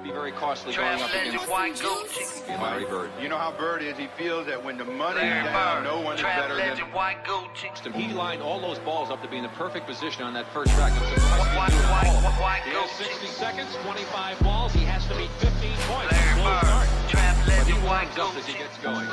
Be very costly going up against Larry Bird. You know how Bird is. He feels that when the money's down, no one is better than him. He lined all those balls up to be in the perfect position on that first track. I'm surprised he didn't do it all. He has 60 seconds, 25 balls. He has to meet 15 points. But he warms up as he gets going.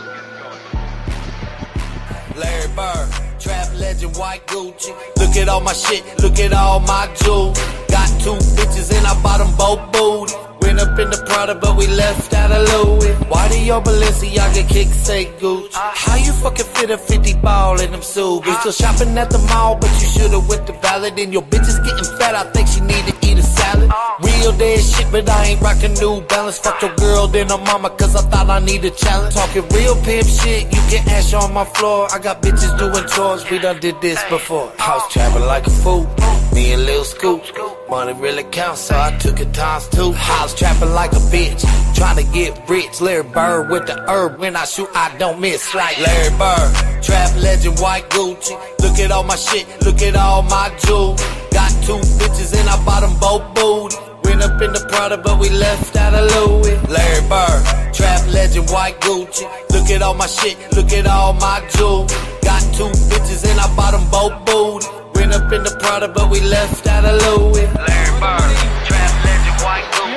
Larry Bird, trap legend, white Gucci. Look at all my shit, look at all my jewels. Got 2 bitches and I bought them both booty. Went up in the Prada, but we left out of Louis. Why do your Balenciaga kicks say Gucci? How you fucking fit a 50 ball in them Subies? Still shopping at the mall, but you should've went to Valid. And your bitch is getting fat, I think she need to eat a salad. Real dead shit, but I ain't rockin' New Balance. Fuck your girl, then her mama, cause I thought I need a challenge. Talking real pimp shit, you can ash on my floor. I got bitches doing chores, we done did this before. House trapping like a fool, me and Lil Scoop. Money really counts, so I took it times 2. House trapping like a bitch, trying to get rich. Larry Bird with the herb, when I shoot I don't miss. Like Larry Bird, trap legend, white Gucci. Look at all my shit, look at all my jewels. Got 2 bitches and I bought them both booty. Went up in the Prada, but we left out of Louis. Larry Bird, trap legend, white Gucci. Look at all my shit, look at all my jewels. Got 2 bitches and I bought them both booty. Went up in the Prada, but we left out of Louis. Larry Bird, trap legend, white Gucci.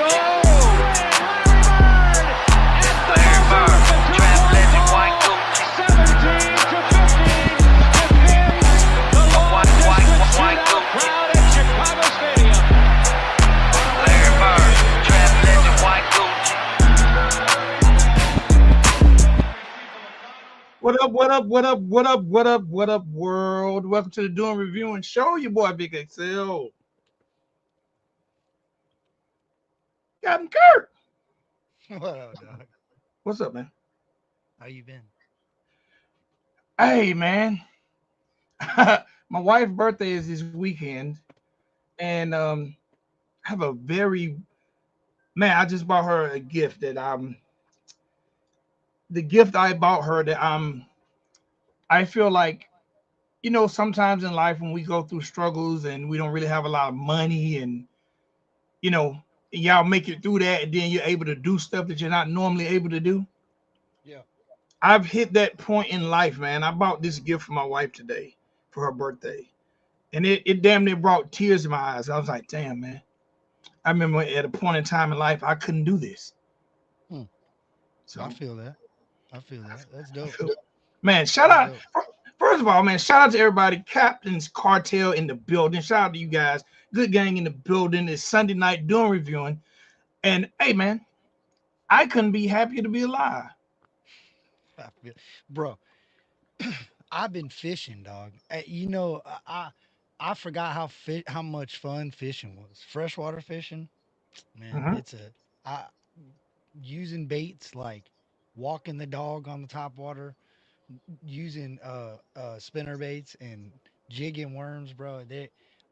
Larry Bird, trap legend, white Gucci. 17 to 15. White Gucci. Crowd at Chicago Stadium. Larry Bird, trap legend, white Gucci. What up, what up, what up, what up, what up, what up, world? Welcome to the Dooin Reviewin Show. Your boy, Big XL. Captain Curt. What up, dog? What's up, man? How you been? Hey, man. My wife's birthday is this weekend. And I have a very... Man, I just bought her a gift that the gift I bought her that I feel like, you know, sometimes in life when we go through struggles and we don't really have a lot of money and, you know, y'all make it through that and then you're able to do stuff that you're not normally able to do. Yeah. I've hit that point in life, man. I bought this gift for my wife today for her birthday. And it damn near brought tears in my eyes. I was like, damn, man. I remember at a point in time in life, I couldn't do this. So I feel that. That's dope. Man, shout out. First of all, man, shout out to everybody. Captain's Cartel in the building. Shout out to you guys. Good gang in the building. It's Sunday night doing reviewing. And hey, man, I couldn't be happier to be alive. Bro, I've been fishing, dog. You know, I forgot how much fun fishing was. Freshwater fishing, man. It's using baits like walking the dog on the top water, using spinner baits and jigging worms, bro.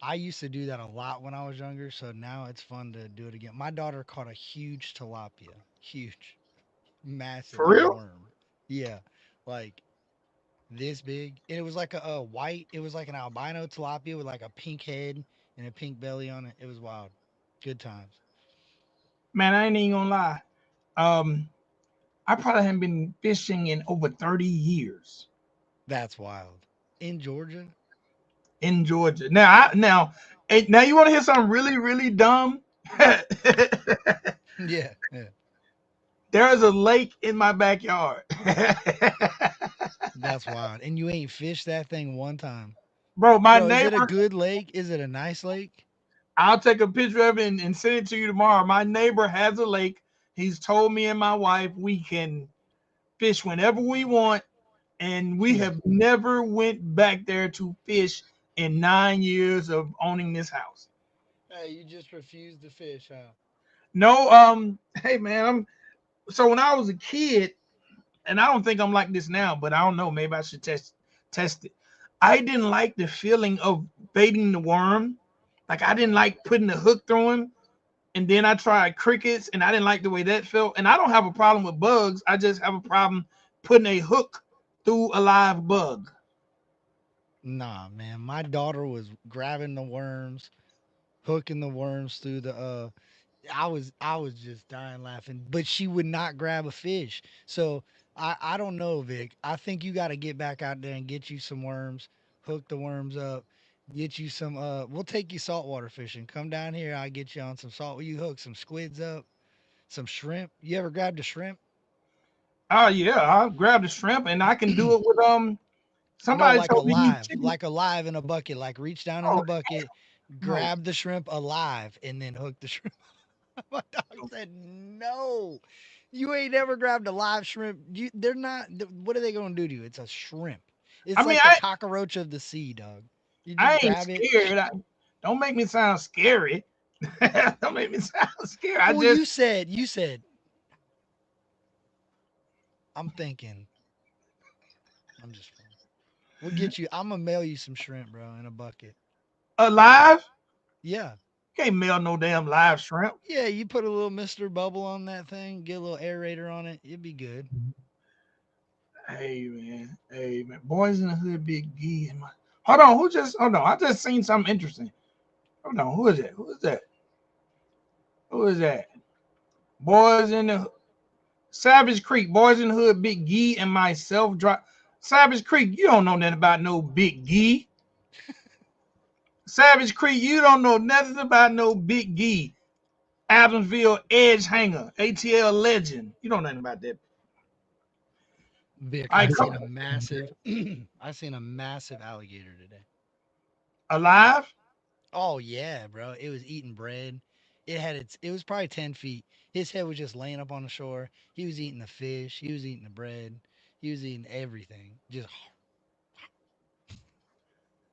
I used to do that a lot when I was younger, so now it's fun to do it again. My daughter caught a huge tilapia, massive For real? worm. Yeah, like this big. And it was like a white. It was like an albino tilapia with like a pink head and a pink belly on it. It was wild. Good times. Man, I ain't even gonna lie. I probably haven't been fishing in over 30 years. That's wild. In Georgia? In Georgia. Now you want to hear something really, really dumb? Yeah. There's a lake in my backyard. That's wild. And you ain't fished that thing one time. Bro, my Bro, neighbor. is it a good lake? Is it a nice lake? I'll take a picture of it and send it to you tomorrow. My neighbor has a lake. He's told me and my wife we can fish whenever we want, and we have never went back there to fish in 9 years of owning this house. Hey, you just refused to fish, huh? No, hey man, so when I was a kid, and I don't think I'm like this now, but I don't know, maybe I should test it. I didn't like the feeling of baiting the worm. Like I didn't like putting the hook through him. And then I tried crickets and I didn't like the way that felt. And I don't have a problem with bugs. I just have a problem putting a hook through a live bug. Nah, man. My daughter was grabbing the worms, hooking the worms through I was just dying laughing, but she would not grab a fish. So I don't know, Vic. I think you got to get back out there and get you some worms, hook the worms up, get you some. We'll take you saltwater fishing. Come down here, I'll get you on some salt. You hook some squids up, some shrimp. You ever grabbed a shrimp? Oh yeah, I'll grab the shrimp and I can do it with No, somebody told me use chicken. like alive in a bucket. Like reach down in Oh the bucket, no. grab the shrimp alive, and then hook the shrimp. My dog said no. You ain't never grabbed a live shrimp. They're not. What are they gonna do to you? It's a shrimp. I It's mean like the cockroach of the sea, dog. You just I ain't grab it. scared. Don't make me sound scary. Don't make me sound scared. I Well, just you said. I'm thinking. I'm just. We'll get you. I'm gonna mail you some shrimp, bro, in a bucket. alive. Yeah, Can't mail no damn live shrimp. yeah. You put a little Mister Bubble on that thing. Get a little aerator on it. It'd be good. Hey man. Hey man. Boys in the hood, big G. Hold on. Who just? Hold on. I just seen something interesting. Hold on. Who is that? Who is that? Who is that? Boys in the Savage Creek. Boys in the hood, big G and myself. Drop. Savage Creek. You don't know nothing about no big G. Savage Creek. You don't know nothing about no big G. Adamsville Edge Hanger. ATL legend. You don't know nothing about that. Vic, I I come seen a massive. I seen a massive alligator today. alive. Oh yeah, bro. It was eating bread. It was probably 10 feet. His head was just laying up on the shore. He was eating the fish. He was eating the bread. He was eating everything. Just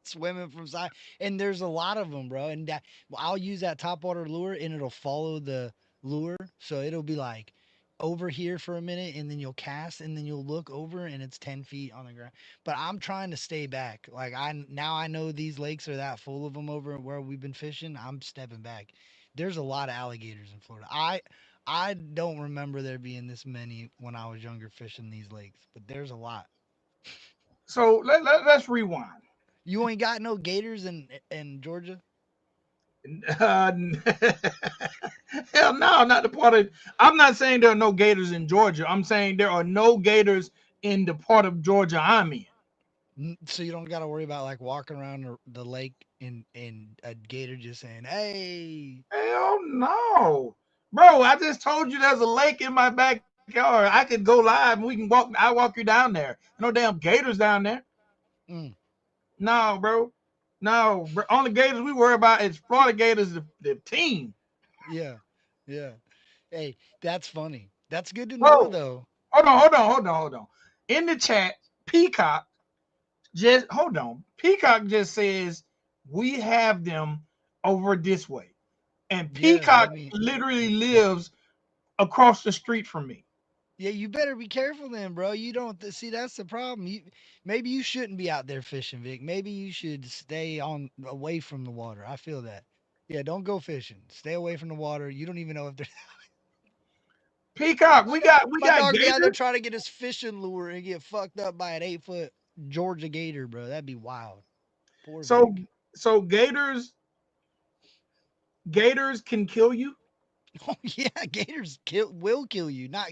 swimming from side. And there's a lot of them, bro. And I'll use that topwater lure and it'll follow the lure. So it'll be like over here for a minute and then you'll cast and then you'll look over and it's 10 feet on the ground. But I'm trying to stay back. Like I know these lakes are that full of them over where we've been fishing. I'm stepping back. There's a lot of alligators in Florida. I don't remember there being this many when I was younger fishing these lakes, but there's a lot. So let's rewind. You ain't got no gators in Georgia? Uh, hell no, not the part of. I'm not saying there are no gators in Georgia. I'm saying there are no gators in the part of Georgia I'm in. So you don't got to worry about like walking around the lake and a gator just saying, "Hey." Hell no, bro. I just told you there's a lake in my backyard. I could go live and we can walk. I walk you down there. No damn gators down there. Mm, No, bro. No, bro. Only gators we worry about is Florida Gators, the team. yeah, yeah. Hey, that's funny. That's good to know, Bro, though. hold on. In the chat, Peacock just hold on. Peacock just says we have them over this way, and Yeah, Peacock let me. literally lives across the street from me. Yeah, you better be careful then, bro. You don't see that's the problem. Maybe you shouldn't be out there fishing, Vic. Maybe you should stay on away from the water. I feel that. Yeah, don't go fishing. Stay away from the water. You don't even know if there's Peacock, we my got dog be out there gators. trying to get his fishing lure and get fucked up by an 8 foot Georgia gator, bro. That'd be wild. Poor So Vic. so gators can kill you. Oh yeah, gators will kill you. Not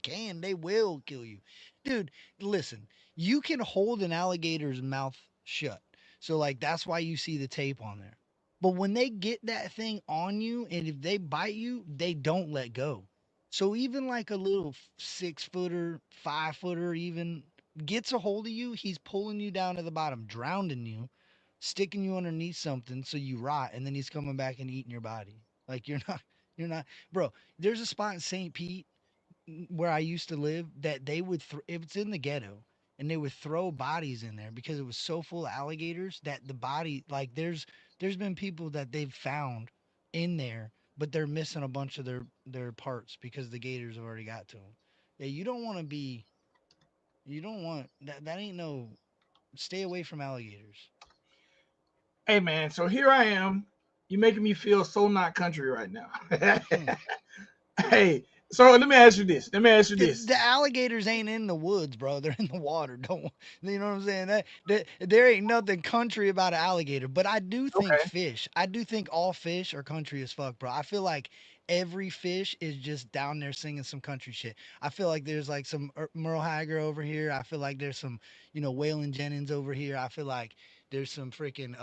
can, they will kill you. Dude, listen, you can hold an alligator's mouth shut. So like that's why you see the tape on there. But when they get that thing on you and if they bite you, they don't let go. So even like a little 6 footer, 5 footer even gets a hold of you, he's pulling you down to the bottom, drowning you, sticking you underneath something so you rot, and then he's coming back and eating your body. Like you're not, bro. There's a spot in St. Pete where I used to live that they would, it's in the ghetto, and they would throw bodies in there because it was so full of alligators that the body, like, there's been people that they've found in there, but they're missing a bunch of their parts because the gators have already got to them. Yeah, you don't want to be, you don't want that. That ain't no. Stay away from alligators. Hey man, so here I am. You're making me feel so not country right now. Hmm. Hey, So let me ask you this. Let me ask you this. The alligators ain't in the woods, bro. They're in the water. Don't you know what I'm saying? That there ain't nothing country about an alligator. But I do think Okay. fish. I do think all fish are country as fuck, bro. I feel like every fish is just down there singing some country shit. I feel like there's like some Merle Haggard over here. I feel like there's some Waylon Jennings over here. I feel like there's some freaking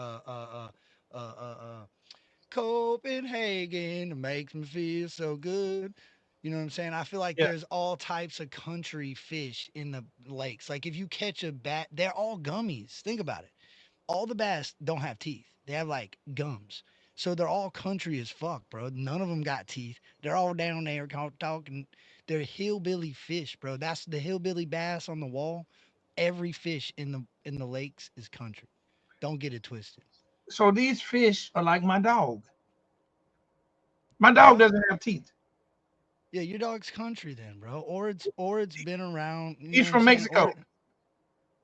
Copenhagen makes me feel so good. You know what I'm saying? I feel like Yeah. there's all types of country fish in the lakes. Like if you catch a bat, they're all gummies. Think about it. All the bass don't have teeth. They have like gums. So they're all country as fuck, bro. None of them got teeth. They're all down there talking. They're hillbilly fish, bro. That's the hillbilly bass on the wall. Every fish in the lakes is country. Don't get it twisted. So these fish are like my dog. My dog What? doesn't have teeth. Yeah, your dog's country then, bro. Or it's been around. You know He's what I'm from saying? Mexico.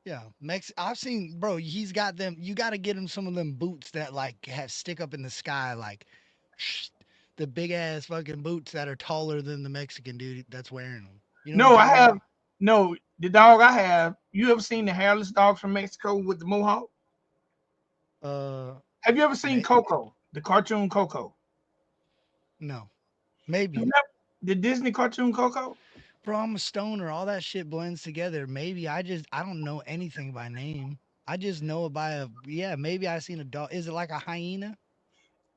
Yeah, I've seen, bro. He's got them. You got to get him some of them boots that like have stick up in the sky, like the big ass fucking boots that are taller than the Mexican dude that's wearing them. You know what I'm No, I talking about? have no. The dog I have. You ever seen the hairless dogs from Mexico with the mohawk? Uh, Have you ever seen may, Coco, the cartoon Coco? no, You maybe, never- The Disney cartoon Coco? bro. I'm a stoner. All that shit blends together. Maybe I don't know anything by name. I just know it by a yeah. Maybe I seen a dog. Is it like a hyena?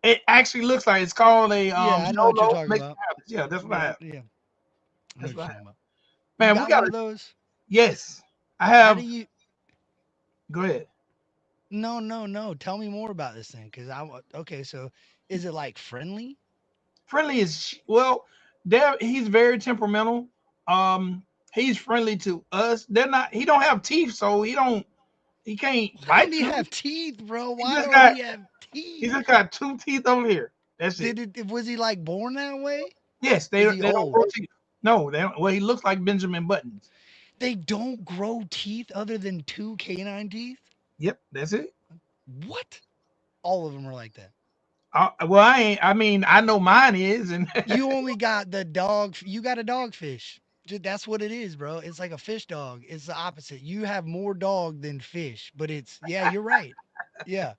It actually looks like it's called a Yeah, I know what you're Solo talking Mexican about. hairless. Yeah, that's what I Yeah, have. yeah. I know That's what you're what I talking have. about. You Man, we got one gotta. of those? Yes, I How do have. you? Go ahead. No, no, no. Tell me more about this thing, cause okay. So, is it like friendly? Friendly is well. There, he's very temperamental. He's friendly to us. They're not. He don't have teeth, so he don't. He can't Why don't bite he you. have teeth, bro? He Why just don't got. he have He teeth? just got two teeth over here. That's it. Was he like born that way? Yes, Is he they don't old? grow teeth. No, they don't. Well, he looks like Benjamin Buttons. They don't grow teeth other than two canine teeth. Yep, that's it. What? All of them are like that. Well, I ain't. I mean, I know mine is, and You only got the dog. You got a dogfish. That's what it is, bro. It's like a fish dog. It's the opposite. You have more dog than fish, but it's yeah. You're right. Yeah.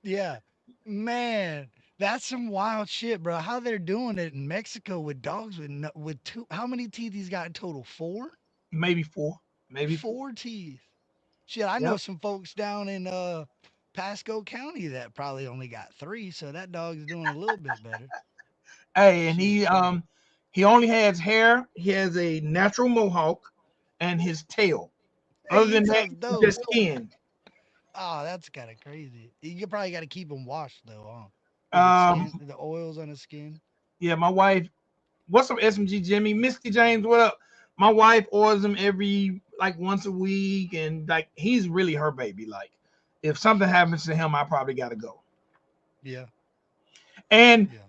Yeah. Man, that's some wild shit, bro. How they're doing it in Mexico with dogs with with two. How many teeth he's got in total? Four? maybe four, maybe four. Four teeth. Shit, I know Yep. some folks down in Pasco County that probably only got three, so that dog's doing a little bit better. Hey, and Shit. he only has hair. He has a natural mohawk, and his tail. Hey, Other it than that, sounds he's dope. just skin. Oh, that's kind of crazy. You probably got to keep him washed though, huh? With the skin, Um, the oils on his skin. yeah, my wife. What's up, SMG Jimmy? Misty James, what up? My wife orders him every like once a week, and like he's really her baby. Like, if something happens to him, I probably gotta go. Yeah, And yeah.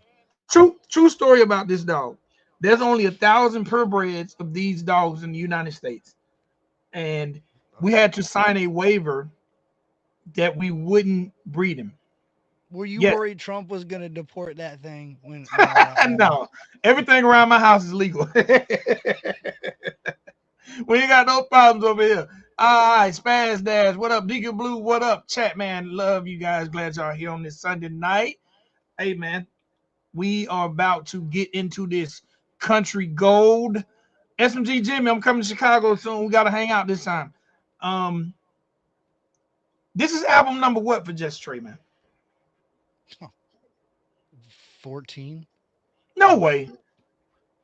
true story about this dog. There's only 1,000 purebreds of these dogs in the United States, and we had to sign a waiver that we wouldn't breed him. Were you Yes, worried Trump was gonna deport that thing when all that went on? no, everything around my house is legal. We ain't got no problems over here. All right, Spaz Dash, what up? Deacon Blue, what up? Chat man, love you guys. Glad y'all here on this Sunday night. Hey man, we are about to get into this country gold. SMG Jimmy, I'm coming to Chicago soon. We gotta hang out this time. Um, this is album number what for Just Trey, man? 14. No way.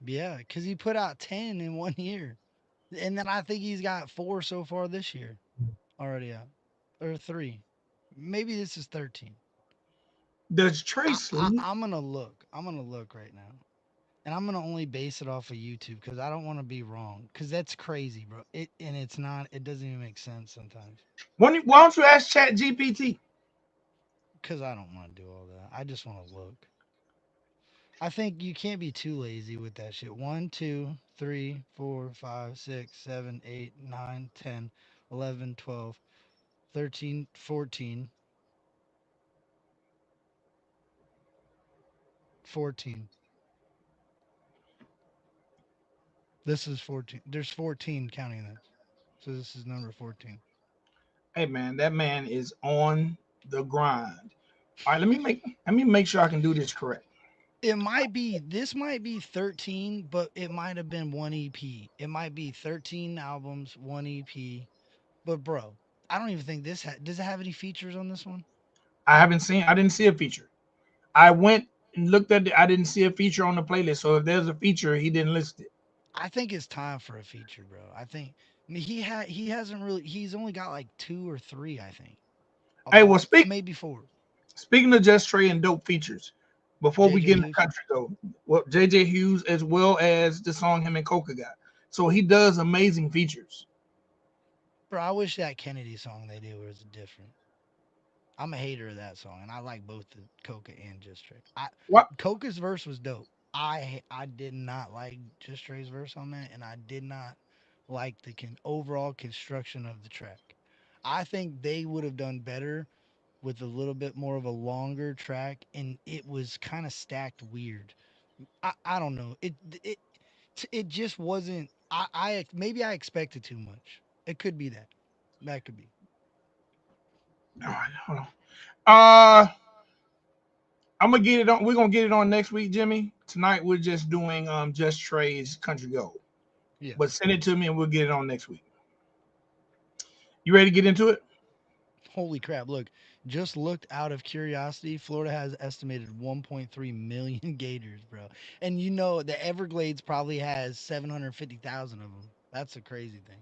Yeah, because he put out 10 in 1 year. And then I think he's got four so far this year already out. Or three. Maybe this is 13. Does Trey sleep? I'm going to look. I'm going to look right now. And I'm going to only base it off of YouTube because I don't want to be wrong. Because that's crazy, bro. And it's not, it doesn't even make sense sometimes. Why don't you ask Chat GPT? Because I don't want to do all that. I just want to look. I think you can't be too lazy with that shit. 1, 2, 3, 4, 5, 6, 7, 8, 9, 10, 11, 12, 13, 14, 14. This is 14. There's 14 counting this. So this is number 14. Hey man, that man is on the grind. All right, let me make sure I can do this correct. This might be 13, but it might have been one EP. It might be 13 albums, one EP. But bro, I don't even think does it have any features on this one? I didn't see a feature. I went and looked at it. I didn't see a feature on the playlist. So if there's a feature, he didn't list it. I think it's time for a feature, bro. I mean, he hasn't really he's only got like two or three, I think. Hey, well, Maybe four. speaking of Just Trey and dope features, before we JJ get in the Hughes. country though, well, JJ Hughes as well as the song him and Coca got. So he does amazing features. Bro, I wish that Kennedy song they did was different. I'm a hater of that song, and I like both the Coca and Just Trey. What? Coca's verse was dope. I did not like Just Trey's verse on that, and I did not like the overall construction of the track. I think they would have done better with a little bit more of a longer track, and it was kind of stacked weird. I don't know. It just wasn't. Maybe I expected too much. It could be that. That could be. All right, hold on. Uh, I'm gonna get it on. We're gonna get it on next week, Jimmy. Tonight we're just doing Just Trey's Country Gold. Yeah. But send it to me and we'll get it on next week. You ready to get into it? Holy crap. Look, just looked out of curiosity. Florida has estimated 1.3 million gators, bro. And you know, the Everglades probably has 750,000 of them. That's a crazy thing.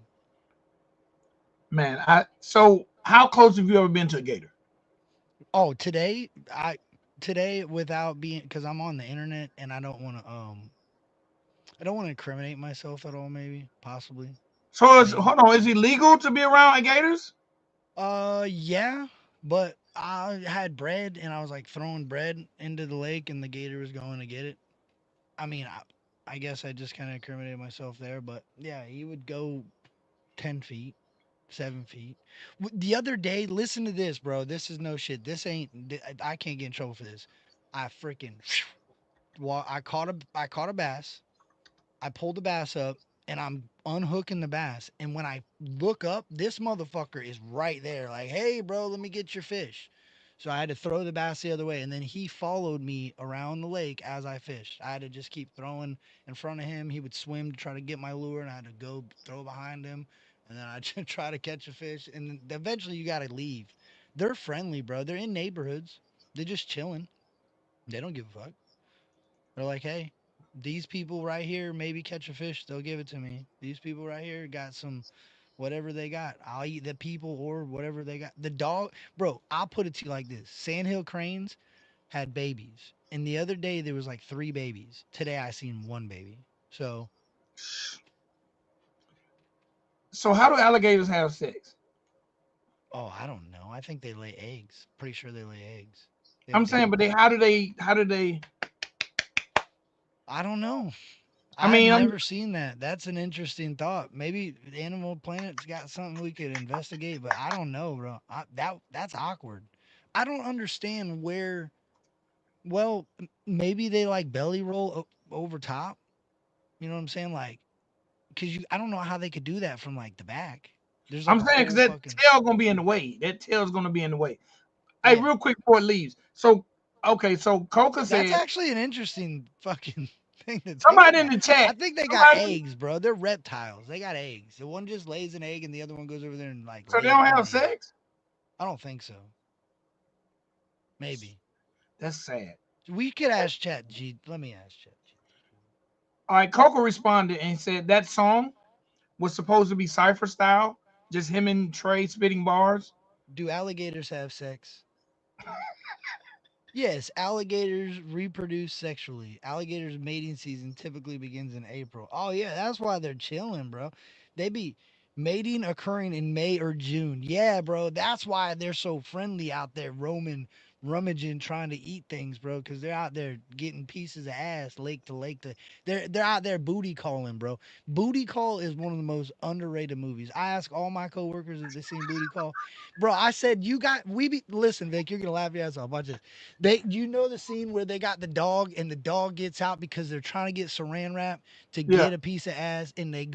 Man, so how close have you ever been to a gator? Oh, today without being cuz I'm on the internet and I don't want to incriminate myself at all maybe, possibly, So maybe. hold on, is it legal to be around gators? Yeah, but I had bread and I was like throwing bread into the lake and the gator was going to get it. I mean, I guess I just kind of incriminated myself there, but yeah, he would go 10 feet, 7 feet. The other day, listen to this, bro. This is no shit. I can't get in trouble for this. I freaking, well, I caught a bass. I pulled the bass up and I'm unhooking the bass. And when I look up, this motherfucker is right there. Like, hey, bro, let me get your fish. So I had to throw the bass the other way. And then he followed me around the lake as I fished. I had to just keep throwing in front of him. He would swim to try to get my lure, and I had to go throw behind him. And then I try to catch a fish. And then eventually you got to leave. They're friendly, bro. They're in neighborhoods. They're just chilling. They don't give a fuck. They're like, hey, these people right here maybe catch a fish, they'll give it to me. These people right here got some whatever they got. I'll eat the people or whatever they got. The dog, bro, I'll put it to you like this. Sandhill cranes had babies. And the other day there was like three babies. Today I seen one baby. So, So how do alligators have sex? oh, I don't know. I think they lay eggs. Pretty sure they lay eggs. They have I'm saying, but babies. how do they? I don't know. I I've mean, never seen that. That's an interesting thought. Maybe Animal Planet's got something we could investigate, but I don't know, bro. That's awkward. I don't understand where. Well, maybe they like belly roll over top. You know what I'm saying? Like, cause I don't know how they could do that from like the back. There's like I'm a saying because whole that fucking tail gonna be in the way. That tail's gonna be in the way. Hey, yeah. real quick before it leaves. So okay, so Coca That's said actually an interesting fucking thing to think somebody in about. the I chat. think they got Somebody, eggs, bro. They're reptiles. They got eggs. The one just lays an egg, and the other one goes over there and like so they lays don't more have eggs. sex. I don't think so. Maybe. That's sad. We could ask Chat G. Let me ask Chat G. All right, Coco responded and said that song was supposed to be cipher style, just him and Trey spitting bars. Do alligators have sex? Yes, alligators reproduce sexually. Alligators mating season typically begins in April. Oh yeah, that's why they're chilling, bro. They be mating occurring in May or June. Yeah, bro, that's why they're so friendly out there roaming rummaging trying to eat things, bro, because they're out there getting pieces of ass lake to lake. They're out there booty calling, bro. Booty Call is one of the most underrated movies. I ask all my coworkers if they seen Booty Call, bro. I said listen, Vic, you're gonna laugh your ass off. Watch this. You know the scene where they got the dog and the dog gets out because they're trying to get saran wrap to Yeah. get a piece of ass, and they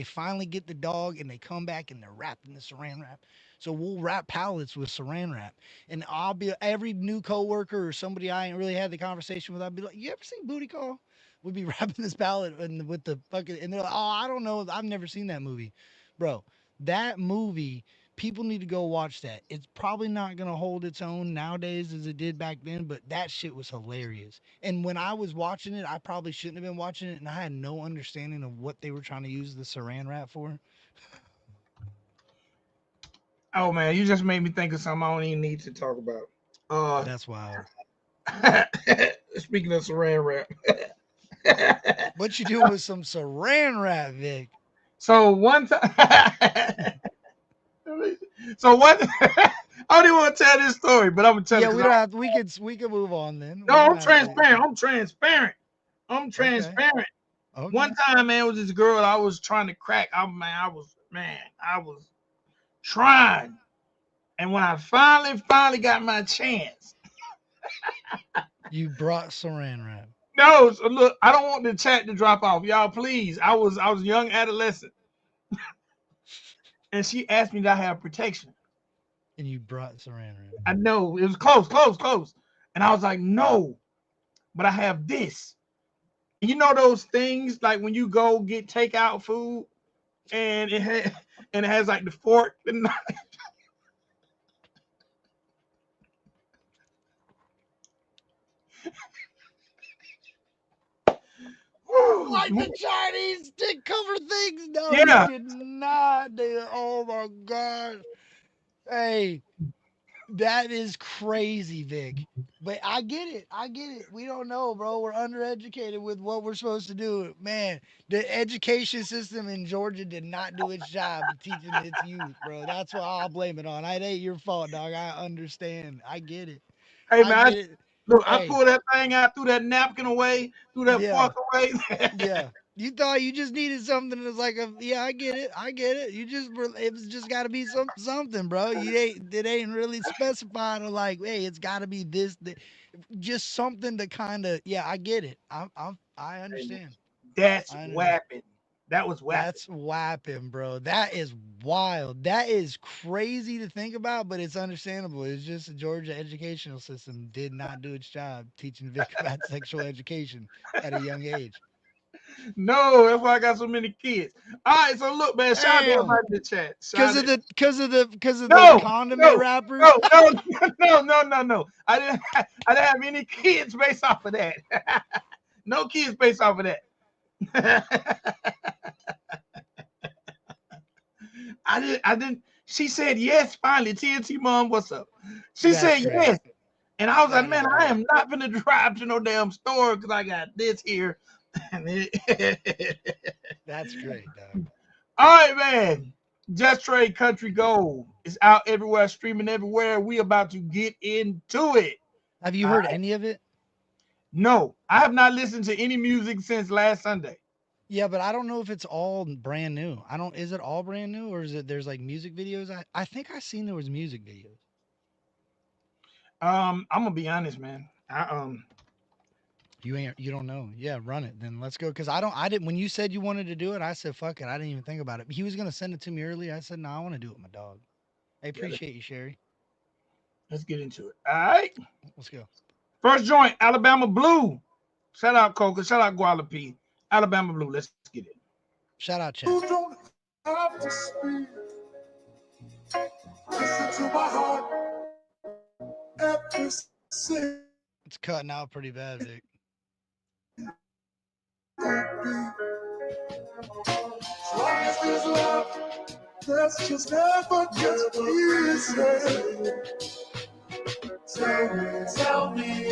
finally get the dog, and they come back and they're wrapped in the saran wrap. So we'll wrap pallets with saran wrap, and I'll be every new coworker or somebody I ain't really had the conversation with. I'll be like, "You ever seen Booty Call?" We'd be wrapping this pallet and with the fucking, and they're like, "Oh, I don't know. I've never seen that movie, bro." That movie, people need to go watch that. It's probably not gonna hold its own nowadays as it did back then, but that shit was hilarious. And when I was watching it, I probably shouldn't have been watching it, and I had no understanding of what they were trying to use the saran wrap for. Oh man, you just made me think of something I don't even need to talk about. That's wild. Speaking of saran wrap. What you doing with some saran wrap, Vic? So one time, so one, I don't even want to tell this story, but I'm gonna tell Yeah, it. we don't have. We can move on then. No, I'm transparent. I'm transparent. I'm transparent. Okay. One time, man, it was this girl I was trying to crack. I was trying, and when I finally got my chance. You brought saran wrap. No, so look, I don't want the chat to drop off, y'all. Please, I was a young adolescent, and she asked me, "Did I have protection?" And you brought saran wrap. I know it was close, and I was like, "No, but I have this." You know those things like when you go get takeout food, and it has like the fork and knife. Like the Chinese stick cover things. No, Yeah. you did not. Oh my god. Hey, that is crazy, Vic. But I get it. We don't know, bro. We're undereducated with what we're supposed to do. Man, the education system in Georgia did not do its job teaching its youth, bro. That's what I'll blame it on. It ain't your fault, dog. I understand. I get it. Hey I man, get it. look, I Hey, pulled that thing out, threw that napkin away, threw that yeah. fork away. Yeah. You thought you just needed something that's like yeah, I get it. It was just got to be something, bro. It ain't really specified or like, hey, it's got to be this, just something to kind of, yeah, I get it. I understand. That's I understand. whapping. That was whapping. That's whapping, bro. That is wild. That is crazy to think about, but it's understandable. It's just the Georgia educational system did not do its job teaching Vic about sexual education at a young age. No, that's why I got so many kids. All right, so look, man, shout out to everybody in the chat. Because of the No, condiment wrappers. no. I didn't have any kids based off of that. No kids based off of that. I didn't. She said yes. Finally, TNT mom, what's up? She said great. yes, and I was like, man, great. I am not gonna drive to no damn store because I got this here. That's great, dog. All right, man. JUSTTRAE Country Gold is out everywhere, streaming everywhere. We about to get into it. Have you heard any of it? No, I have not listened to any music since last Sunday. Yeah, but I don't know if it's all brand new. Is it all brand new, or is it there's like music videos? I think I seen there was music videos. I'm gonna be honest, man. You don't know. Yeah, run it. Then let's go. Cause I didn't when you said you wanted to do it, I said fuck it. I didn't even think about it. He was gonna send it to me earlier. I said, no, I want to do it with my dog. I appreciate you, Sherry. Let's get into it. All right. Let's go. First joint, Alabama Blue. Shout out Coca. Shout out Guadalupe. Alabama Blue. Let's get it. Shout out, Chad. You don't have to speak. Listen to my heart. Every single It's cutting out pretty bad, Vic. beat. As long as there's love, that's just never gets easy. Tell me.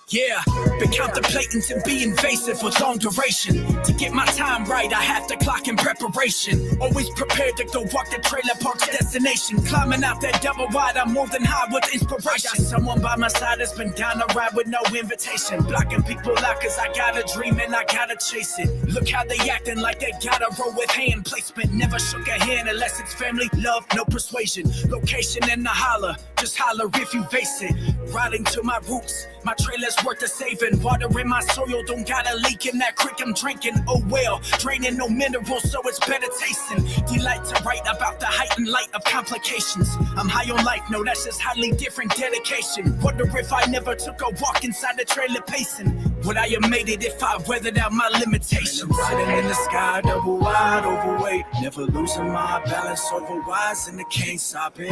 Yeah, Been contemplating to be invasive with long duration. To get my time right, I have to clock in preparation. Always prepared to go walk the trailer park's destination. Climbing out that double wide, I'm more than high with inspiration. I got someone by my side that's been down the ride with no invitation. Blocking people out cause I got a dream and I gotta chase it. Look how they acting like they gotta roll with hand placement. Never shook a hand unless it's family, love, no persuasion. Location in the holler, just holler if you face it. Riding to my roots, my trailer's worth the saving. Water in my soil, don't got a leak in that creek I'm drinking. Oh well, draining no minerals, so it's better tasting. Delight to write about the height and light of complications. I'm high on life, no, that's just highly different dedication. Wonder if I never took a walk inside the trailer pacing. Would I have made it if I weathered out my limitations? Sitting in the sky, double wide, overweight. Never losing my balance, overwise in the case I've been.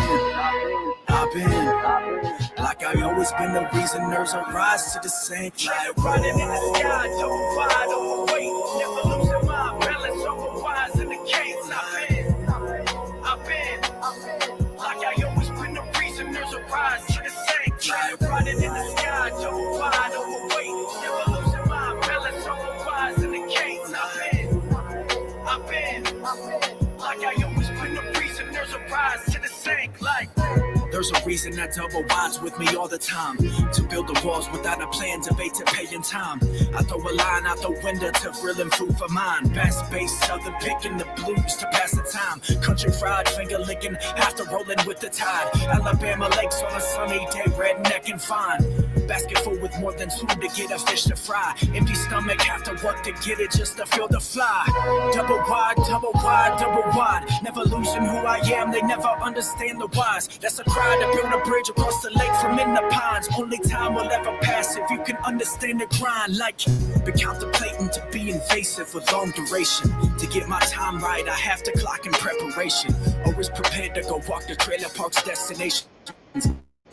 Like I always been the reason nerves arise to the same. Like riding in the sky, double wide, overweight. Never losing my balance, overwise in the case I've been. Like I always been the reason nerves arise to the same. Like riding in the sky, double wide, overweight. Never losing my balance, overwise in the case I've been. Like I always been the reason nerves arise to the same. Like there's a reason that double wides with me all the time. To build the walls without a plan, debate to pay in time. I throw a line out the window to grilling food for mine. Bass bass, southern picking the blues to pass the time. Country fried, finger licking, after rolling with the tide. Alabama lakes on a sunny day, redneck and fine. Basket full with more than two to get a fish to fry. Empty stomach, have to work to get it just to feel the fly. Double wide, double wide, double wide. Never losing who I am, they never understand the whys. That's a cry to build a bridge across the lake from in the pines. Only time will ever pass if you can understand the grind. Like, been contemplating to be invasive with long duration. To get my time right, I have to clock in preparation. Always prepared to go walk the trailer park's destination.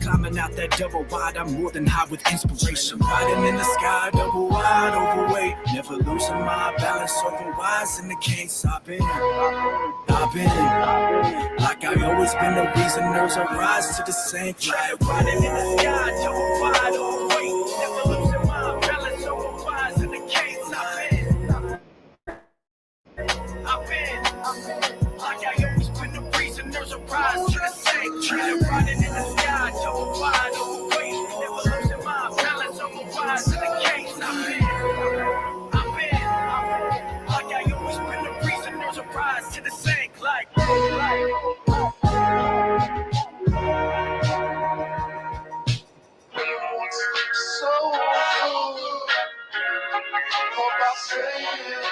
Climbing out that double wide, I'm more than high with inspiration. Riding in the sky, double wide, overweight. Never losing my balance, overwise in the case I've been. Like I always been the reason nerves arise to the same. Like riding in the sky, double wide, overweight. Never losing my balance, overwise in the case I've been. Like I always been the reason nerves arise to the same. Trailer riding in the sky, double wide, overweight. Never losing my balance, overwise in the case I've been. Like I always been the reason nerves arise to the same. Like so hope I say it.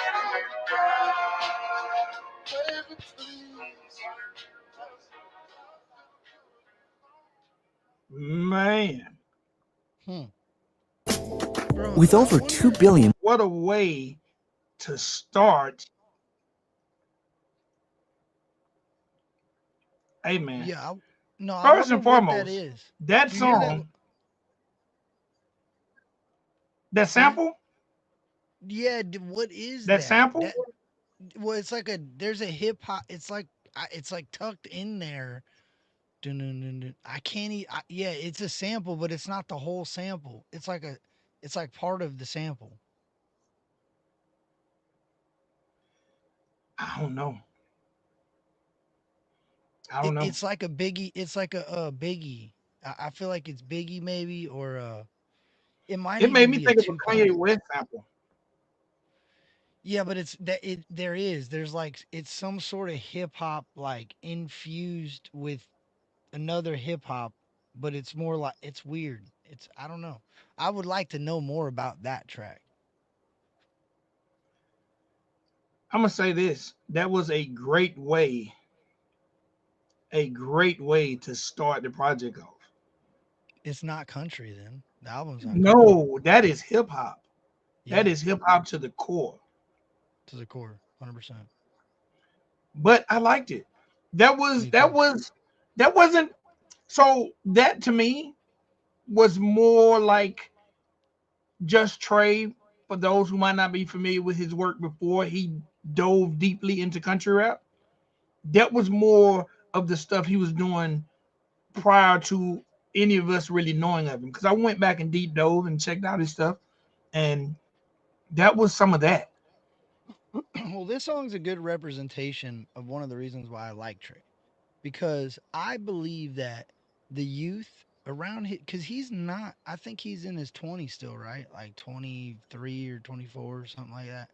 Baby, please. Man, With over 2 billion. what a way to start. Hey, man. Yeah, no. First I and wonder what foremost, that is. that Do you hear song, that sample, Yeah, what is that sample, well, it's like there's a hip hop. It's like tucked in there. Dun-dun-dun-dun. I can't. Yeah, it's a sample, but it's not the whole sample. It's like part of the sample. I don't know. I don't know. It's like a Biggie. It's like a Biggie. I feel like it's Biggie maybe, or it might It made even me be think a of a Tupac. Kanye West sample. Yeah, but there's like it's some sort of hip hop like infused with another hip hop, but it's more like it's weird. I don't know. I would like to know more about that track. I'm gonna say this. That was a great way to start the project off. It's not country then. The album's not country. No, that is hip hop. Yeah, That is hip hop to the core. to the core, 100%. But I liked it. That wasn't so that to me was more like JUSTTRAE. For those who might not be familiar with his work before he dove deeply into country rap, that was more of the stuff he was doing prior to any of us really knowing of him. Because I went back and deep dove and checked out his stuff, and that was some of that. Well, this song's a good representation of one of the reasons why I like Trey, because I believe that the youth around him, because he's not, I think he's in his 20s still, right? Like 23 or 24 or something like that.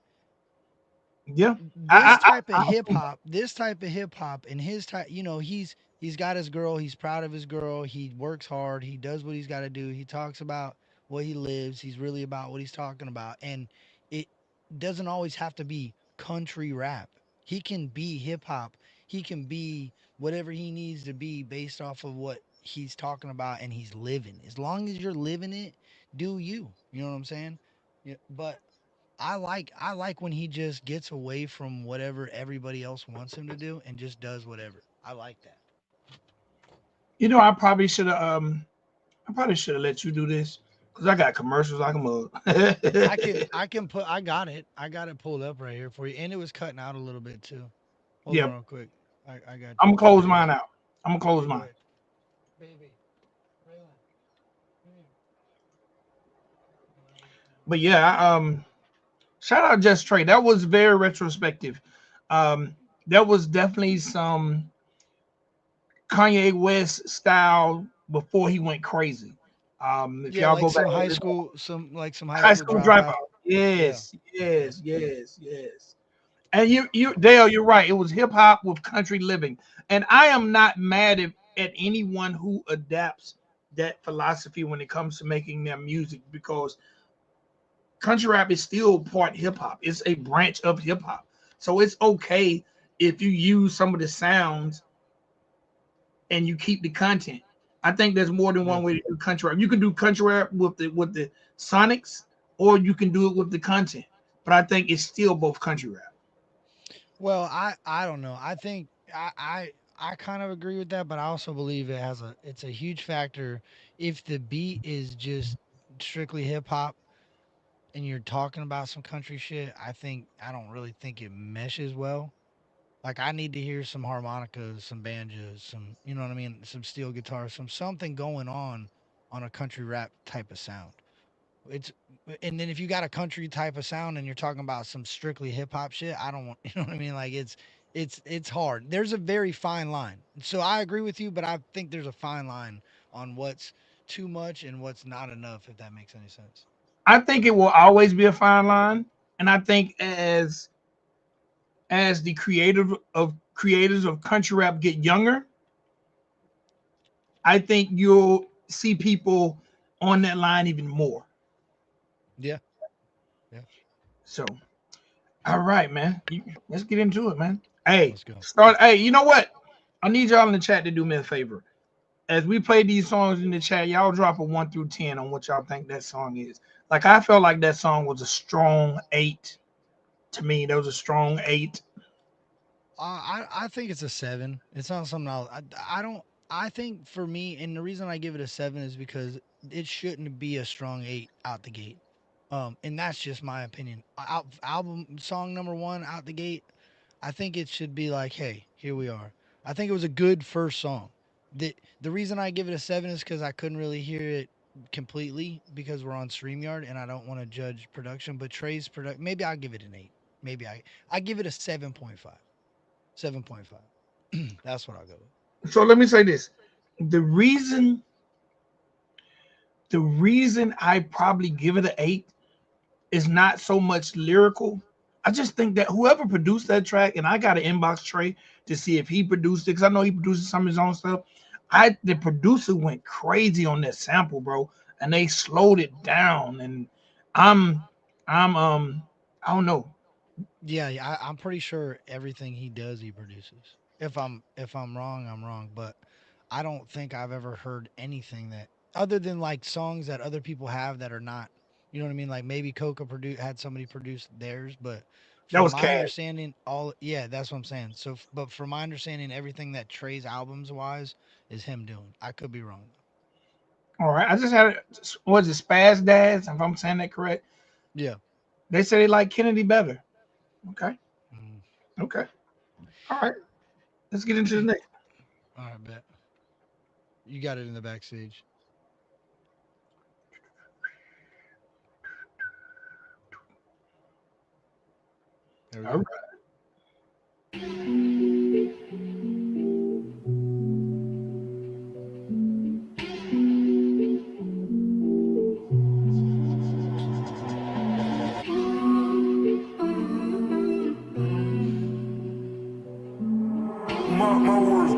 Yeah, This type of I hip hop, and his type, he's got his girl, he's proud of his girl, he works hard, he does what he's got to do, he talks about what he lives, he's really about what he's talking about, and it doesn't always have to be country rap. He can be hip hop, he can be whatever he needs to be based off of what he's talking about and he's living. As long as you're living it, do you? You know what I'm saying? Yeah, but I like when he just gets away from whatever everybody else wants him to do and just does whatever. I like that. you know, I probably should have let you do this because I got commercials like a mug. I got it. I got it pulled up right here for you. And it was cutting out a little bit too. Hold on Yeah, real quick. I got I'm you. gonna close There it is. mine out. I'm gonna close Okay, go mine. ahead. Baby. Raylan, come here. But yeah, shout out Just Trey. That was very retrospective. That was definitely some Kanye West style before he went crazy. If Yeah, y'all like go back some and high listen, school, some high high school school dropout. dropout. Yeah. Yes, Yeah. yes, yes, yes. And you, Dale, you're right. It was hip hop with country living, and I am not mad at anyone who adapts that philosophy when it comes to making their music because country rap is still part hip hop. It's a branch of hip hop, so it's okay if you use some of the sounds and you keep the content. I think there's more than Yeah. one way to do country rap. You can do country rap with the sonics, or you can do it with the content. But I think it's still both country rap. Well, I don't know. I think I kind of agree with that, but I also believe it's a huge factor if the beat is just strictly hip hop and you're talking about some country shit. I don't really think it meshes well. Like I need to hear some harmonicas, some banjos, some you know what I mean, some steel guitars, something going on a country rap type of sound. It's and then if you got a country type of sound and you're talking about some strictly hip hop shit, I don't want you know what I mean? Like it's hard. There's a very fine line. So I agree with you, but I think there's a fine line on what's too much and what's not enough, if that makes any sense. I think it will always be a fine line, and I think as the creators of country rap get younger, I think you'll see people on that line even more. Yeah. Yeah. So, all right, man, let's get into it, man. Hey, Let's go. start. Hey, you know what? I need y'all in the chat to do me a favor. As we play these songs in the chat, y'all drop a 1 through 10 on what y'all think that song is. Like I felt like that song was a strong 8 to me. That was a strong 8. I think it's a 7. It's not something I don't. I think for me, and the reason I give it a 7 is because it shouldn't be a strong 8 out the gate. And that's just my opinion. Album song number one out the gate, I think it should be like, hey, here we are. I think it was a good first song. The reason I give it a 7 is because I couldn't really hear it completely because we're on StreamYard and I don't want to judge production. But Trey's product, maybe I'll give it an 8. Maybe I give it a 7.5. 7.5. That's what I'll go with. So let me say this: the reason the reason I probably give it an 8 is not so much lyrical. I just think that whoever produced that track, and I got an inbox Trey to see if he produced it because I know he produces some of his own stuff. The producer went crazy on that sample, bro, and they slowed it down. And I'm I don't know. Yeah, yeah, I'm pretty sure everything he does, he produces. If I'm wrong, I'm wrong. But I don't think I've ever heard anything that other than like songs that other people have that are not, you know what I mean? Like maybe Coca had somebody produce theirs, but That from was my Cash. understanding, all yeah, that's what I'm saying. So, but from my understanding, everything that Trey's albums wise is him doing. I could be wrong. All right, I just had was it Spaz Dads, if I'm saying that correct. Yeah. They say they like Kennedy better. Okay, Mm. okay, all right. Let's get into the next. All right, bet you got it in the backstage. There we All go. right. My words.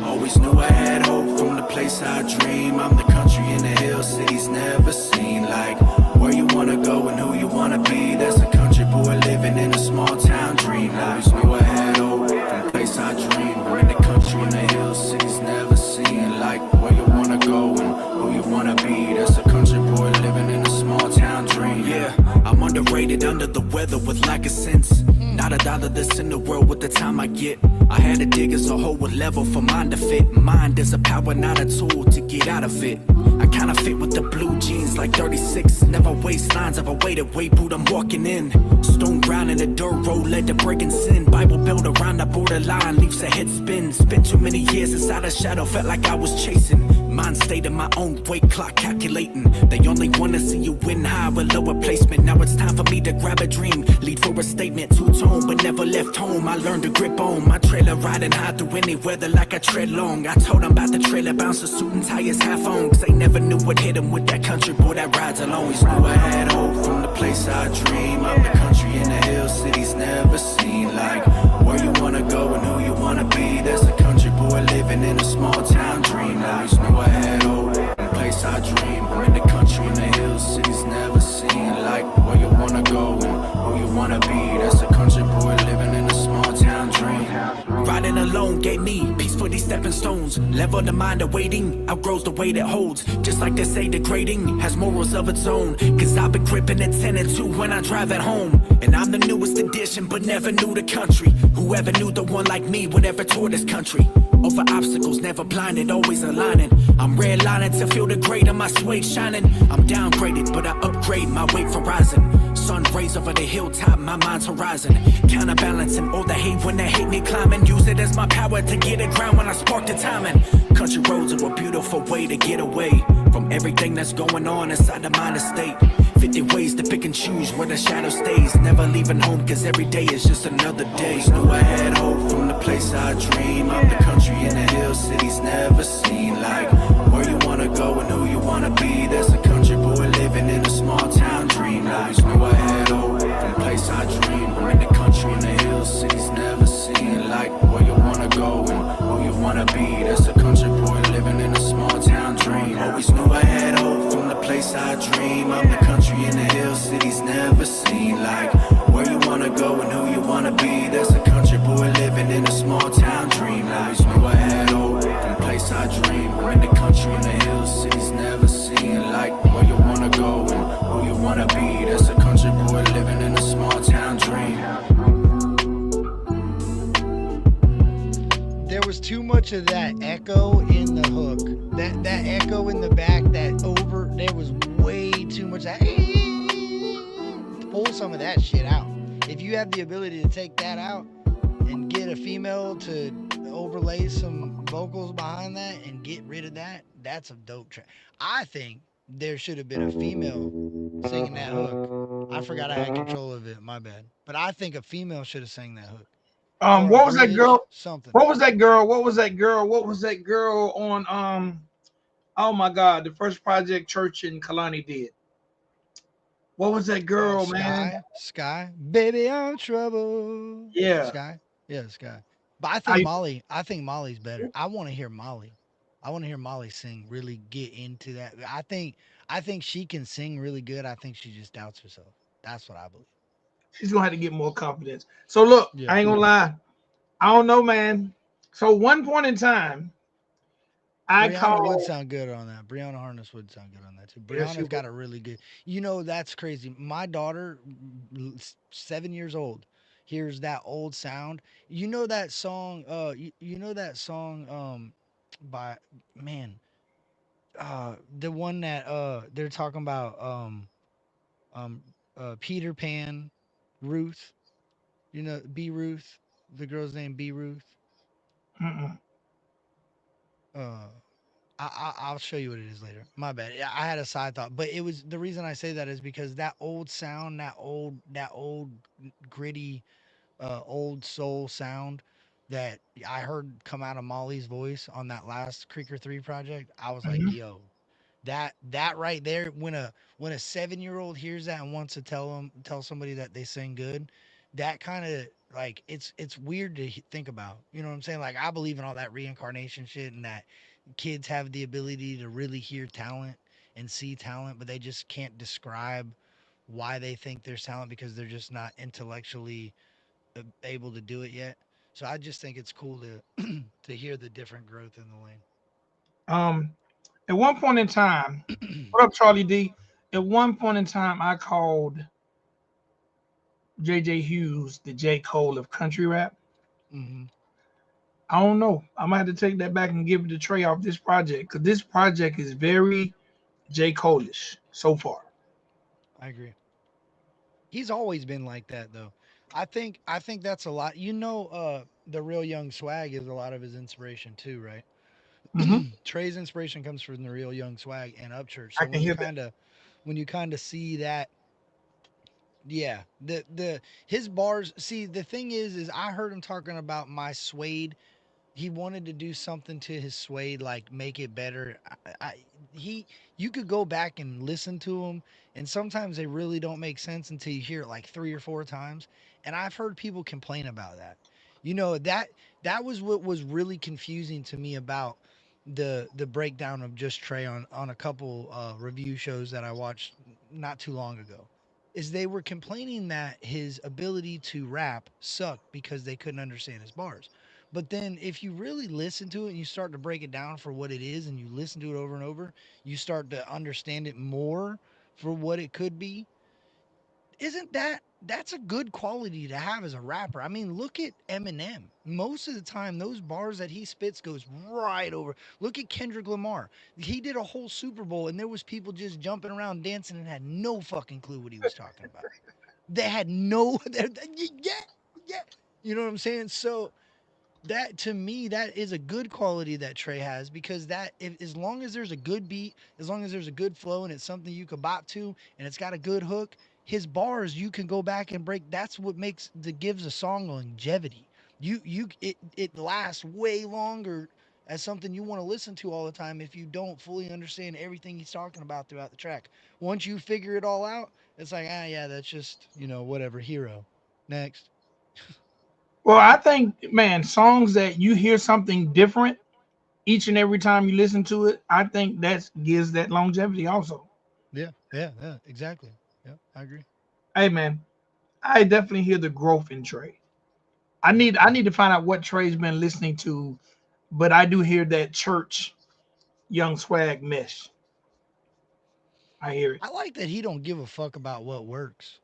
Always knew I had hope from the place I dream. I'm the country in the hills, cities never seen. Like where you wanna go and who you wanna be. That's a country boy living in a small town dream. Always knew I had hope from the place I dream. I'm in the country in the hills, cities never seen. Like where you wanna go and who you wanna be. That's a country boy living in a small town dream. Yeah, I'm underrated, under the weather with lack of sense. Not a dollar that's in the world with the time I get. I had to dig as a hole with level for mine to fit. Mind is a power, not a tool to get out of it. I kinda fit with the blue jeans like 36. Never waste lines of a weighted weight boot I'm walking in. Stone ground in the dirt road led to breaking sin. Bible built around the borderline, leaves a head spin. Spent too many years inside a shadow, felt like I was chasing. Mind stayed in my own weight clock calculating. They only wanna see you win high with lower placement. Now it's time for me to grab a dream, lead for a statement. Two-tone but never left home. I learned to grip on my trailer, riding high through any weather like I tread long. I told them about the trailer, bounce the suit and tires half on. Cause they never knew what hit them with that country boy that rides alone. Always knew I had hope from the place I dream. I'm the country in the hills, cities never seen. Like where you wanna go and who you wanna be. That's a country boy living in a small town dream. Always knew I had hope from the place I dream. I'm in the country in the hills, cities never seen. Like where you wanna go and who you wanna be. That's a country boy living in a small town dream. Riding alone gave me peace for these stepping stones. Level the mind awaiting outgrows the weight it holds. Just like they say, degrading has morals of its own. Cause I've been gripping at 10 and 2 when I drive at home. And I'm the newest addition, but never knew the country. Whoever knew the one like me would ever tour this country. Over obstacles, never blinded, always aligning. I'm redlining to feel the grade of my suede shining. I'm downgraded, but I upgrade my weight for rising. Sun rays over the hilltop, my mind's horizon. Counterbalancing all the hate when they hate me climbing. Use it as my power to get it ground when I spark the timing. Country roads are a beautiful way to get away from everything that's going on inside the mind state. 50 ways to pick and choose where the shadow stays. Never leaving home cause every day is just another day. Always knew I had hope from the place I dream. I'm the country in the hills, cities never seen. Like where you wanna go and who you wanna be. That's a country boy living in a small town dream. Always knew I had hope from the place I dream. I'm in the country in the hills, cities never seen. Like where you wanna go and who you wanna be. That's a country boy living in a small town dream. Always knew I had hope from the place I dream. I'm the country in the hills, cities never seen. Like where you wanna go and who you wanna be. That's a country boy living in a small town dream. Always knew I had hope from the place I dream. I'm in the country in the hills, cities never seen. Like where you wanna go and who you wanna be. That's a country boy living in a small town dream. There was too much of that echo in the hook. That echo in the back, that over, there was way too much that. Pull some of that shit out. If you have the ability to take that out and get a female to overlay some vocals behind that and get rid of that, that's a dope track. I think there should have been a female singing that hook. I forgot I had control of it, my bad. But I think a female should have sang that hook. Or a What was that bridge, girl? something. What was that girl? What was that girl? What was that girl on oh my god, the first project Church and Kalani did? What was that girl, man? Sky, baby, I'm trouble. Yeah. Sky, yeah, Sky. But I think I Molly's better. I want to hear Molly. I want to hear Molly sing. Really get into that. I think she can sing really good. I think she just doubts herself. That's what I believe. she's gonna have to get more confidence. So look, Yeah. I ain't gonna lie. I don't know, man. So one point in time, I Brianna would called. sound good on that. Brianna Harness would sound good on that too. Yeah, she Brianna's got a really good. You know, that's crazy. My daughter, 7 years old, hears that old sound. You know that song. You know that song. By man. The one that they're talking about. Um. Peter Pan, Ruth. You know, B Ruth. The girl's name B Ruth. Mm-mm. Uh. I'll show you what it is later. My bad. I had a side thought, but it was the reason I say that is because that old sound, that old gritty, old soul sound that I heard come out of Molly's voice on that last Creeker 3 project. I was like, Mhm. yo, that right there. When a 7-year-old hears that and wants to tell somebody that they sing good, that kind of like it's weird to think about. You know what I'm saying? Like I believe in all that reincarnation shit and that kids have the ability to really hear talent and see talent, but they just can't describe why they think there's talent because they're just not intellectually able to do it yet. So I just think it's cool to to hear the different growth in the Um, at one point in time, lane. what up, Charlie D? At one point in time, I called J.J. Hughes the J. Cole of country rap. Hmm. I don't know. I might have to take that back and give it to Trey off this project because this project is very J. Cole-ish so far. I agree. He's always been like that though. I think that's a lot. The real young swag is a lot of his inspiration too, right? Hmm. Trey's inspiration comes from the real young swag and Upchurch. I So can hear that. when you kind of see that, yeah, the his bars. See, the thing is I heard him talking about my suede. He wanted to do something to his suede, like make it better. He, you could go back and listen to him, and sometimes they really don't make sense until you hear it like 3 or 4 times. And I've heard people complain about that. That was what was really confusing to me about the breakdown of Just Trey on a couple review shows that I watched not too long ago. Is they were complaining that his ability to rap sucked because they couldn't understand his bars. But then if you really listen to it and you start to break it down for what it is and you listen to it over and over, you start to understand it more for what it could be. Isn't that's a good quality to have as a rapper? I mean, look at Eminem. Most of the time those bars that he spits goes right over. Look at Kendrick Lamar. He did a whole Super Bowl and there was people just jumping around dancing and had no fucking clue what he was talking about. They had no yeah, yeah. You know what I'm saying? So that to me that is a good quality that Trey has because that if, as long as there's a good beat, as long as there's a good flow and it's something you can bop to and it's got a good hook, his bars you can go back and break. That's what makes the gives a song longevity. It lasts way longer as something you want to listen to all the time if you don't fully understand everything he's talking about throughout the track. Once you figure it all out, it's like, yeah, that's just, whatever, hero. Next. Well, I think, man, songs that you hear something different each and every time you listen to it, I think that gives that longevity also. Yeah, yeah, yeah, exactly. Yeah, I agree. Hey, man, I definitely hear the growth in Trey. I Yeah, need I need to find out what Trey's been listening to, but I do hear that church young swag mesh. I hear it. I like that he don't give a fuck about what works.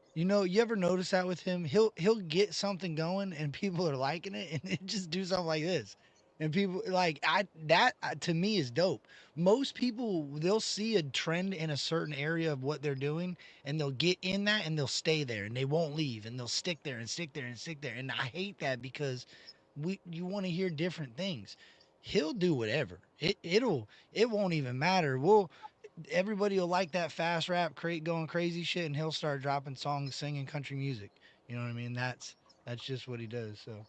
You ever notice that with him? He'll get something going and people are liking it, and then just do something like this, and people like I that to me is dope. Most people they'll see a trend in a certain area of what they're doing, and they'll get in that and they'll stay there and they won't leave and they'll stick there and stick there and stick there. And I hate that because you want to hear different things. He'll do whatever. It won't even matter. Everybody will like that fast rap, going crazy shit, and he'll start dropping songs, singing country music. You know what I mean? That's just what he does. So,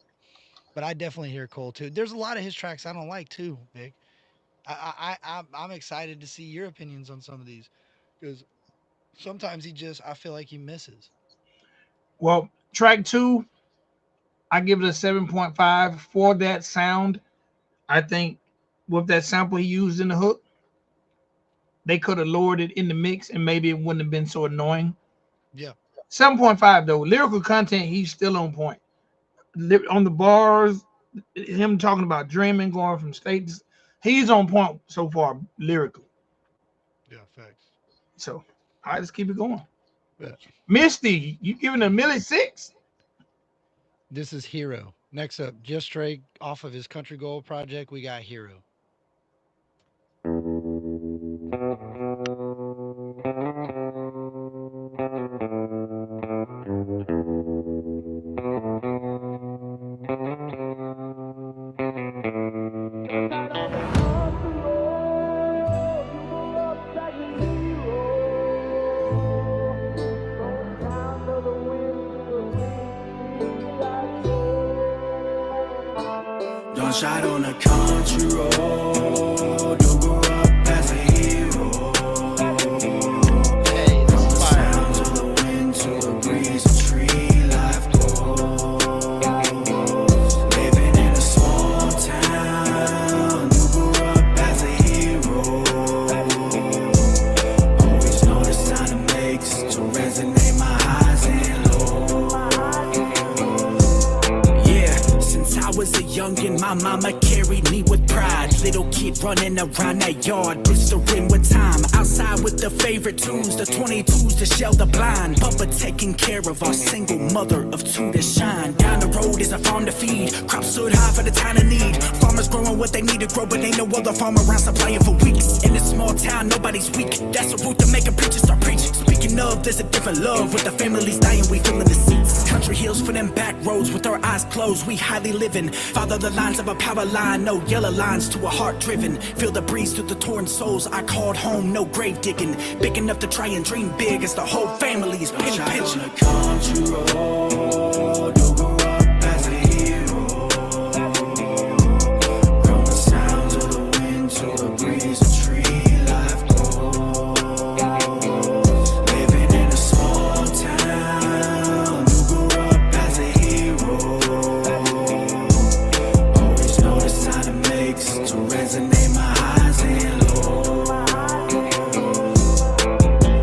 but I definitely hear Cole too. There's a lot of his tracks I don't like too, Vic. I'm excited to see your opinions on some of these because sometimes I feel like he misses. Well, track two, I give it a 7.5 for that sound. I think with that sample he used in the hook, they could have lowered it in the mix and maybe it wouldn't have been so annoying. Yeah, 7.5 though, lyrical content, he's still on point. On the bars, him talking about dreaming, going from state to, he's on point so far lyrically. yeah, facts. So I just keep it going. Yeah. Misty, you giving a Millie six? This is Hero. Next up, just straight off of his Country Gold project, we got Hero. Punch out on a country road. You grew up as a hero. Hey, this is fire. Sounds of the wind to the breeze, a tree life goes. Living in a small town. You grew up as a hero. Always know the sound it makes to resonate my highs and lows. Yeah, since I was a youngin', my mama carried me with pride. Little kid running around that yard, blistering with time. Outside with the favorite tunes, the 22s to shell the blind. Papa taking care of our single mother of two to shine. Down the road is a farm to feed, crops stood high for the time of need. Farmers growing what they need to grow, but ain't no other farm around supplying for weeks. In this small town, nobody's weak. That's a route to make a preacher start preaching. Speaking of, there's a different love. With the families dying, we filling the seats. Country hills for them back roads, with our eyes closed, we highly living. Follow the lines of a power line, no yellow lines to a heart driven. Feel the breeze through the torn souls. I called home, no grave digging. Big enough to try and dream big as the whole family is pinch. On a country road, you grew up as a hero. From the sounds of the wind to the breeze, a tree life goes. Living in a small town, you grew up as a hero. Always know the sound it makes to resonate my highs and lows.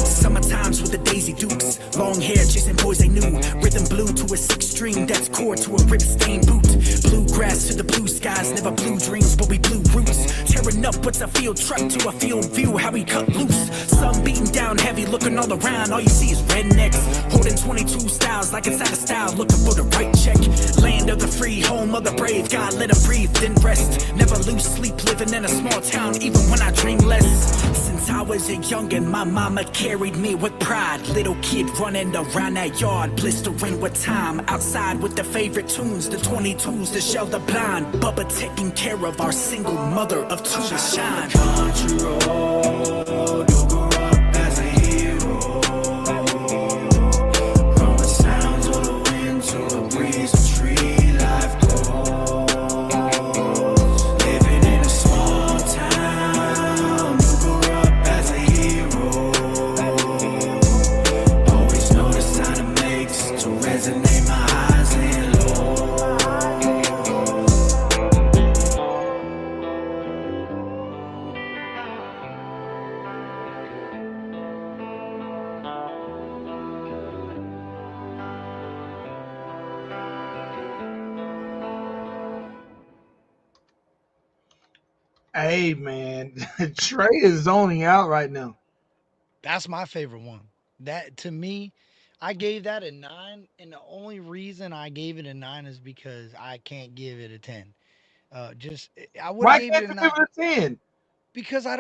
Summertimes with the Daisy Dukes, long hair chasing boys they knew. Rhythm blue to a six string that's core to a rip stained boot. Bluegrass to the blue skies, never blue dreams, but we blue roots. Tearing up what's a field truck to a field view, how we cut loose. Sun beating down heavy, looking all around, all you see is rednecks. Holding 22 styles like it's out of style, looking for the right check. Land of the free, home of the brave, God let them breathe, then rest. Never lose sleep living in a small town, even when I dream less. Since I was a youngin', my mama carried me with pride. Little kid running around that yard, blistering with time. Outside with the favorite tunes, the 22s to shell the blind. Bubba taking care of our single mother of two to shine. Country road, you grew up as a hero. From the sounds of the wind to the breeze, a tree life goes. Living in a small town, you grew up as a hero. Always know the sound it makes to resonate my highs and lows. Hey man, Trey is zoning out right now. That's my favorite one. That to me, I gave that a 9, and the only reason I gave it a 9 is because I can't give it a 10. I would have Why gave it can't a you 9 give it a 10? because I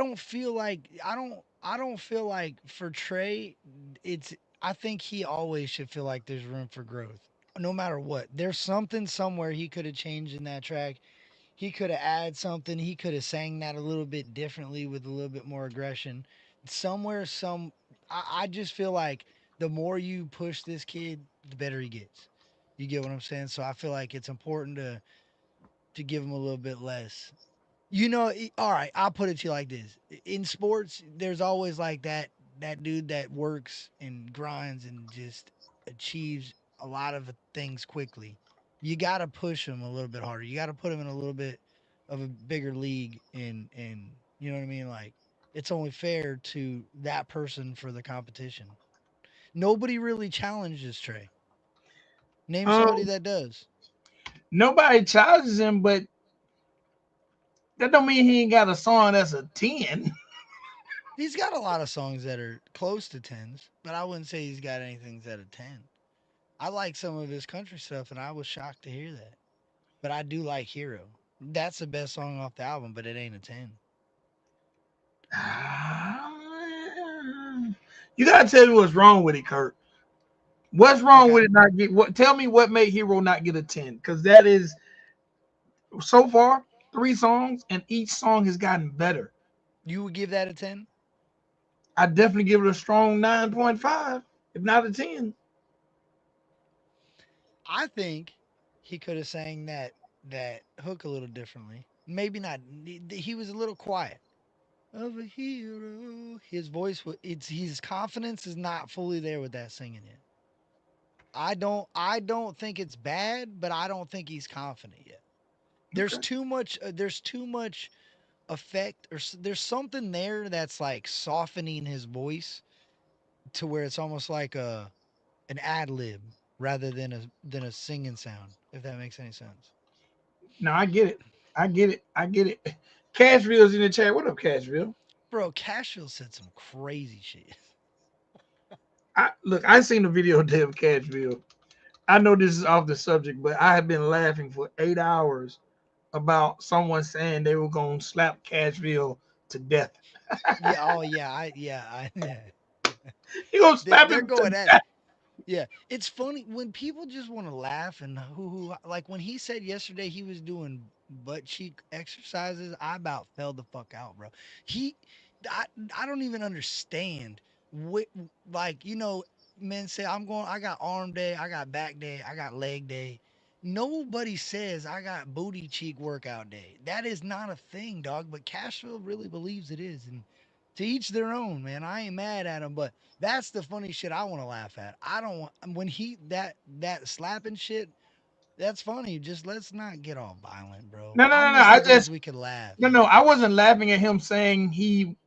don't feel like for Trey, it's I think he always should feel like there's room for growth. No matter what. There's something somewhere he could have changed in that track. He could have added something. He could have sang that a little bit differently with a little bit more aggression. Somewhere, I just feel like the more you push this kid, the better he gets. You get what I'm saying? So I feel like it's important to give him a little bit less. All right, I'll put it to you like this. In sports, there's always like that dude that works and grinds and just achieves a lot of things quickly. You got to push him a little bit harder. You got to put him in a little bit of a bigger league and you know what I mean? Like it's only fair to that person for the competition. Nobody really challenges Trey. Name somebody Um, that does. Nobody challenges him, but that don't mean he ain't got a song that's a 10. He's got a lot of songs that are close to tens, but I wouldn't say he's got anything that's at a 10. I like some of his country stuff, and I was shocked to hear that. But I do like Hero. That's the best song off the album, but it ain't a 10. You gotta tell me what's wrong with it, Kurt. What's wrong Okay. with it not get what tell me what made Hero not get a 10? Because that is so far 3 songs, and each song has gotten better. You would give that a 10? I definitely give it a strong 9.5, if not a 10. I think he could have sang that hook a little differently. Maybe not. He was a little quiet. Of a hero. His voice was. It's his confidence is not fully there with that singing yet. I don't think it's bad, but I don't think he's confident yet. There's Okay. too much. There's too much effect, or there's something there that's like softening his voice to where it's almost like an ad lib rather than a singing sound. If that makes any sense. No, I get it. I get it. I get it. Cashville's in the chat. What up, Cashville? Bro, Cashville said some crazy shit. I look. I seen the video today of Cashville. I know this is off the subject, but I have been laughing for 8 hours about someone saying they were gonna slap Cashville to death. Yeah. Oh yeah. Yeah. He gonna slap They're him to going at death. it. Yeah, it's funny when people just want to laugh and like when he said yesterday he was doing butt cheek exercises, I about fell the fuck out, bro. He, I, I don't even understand what like men say I got arm day, I got back day, I got leg day. Nobody says I got booty cheek workout day. That is not a thing, dog. But Cashville really believes it is, and to each their own, man. I ain't mad at him, but that's the funny shit I want to laugh at. I don't want when he that slapping shit. That's funny. Just let's not get all violent, bro. No, no, I no, no. miss I the days just we could laugh. no, no. I wasn't laughing at him saying he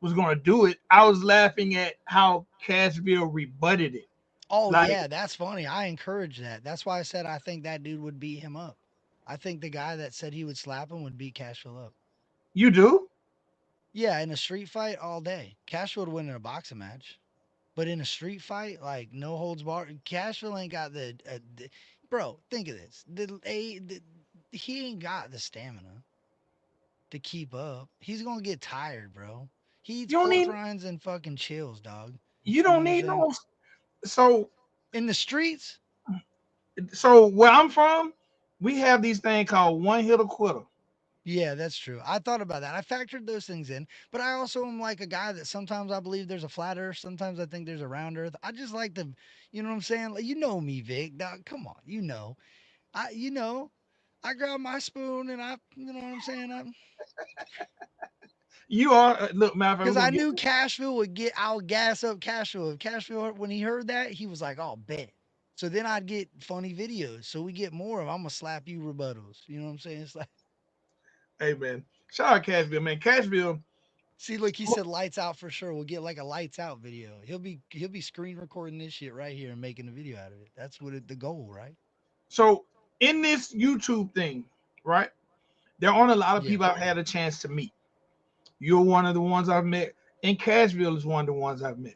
was gonna do it. I was laughing at how Cashville rebutted it. Oh Like yeah, that's funny. I encourage that. That's why I said I think that dude would beat him up. I think the guy that said he would slap him would beat Cashville up. you do. Yeah, in a street fight all day. Cashville would win in a boxing match. But in a street fight, like no holds barred, Cashville ain't got bro. Think of this: he ain't got the stamina to keep up. He's gonna get tired, bro. He eats You don't pork need. rinds and fucking chills, dog. You You know don't what I'm need saying? no. So In the streets, where I'm from, we have these thing called one hitter quitter. yeah, that's true. I thought about that. I factored those things in, but I also am like a guy that sometimes I believe there's a flat Earth, sometimes I think there's a round Earth. I just like to, you know what I'm saying? Like, you know me, Vic. Dog, come on, you know. You know, I grab my spoon and you know what I'm saying? You are look, matter of fact, we're Because I gonna get knew Cashville would I'll gas up Cashville. If Cashville, when he heard that, he was like, oh, bet. So then I'd get funny videos. So we get more of, I'm going to slap you rebuttals. You know what I'm saying? It's like, hey man. Shout out Cashville, man. Cashville, see, look, he said lights out for sure. We'll get like a lights out video. He'll be screen recording this shit right here and making a video out of it. That's the goal, right? so in this YouTube thing, right? There aren't a lot of Yeah. people I've had a chance to meet. You're one of the ones I've met, and Cashville is one of the ones I've met.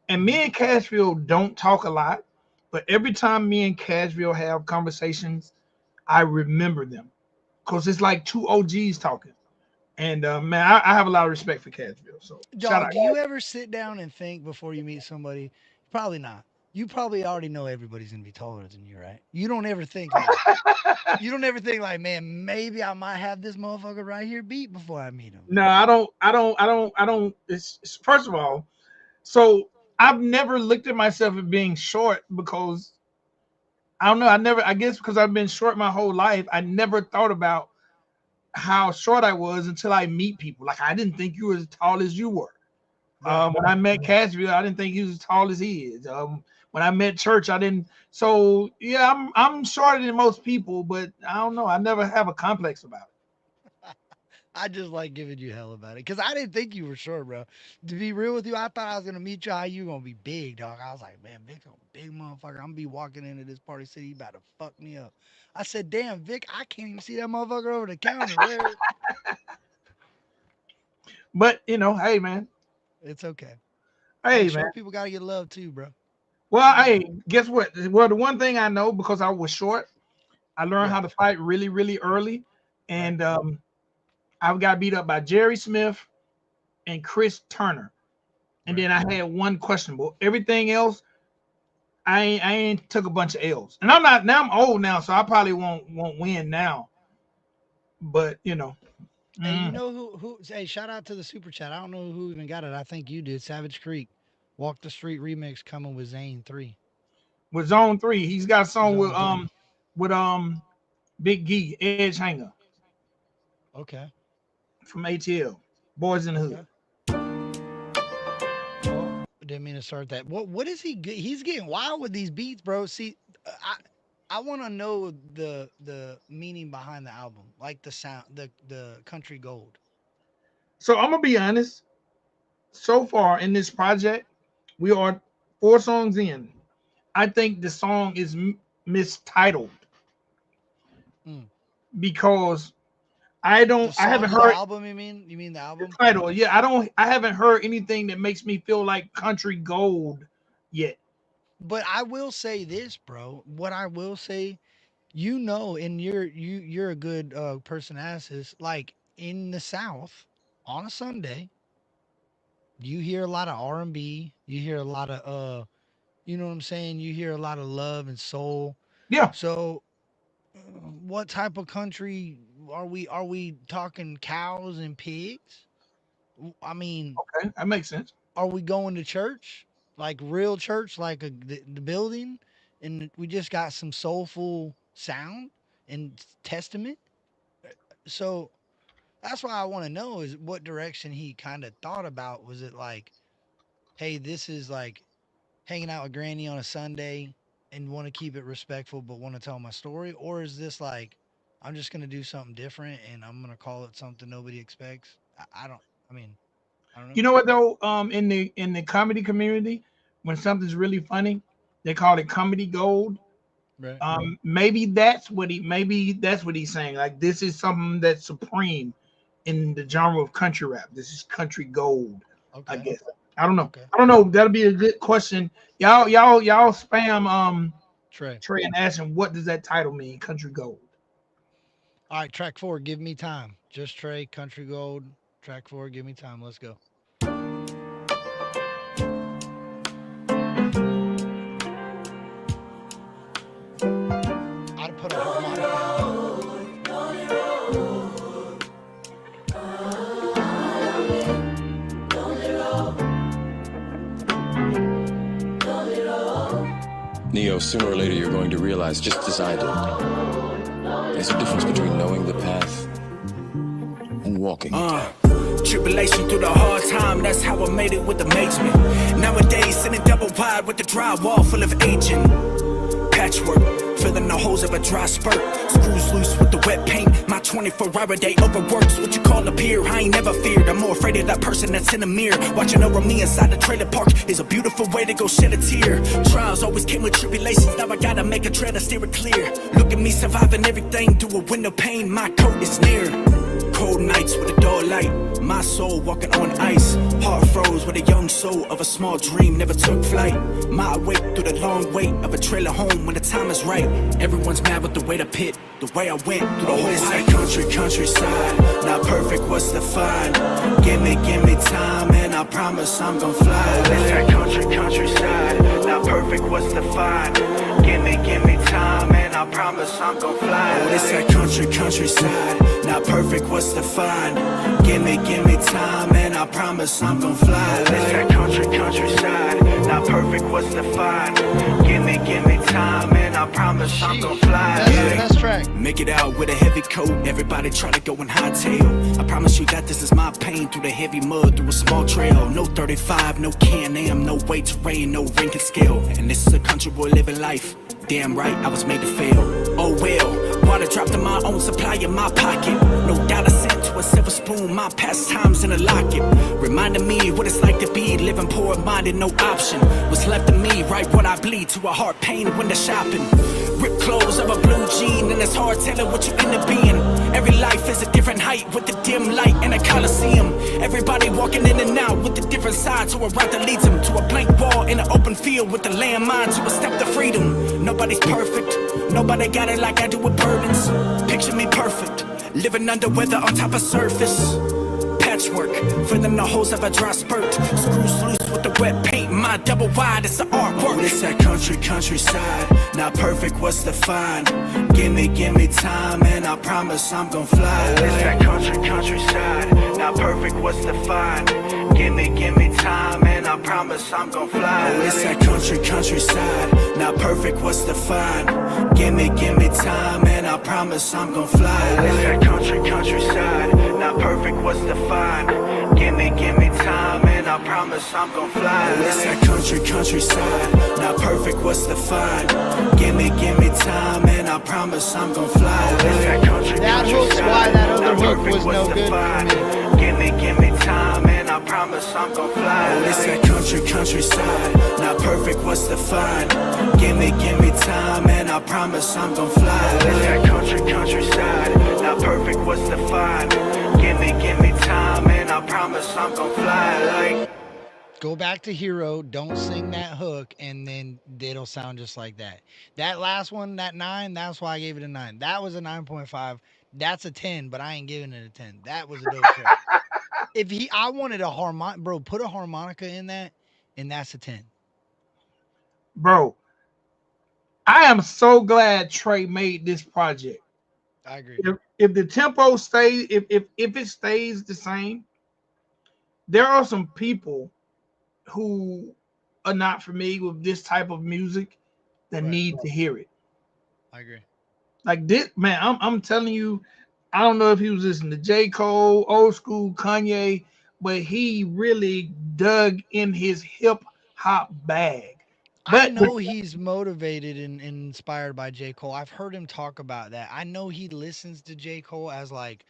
And Mhm. me and Cashville don't talk a lot, but every time me and Cashville have conversations, I remember them because it's like two OGs talking. And man, I have a lot of respect for Cashville. So shout Dog, out. do you ever sit down and think before you meet somebody? Probably not. You probably already know everybody's gonna be taller than you, right? You don't ever think like, man, maybe I might have this motherfucker right here beat before I meet him. No, I don't. I don't. It's first of all, so I've never looked at myself as being short because I don't know. I never. I guess because I've been short my whole life, I never thought about how short I was until I meet people. Like I didn't think you were as tall as you were. Right. When I met Cashville, I didn't think he was as tall as he is. When I met Church, I didn't. So yeah, I'm shorter than most people, but I don't know. I never have a complex about it. I just like giving you hell about it because I didn't think you were short, bro. To be real with you, I thought I was gonna meet you how you gonna be big, dog. I was like, man, Vic's a big motherfucker. I'm gonna be walking into this party city, he about to fuck me up. I said, damn, Vic, I can't even see that motherfucker over the counter. Where? But hey man, It's okay. Hey, hey man. short people gotta get love too, bro. Well, You know? hey, guess what? Well, the one thing I know because I was short, I learned Yeah. how to fight really, really early, Right. and I got beat up by Jerry Smith and Chris Turner, and Right. then I had one questionable. Everything else, I ain't took a bunch of L's, and I'm not now. I'm old now, so I probably won't win now. But Hey, you mm, know hey, shout out to the super chat. I don't know who even got it. I think you did. Savage Creek. Walk the Street remix coming with Zane 3. with Zone 3, he's got a song Zone 3. with Big Gee, Edge Hanger Okay. from ATL, Boys in the Hood. Oh, didn't mean to start that. What is he? He's getting wild with these beats, bro. See, I want to know the meaning behind the album, like the sound, the country gold. So I'm gonna be honest. So far in this project, we are 4 songs in. I think the song is mistitled because I haven't heard the album. You mean the album? the title. Yeah, I haven't heard anything that makes me feel like country gold yet. But I will say this, bro. What I will say, and you're a good person to ask this. Like in the South on a Sunday, you hear a lot of R&B. You hear a lot of you know what I'm saying? You hear a lot of love and soul. Yeah. So, what type of country are we? Are we talking cows and pigs? I mean, Okay, that makes sense. are we going to church, like real church, like the building, and we just got some soulful sound and testament? So that's why I want to know is what direction he kind of thought about. Was it like, hey, this is like hanging out with Granny on a Sunday and want to keep it respectful, but want to tell my story, or is this like, I'm just gonna do something different and I'm gonna call it something nobody expects? I don't. I mean, I don't know. You know what though? In the comedy community, when something's really funny, they call it comedy gold. Right. Maybe that's what he's saying. Like this is something that's supreme in the genre of country rap. This is country gold. Okay. I guess. I don't know. Okay. I don't know. That'll be a good question. Y'all spam Trey and ask him what does that title mean? Country gold. All right, track 4, give me time. Just Trey, country gold. Track 4, give me time. Let's go. I'd put a harmonica down. Neo, sooner or later you're going to realize, just as I did, there's a difference between knowing the path and walking it. Tribulation through the hard time, that's how I made it with amazement. Nowadays, sitting double wide with the drywall full of aging. Patchwork, filling the holes of a dry spurt. Screws loose with the wet paint. My 24-hour day overworks what you call a peer. I ain't never feared. I'm more afraid of that person that's in the mirror. Watching over me inside the trailer park is a beautiful way to go shed a tear. Trials always came with tribulations. Now I gotta make a tread to steer it clear. Look at me surviving everything through a window pane. My coat is near. Cold nights with a dull light. My soul walking on ice. Heart froze with a young soul of a small dream never took flight. My wait through the long wait of a trailer home when the time is right. Everyone's mad with the way to pit, the way I went through the whole night. Countryside, not perfect, what's the fun? Give me time and I promise I'm gon' fly. It's that countryside, not perfect, what's the fun? Give me time and I promise I'm gon' fly. Oh, it's that countryside, not perfect, what's the fun? Give me time and I promise I'm gon' fly. It's that countryside, not perfect, what's the fun? Give me time and I promise I'm gon' fly. That's track. Make it out with a heavy coat, everybody try to go in hightail. I promise you that this is my pain through the heavy mud, through a small trail. No 35, no Can-Am, no weight terrain, no ranking scale. And this is a country boy living life. Damn right, I was made to fail. Oh well, water dropped in my own supply in my pocket. No doubt I sent to a silver spoon, my pastimes in a locket. Reminding me what it's like to be living poor-minded, no option. What's left of me, right what I bleed to a heart pain when they're shopping. Ripped clothes of a blue jean, and it's hard telling what you end up being. Every life is a different height with the dim light in a coliseum. Everybody walking in and out with a different side to a route that leads them to a blank wall in an open field with a landmine to a step to freedom. Nobody's perfect, nobody got it like I do with burdens. Picture me perfect, living under weather on top of surface. Patchwork, filling the holes of a dry spurt. Screws loose with the wet paint, my double wide, it's the artwork. Oh, it's that countryside, not perfect, what's the fun? Give me time and I promise I'm gon' fly. Oh, it's that countryside, not perfect, what's the fun? Give me time and I promise I'm gon' fly. Oh, it's that countryside. Not perfect, what's the fine? Give me time and I promise I'm gon' fly. Oh, it's that countryside. Not perfect, what's the fine? Give me time and I promise I'm gon' fly. Oh, it's that countryside. Not perfect, what's the fine? Give me time and I promise I'm gon' fly. Oh, it's that countryside. That hook's why that other hook was no good for me. Give me time and I promise I'm gon' fly. Oh, it's that countryside. Not perfect, what's the fine? Give me time and I promise I'm gon' fly. Oh, it's that countryside. Not perfect, what's the fine? Give me time and I promise I'm gon' fly. Like, Go back to Hero, don't sing that hook, and then it'll sound just like that. That last one, that 9, that's why I gave it a 9. That was a 9.5. That's a 10, but I ain't giving it a 10. That was a dope track. I wanted a harmonic, bro, put a harmonica in that, and that's a 10. Bro, I am so glad Trey made this project. I agree. If the tempo stays, if it stays the same, there are some people who are not familiar with this type of music that Right. need to hear it. I agree. Like this, man. I'm telling you, I don't know if he was listening to J. Cole, old school Kanye, but he really dug in his hip hop bag. I But know he's motivated and inspired by J. Cole. I've heard him talk about that. I know he listens to J. Cole as like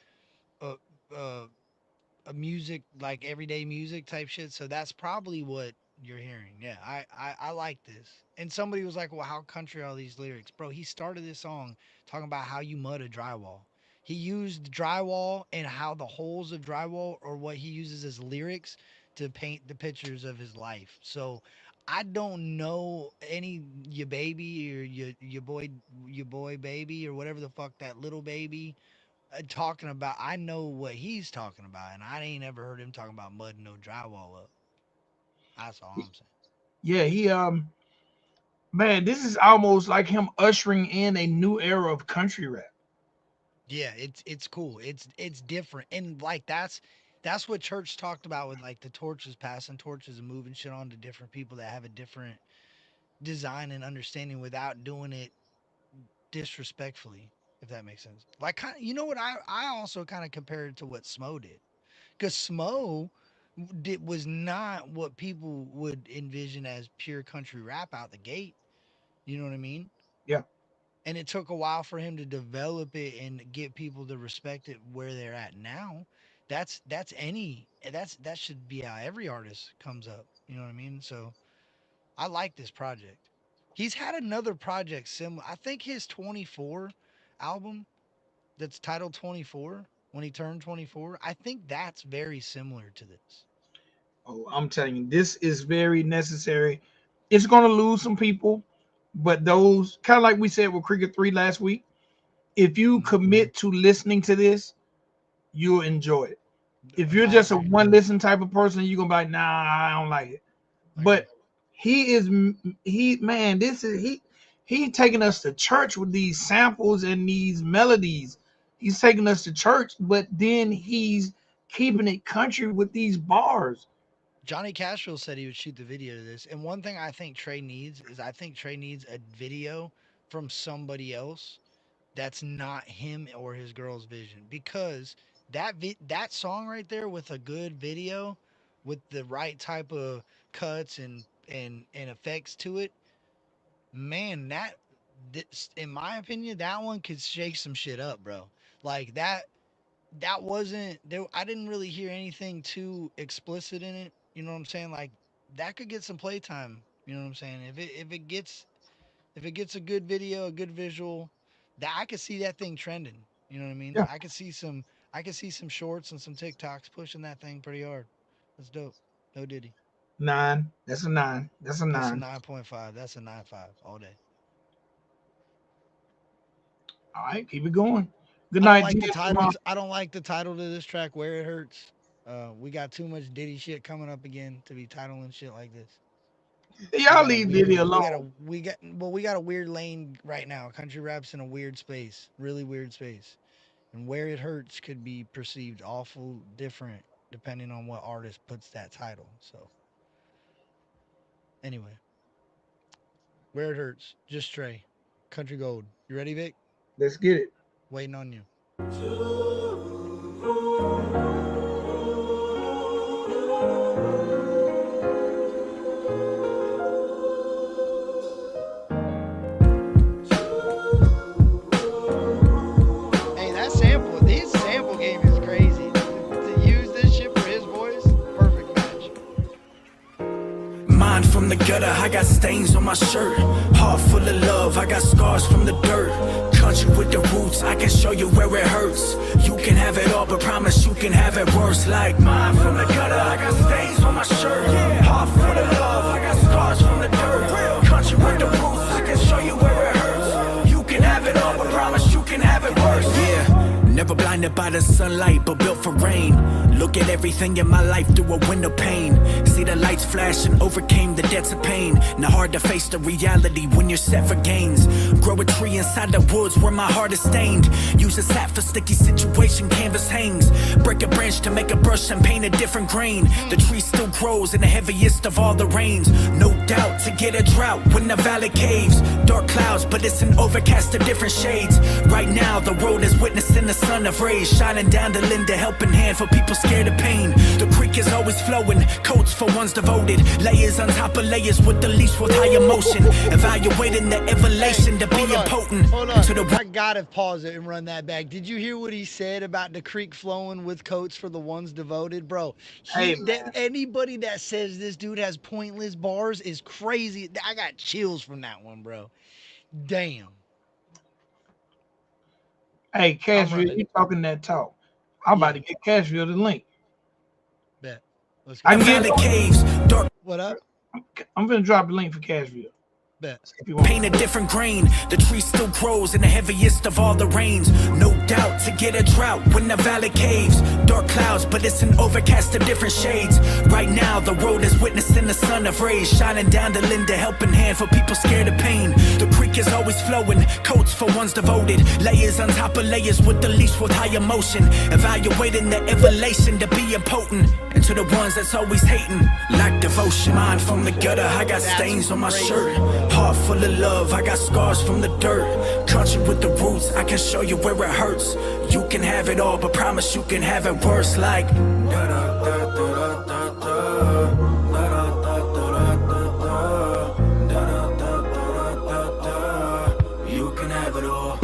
a, a, a music, like everyday music type shit. So that's probably what you're hearing. Yeah, I like this. And somebody was like, well, how country are these lyrics? Bro, he started this song talking about how you mud a drywall. He used drywall and how the holes of drywall are what he uses as lyrics to paint the pictures of his life. So I don't know any your baby or your boy baby or whatever the fuck that little baby talking about. I know what he's talking about, and I ain't ever heard him talking about mud and no drywall up. That's all I'm saying. yeah, he man, this is almost like him ushering in a new era of country rap. Yeah, it's cool. It's different, and like that's what church talked about with like the torches, passing torches and moving shit on to different people that have a different design and understanding without doing it disrespectfully. If that makes sense. Like, you know what? I also kind of compared it to what Smo did, because Smo was not what people would envision as pure country rap out the gate. You know what I mean? Yeah. And it took a while for him to develop it and get people to respect it where they're at now. That should be how every artist comes up. You know what I mean? So I like this project. He's had another project similar. I think his 24 album that's titled 24 when he turned 24. I think that's very similar to this. Oh, I'm telling you, this is very necessary. It's gonna lose some people, but those kind of like we said with Cricket 3 last week, if you Mhm. commit to listening to this, you'll enjoy it. If you're I just a agree. one listen type of person, you're gonna be like, nah, I don't like it. I agree. But he is he man, this is he taking us to church with these samples and these melodies. He's taking us to church, but then he's keeping it country with these bars. Johnny Cashville said he would shoot the video to this. And one thing I think Trey needs is I think Trey needs a video from somebody else that's not him or his girl's vision, because that song right there with a good video with the right type of cuts and effects to it, man, in my opinion, that one could shake some shit up, bro. Like that wasn't there. I didn't really hear anything too explicit in it. You know what I'm saying? Like that could get some playtime. You know what I'm saying? If it gets a good video, a good visual, that I could see that thing trending. You know what I mean? Yeah, I could see some shorts and some TikToks pushing that thing pretty hard. That's dope. No Diddy. 9. That's a 9. That's a That's a 9. 9.5. That's a 9.5 all day. All right, keep it going. Good I don't night, like the GM title. tomorrow. I don't like the title to this track. Where it hurts. We got too much Diddy shit coming up again to be titling shit like this. We Y'all got a leave Diddy weird. alone. We got a weird lane right now. Country rap's in a weird space, really weird space, and where it hurts could be perceived awful different. depending on what artist puts that title. So anyway, Where It Hurts, Just Stray, Country Gold. You ready, Vic? Let's get it. Waiting on you. Hey, that sample, his sample game is crazy. To use this shit for his voice, perfect match. Mine from the gutter, I got stains on my shirt. Heart full of love, I got scars from the dirt. Country with the roots, I can show you where it hurts. You can have it all, but promise you can have it worse. Like mine from the gutter, I got stains on my shirt. Heart full of love, I got scars from the dirt. Country with the roots, I can show you where it hurts. You can have it all, but promise you can have it worse. Yeah, never blinded by the sunlight, but built for rain. Look at everything in my life through a window pane. See the lights flash and overcame the debts of pain. Now hard to face the reality when you're set for gains. Grow a tree inside the woods where my heart is stained. Use a sap for sticky situation, canvas hangs. Break a branch to make a brush and paint a different grain. The tree still grows in the heaviest of all the rains. No doubt to get a drought when the valley caves. Dark clouds, but it's an overcast of different shades. Right now the road is witnessing the sun of rays shining down to lend a helping hand for people scared of pain. The creek is always flowing, coats for ones devoted. Layers on top of layers with the least with high emotion. Evaluating the evolution to be impotent. Hold on. I gotta pause it and run that back. Did you hear what he said about the creek flowing with coats for the ones devoted? Bro, anybody that says this dude has pointless bars is crazy. I got chills from that one, bro. Damn. Hey, Cashville, you talking that talk. I'm about to get Cashville the link. Bet. Let's go. I can get the caves. What up? I'm gonna drop the link for Cashville. Bet. Paint a different grain. The tree still grows in the heaviest of all the rains. No doubt to get a drought when the valley caves. Dark clouds, but it's an overcast of different shades. Right now the road is witnessing the sun of rays shining down to lend a helping hand for people scared of pain. The creek is always flowing, coats for ones devoted. Layers on top of layers with the least with high emotion. Evaluating the evolution to be impotent. And to the ones that's always hating, lack devotion. Mine from the gutter, I got stains on my shirt. Heart full of love, I got scars from the dirt. Country with the roots, I can show you where it hurts. You can have it all, but promise you can have it worse. Like you can have it all.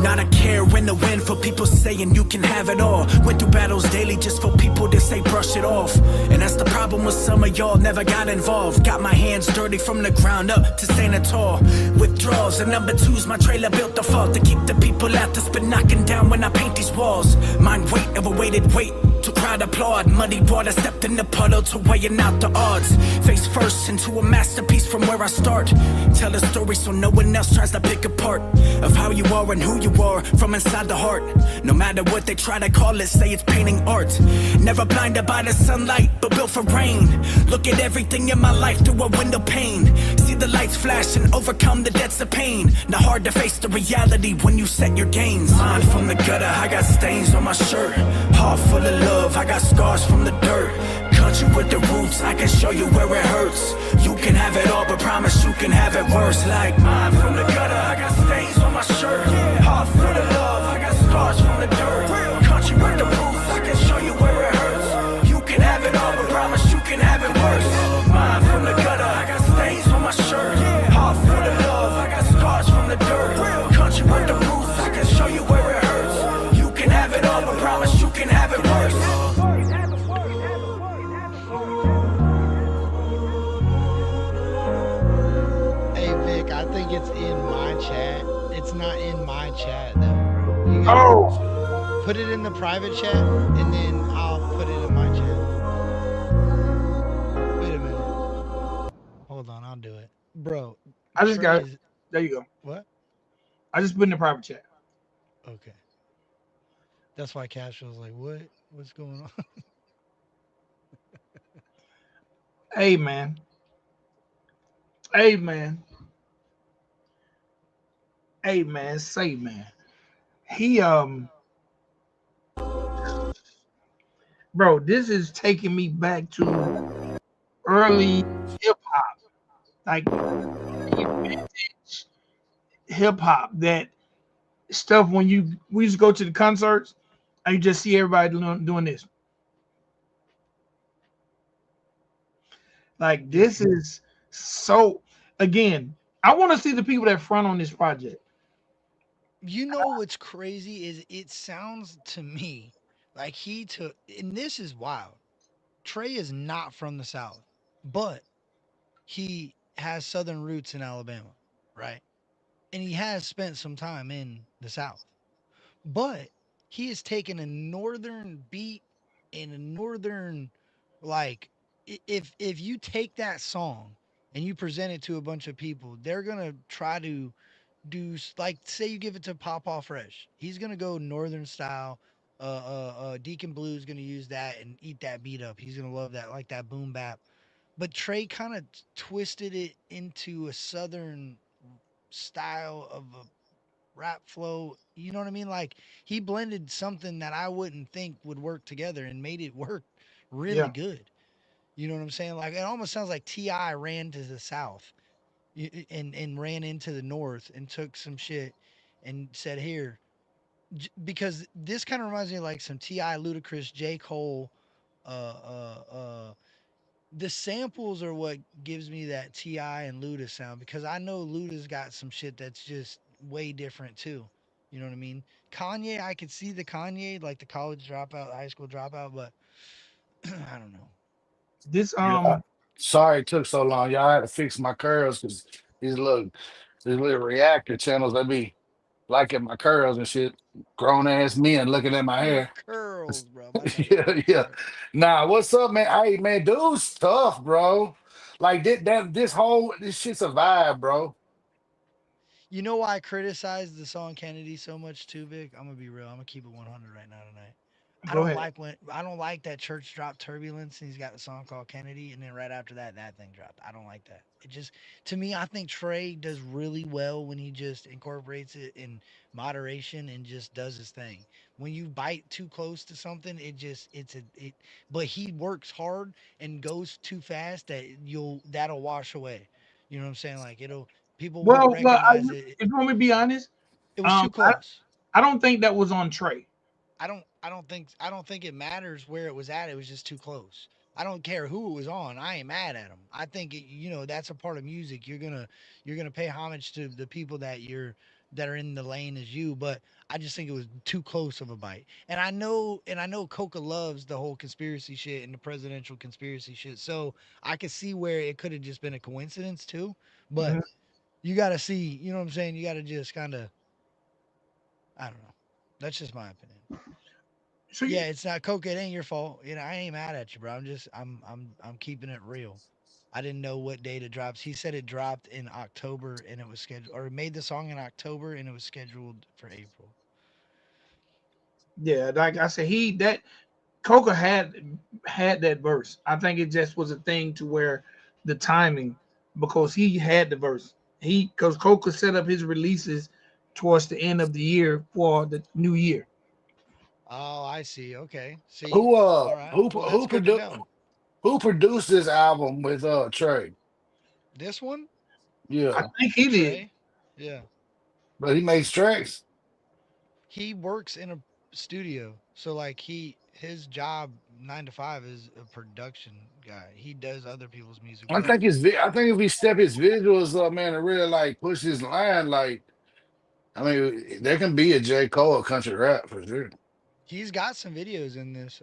Not a care in the wind for people saying you can have it all. Went through battles daily just for people to say brush it off. And that's the problem with some of y'all, never got involved. Got my hands dirty from the ground up to standing tall. Withdrawals and number twos, my trailer built the fault to keep the people out that's been knocking down when I paint these walls. Mind weight, never waited, wait to crowd applaud. Muddy water stepped in the puddle to weighing out the odds. Face first into a masterpiece from where I start. Tell a story so no one else tries to pick apart of how you are and who you are from inside the heart. No matter what they try to call it, say it's painting art. Never blinded by the sunlight, but built for rain. Look at everything in my life through a window pane. See the lights flash and overcome the debts of pain. Not hard to face the reality when you set your gains. Mine from the gutter, I got stains on my shirt. Heart full of love, I got scars from the dirt. Country with the roots, I can show you where it hurts. You can have it all, but promise you can have it worse. Like mine from the gutter, I got stains on my shirt. Heart full of love, I got scars from the dirt. Country with the roots, I can show you where it hurts. You can have it all, but promise you can have it worse. Mine from the gutter, I got stains on my shirt. Heart full of love, I got scars from the dirt. Country with the roots, I can show you where it hurts. You can have it all, but promise you can have it worse. I think it's in my chat. It's not in my chat though, bro. You gotta put it in the private chat and then I'll put it in my chat. Wait a minute. Hold on, I'll do it. Bro. I just got it. There you go. What? I just put in the private chat. Okay. That's why Cash was like, what? What's going on? Hey man. Hey man. Hey man, say man. He bro, this is taking me back to early hip hop, like vintage hip hop. That stuff when we used to go to the concerts, and you just see everybody doing this. Like Yeah. this is so. Again, I want to see the people that front on this project. You know what's crazy is it sounds to me like he took, and this is wild. Trey is not from the South, but he has Southern roots in Alabama, right? And he has spent some time in the South, but he has taken a Northern beat and a Northern, like, if you take that song and you present it to a bunch of people, they're gonna try to like, say you give it to Papa Fresh, he's gonna go Northern style. Deacon Blue's gonna use that and eat that beat up. He's gonna love that, like that boom bap. But Trey kind of twisted it into a Southern style of a rap flow. You know what I mean? Like he blended something that I wouldn't think would work together and made it work really Yeah. good. You know what I'm saying? Like it almost sounds like Ti ran to the south and ran into the north and took some shit and said here, because this kind of reminds me of like some Ti, Ludacris, J Cole. Uh, the samples are what gives me that Ti and Luda sound, because I know Luda's got some shit that's just way different too. You know what I mean? Kanye, I could see the Kanye, like the college dropout, high school dropout, but I don't know. This Yeah, sorry it took so long. Y'all had to fix my curls because these little reactor channels they be liking my curls and shit. Grown ass men looking at my Your hair. curls, bro. My bad. Yeah, yeah. Nah, what's up, man? Hey, man, dude's tough, bro. Like this shit's a vibe, bro. You know why I criticize the song Kennedy so much too, Vic? I'm gonna be real. I'm gonna keep it 100 right now tonight. go ahead. I don't like that Church dropped Turbulence and he's got a song called Kennedy, and then right after that that thing dropped. I don't like that. It just, to me, I think Trey does really well when he just incorporates it in moderation and just does his thing. When you bite too close to something, it just it's a it but he works hard and goes too fast that that'll wash away. You know what I'm saying? Like it'll, people won't Well, recognize it. if you want me to be honest, It was um, too close. I don't think that was on Trey. I don't think it matters where it was at. It was just too close. I don't care who it was on. I ain't mad at him. I think that's a part of music. You're gonna pay homage to the people that are in the lane as you. But I just think it was too close of a bite. And I know Coca loves the whole conspiracy shit and the presidential conspiracy shit. So I could see where it could have just been a coincidence too. But Mhm. you gotta see. You know what I'm saying? You gotta just kind of, I don't know. That's just my opinion. So Yeah, it's not Coca. It ain't your fault. I ain't mad at you, bro. I'm keeping it real. I didn't know what date it drops. He said it dropped in October and it was scheduled, or made the song in October and it was scheduled for April. yeah, like I said, he that Coca had that verse. I think it just was a thing to where the timing, because he had the verse. He because Coca set up his releases towards the end of the year for the new year. Oh, I see. Okay. See. Who All right. who Well, who that's good to produced know. who produced this album with Trey? This one, I Yeah, think he did. Trey. Yeah. but he makes tracks. He works in a studio. So like his job 9 to 5 is a production guy. He does other people's music I work. think I think if he step his visuals up, man, and really like push his line, like I mean, there can be a J. Cole country rap for sure. He's got some videos in this.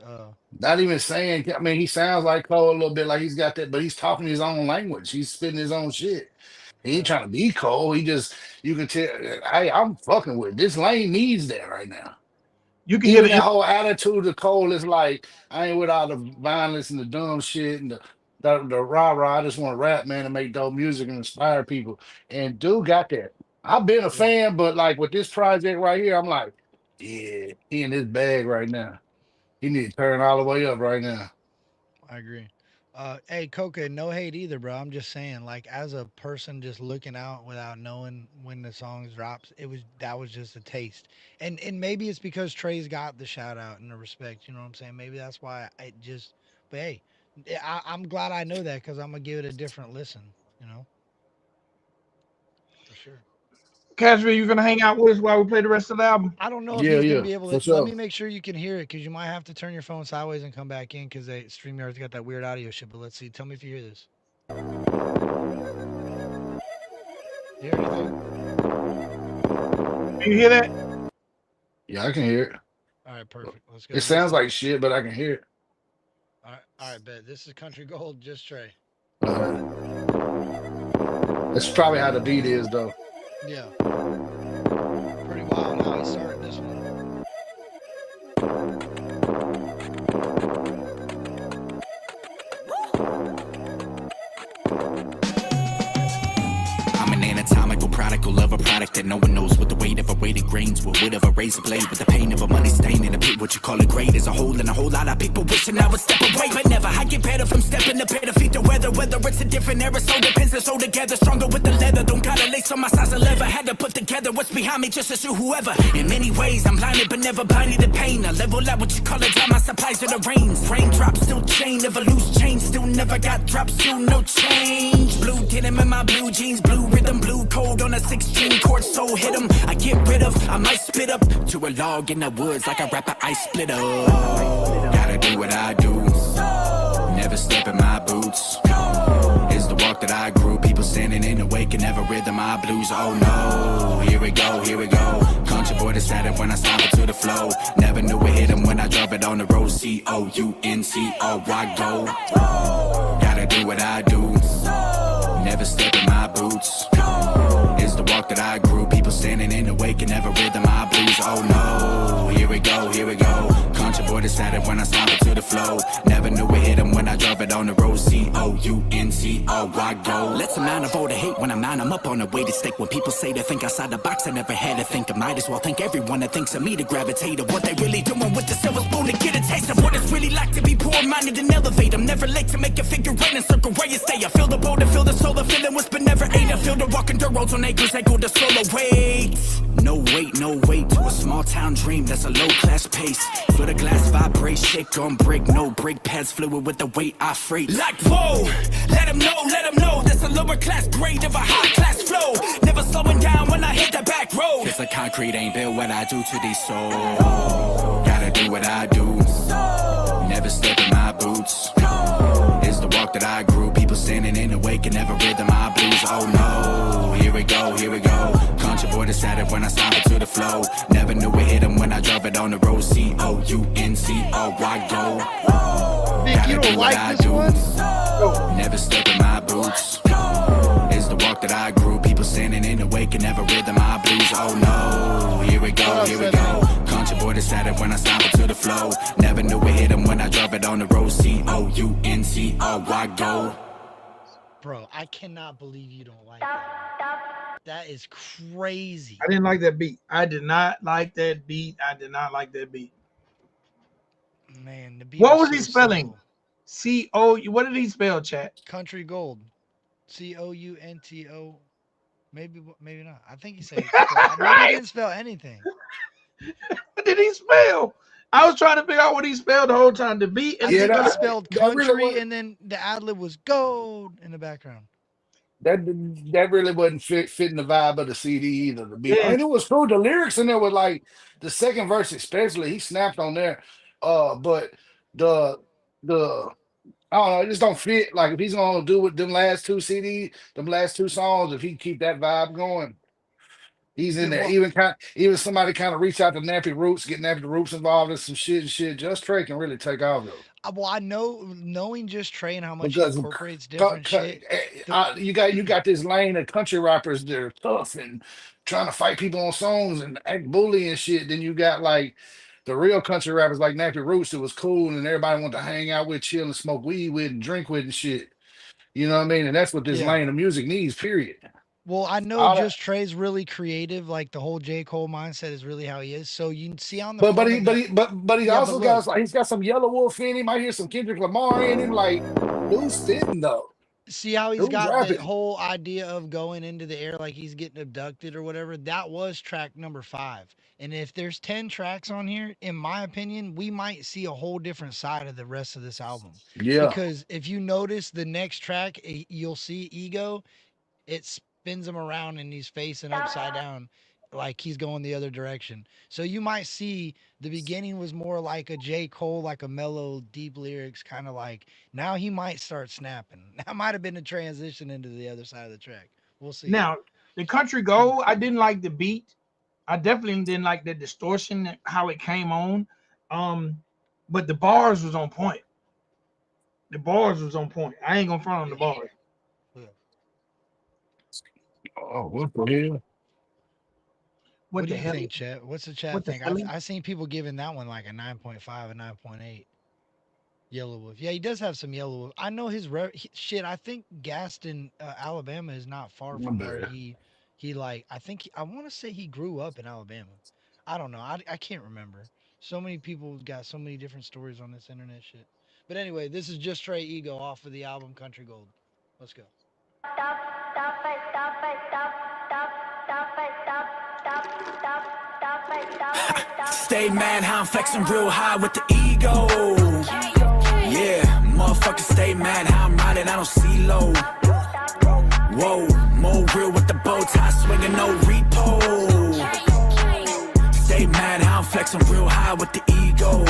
Not even saying, I mean, he sounds like Cole a little bit, like he's got that, but he's talking his own language. He's spitting his own shit. He ain't Yeah, trying to be Cole. He just, you can tell, hey, I'm fucking with it. This lane needs that right now. You can hear Even the that whole attitude of Cole is like, I ain't with all the violence and the dumb shit and the rah rah. I just want to rap, man, and make dope music and inspire people. And dude got that. I've been a yeah, fan, but like with this project right here, I'm like, yeah, he in his bag right now. He need to turn all the way up right now. I agree. Hey, Coca, no hate either, bro. I'm just saying, like, as a person just looking out without knowing when the songs drops, that was just a taste. And maybe it's because Trey's got the shout out and the respect. You know what I'm saying? Maybe that's why I just. But hey, I'm glad I know that because I'm gonna give it a different listen. You know, for sure. Cashville, you gonna hang out with us while we play the rest of the album? I don't know if Yeah, he's gonna yeah, be able for to. Let me sure. make sure you can hear it because you might have to turn your phone sideways and come back in because StreamYard's got that weird audio shit. But let's see. Tell me if you hear this. You hear anything? Do you hear that? Yeah, I can hear it. All right, perfect. Let's go. It This sounds is like shit, but I can hear it. all right, bet. This is Country Gold, just Trey. That's probably how the beat is, though. Yeah. Pretty wild how he started this one. I'm an anatomical prodigal of a product that no one knows what the weight of a weighted grains will. Wood of a razor blade with the pain of a money stain in a pit. What you call it great is a hole and a whole lot of people wishing I would step away, but never. I get better from stepping the pair to feet the weather. Whether it's a different era, so depends and so together. Stronger with the leather. Don't gotta lace on my size of leather. Had to put together what's behind me just to shoot whoever. In many ways, I'm blinded but never blinded to pain. I level out what you call it, drop my supplies to the rains. Raindrops still chain, never loose change. Still never got drops, still no change. Blue denim in my blue jeans, blue rhythm, blue code on a 16 chord. So hit 'em, I get rid of. I might spit up to a log in the woods like a rapper ice splitter. Gotta do what I do. Never step in my boots. Is the walk that I grew. People standing in the wake and never rhythm my blues. Oh no, here we go, here we go. Country boy decided when I stop it to the flow. Never knew it hit him when I drop it on the road. COUNCO, I go. Gotta do what I do. Never step in my boots. Is the walk that I grew. People standing in the wake and never rhythm my blues. Oh no, here we go, here we go. Country boy decided when I stop it to the flow. Never knew it hit him when I drop it on the road. COUNCO, I go. Let's amount of all the hate when I mount 'em up on a weighted stick. When people say they think outside the box, I never had to think. I might as well thank everyone that thinks of me to gravitate to what they really doing with the silver spoon to get a taste of what it's really like to be poor-minded and elevate. I'm never late to make a figure eight and circle where you stay. I feel the bold, I feel the soul, the feeling was but never ate. I feel the walking dirt roads on acres, echo the solo weight. No weight to a small town dream that's a low class pace. Feel the glass vibrate, shake on break, no brake pads fluid with the weight I freight. Like whoa, let 'em know that's a lower class grade of a high class flow. Never slowing down when I hit the back road. If the concrete ain't built, what I do to these souls. Gotta do what I do. Never step in my boots. Is the walk that I grew. People standing in the wake and never rhythm my blues. Oh no, here we go, here we go. Country boy decided when I stop it to the flow. Never knew it hit him when I drop it on the road. COUNCO, I go. Nick, you don't like this one? Never step in my boots. Is the walk that I grew. People standing in the wake and never rhythm my blues. Oh no, here we go, here we go. Country boy decided when I stop it to the flow. Never knew it hit him when I drop it on the road. COUNCO, I go. Bro, I cannot believe you don't like that. That is crazy. I didn't like that beat. I did not like that beat. I did not like that beat. Man, the beat What was so he spelling? simple. C-O. What did he spell, chat? Country Gold. COUNTO. Maybe not. I think he said maybe he didn't spell anything. What did he spell? I was trying to figure out what he spelled the whole time. The beat I and think that- he spelled that country really was- and then the ad lib was gold in the background. That really wasn't fitting the vibe of the CD either. The beat. Yeah. And it was cool. The lyrics in there were like the second verse, especially. He snapped on there. But the I don't know, it just don't fit. Like if he's gonna do with them last two CDs, them last two songs, if he keep that vibe going, he's in there. Even somebody kind of reach out to Nappy Roots, get Nappy Roots involved in some shit and shit. JUSTTRAE can really take off though. Well, I know knowing just Trey and how much Because he incorporates different shit. you got this lane of country rappers that are tough and trying to fight people on songs and act bully and shit. Then you got like the real country rappers like Nappy Roots that was cool and everybody wanted to hang out with, chill and smoke weed with and drink with and shit. You know what I mean? And that's what this Yeah. lane of music needs, period. Well, I know All that, Just Trey's really creative. Like the whole J. Cole mindset is really how he is. So you can see on the but front of the he yeah, but also look, got like he's got some Yellow Wolf in him. I hear some Kendrick Lamar in him. Like dude's spitting though. see how he's Dude's got the rapping. whole idea of going into the air like he's getting abducted or whatever. That was track number 5. And if there's 10 tracks on here, in my opinion, we might see a whole different side of the rest of this album. Yeah, Because if you notice the next track, you'll see Ego, it spins him around and he's facing upside down like he's going the other direction. So you might see the beginning was more like a J. Cole, like a mellow, deep lyrics, kind of like now he might start snapping. That might have been a transition into the other side of the track. We'll see. Now, the country gold, I didn't like the beat. I definitely didn't like the distortion, how it came on. But the bars was on point. The bars was on point. I ain't gonna front on the bars. oh, what the hell? What What do the you hell? think, chat? What's the chat What the think? hell? I've seen people giving that one like a 9.5, a 9.8. Yellow Wolf. Yeah, he does have some Yellow Wolf. I know his shit. I think Gaston, Alabama, is not far My from where bad. he like. I think I want to say he grew up in Alabama. I don't know. I can't remember. So many people got so many different stories on this internet shit. But anyway, this is Just Trey Ego off of the album Country Gold. Let's go. Stay mad how I'm flexing real high with the ego. Yeah, motherfuckers stay mad how I'm riding, I don't see low. Whoa, more real with the bow tie, swinging no repo. Stay mad how I'm flexing real high with the ego.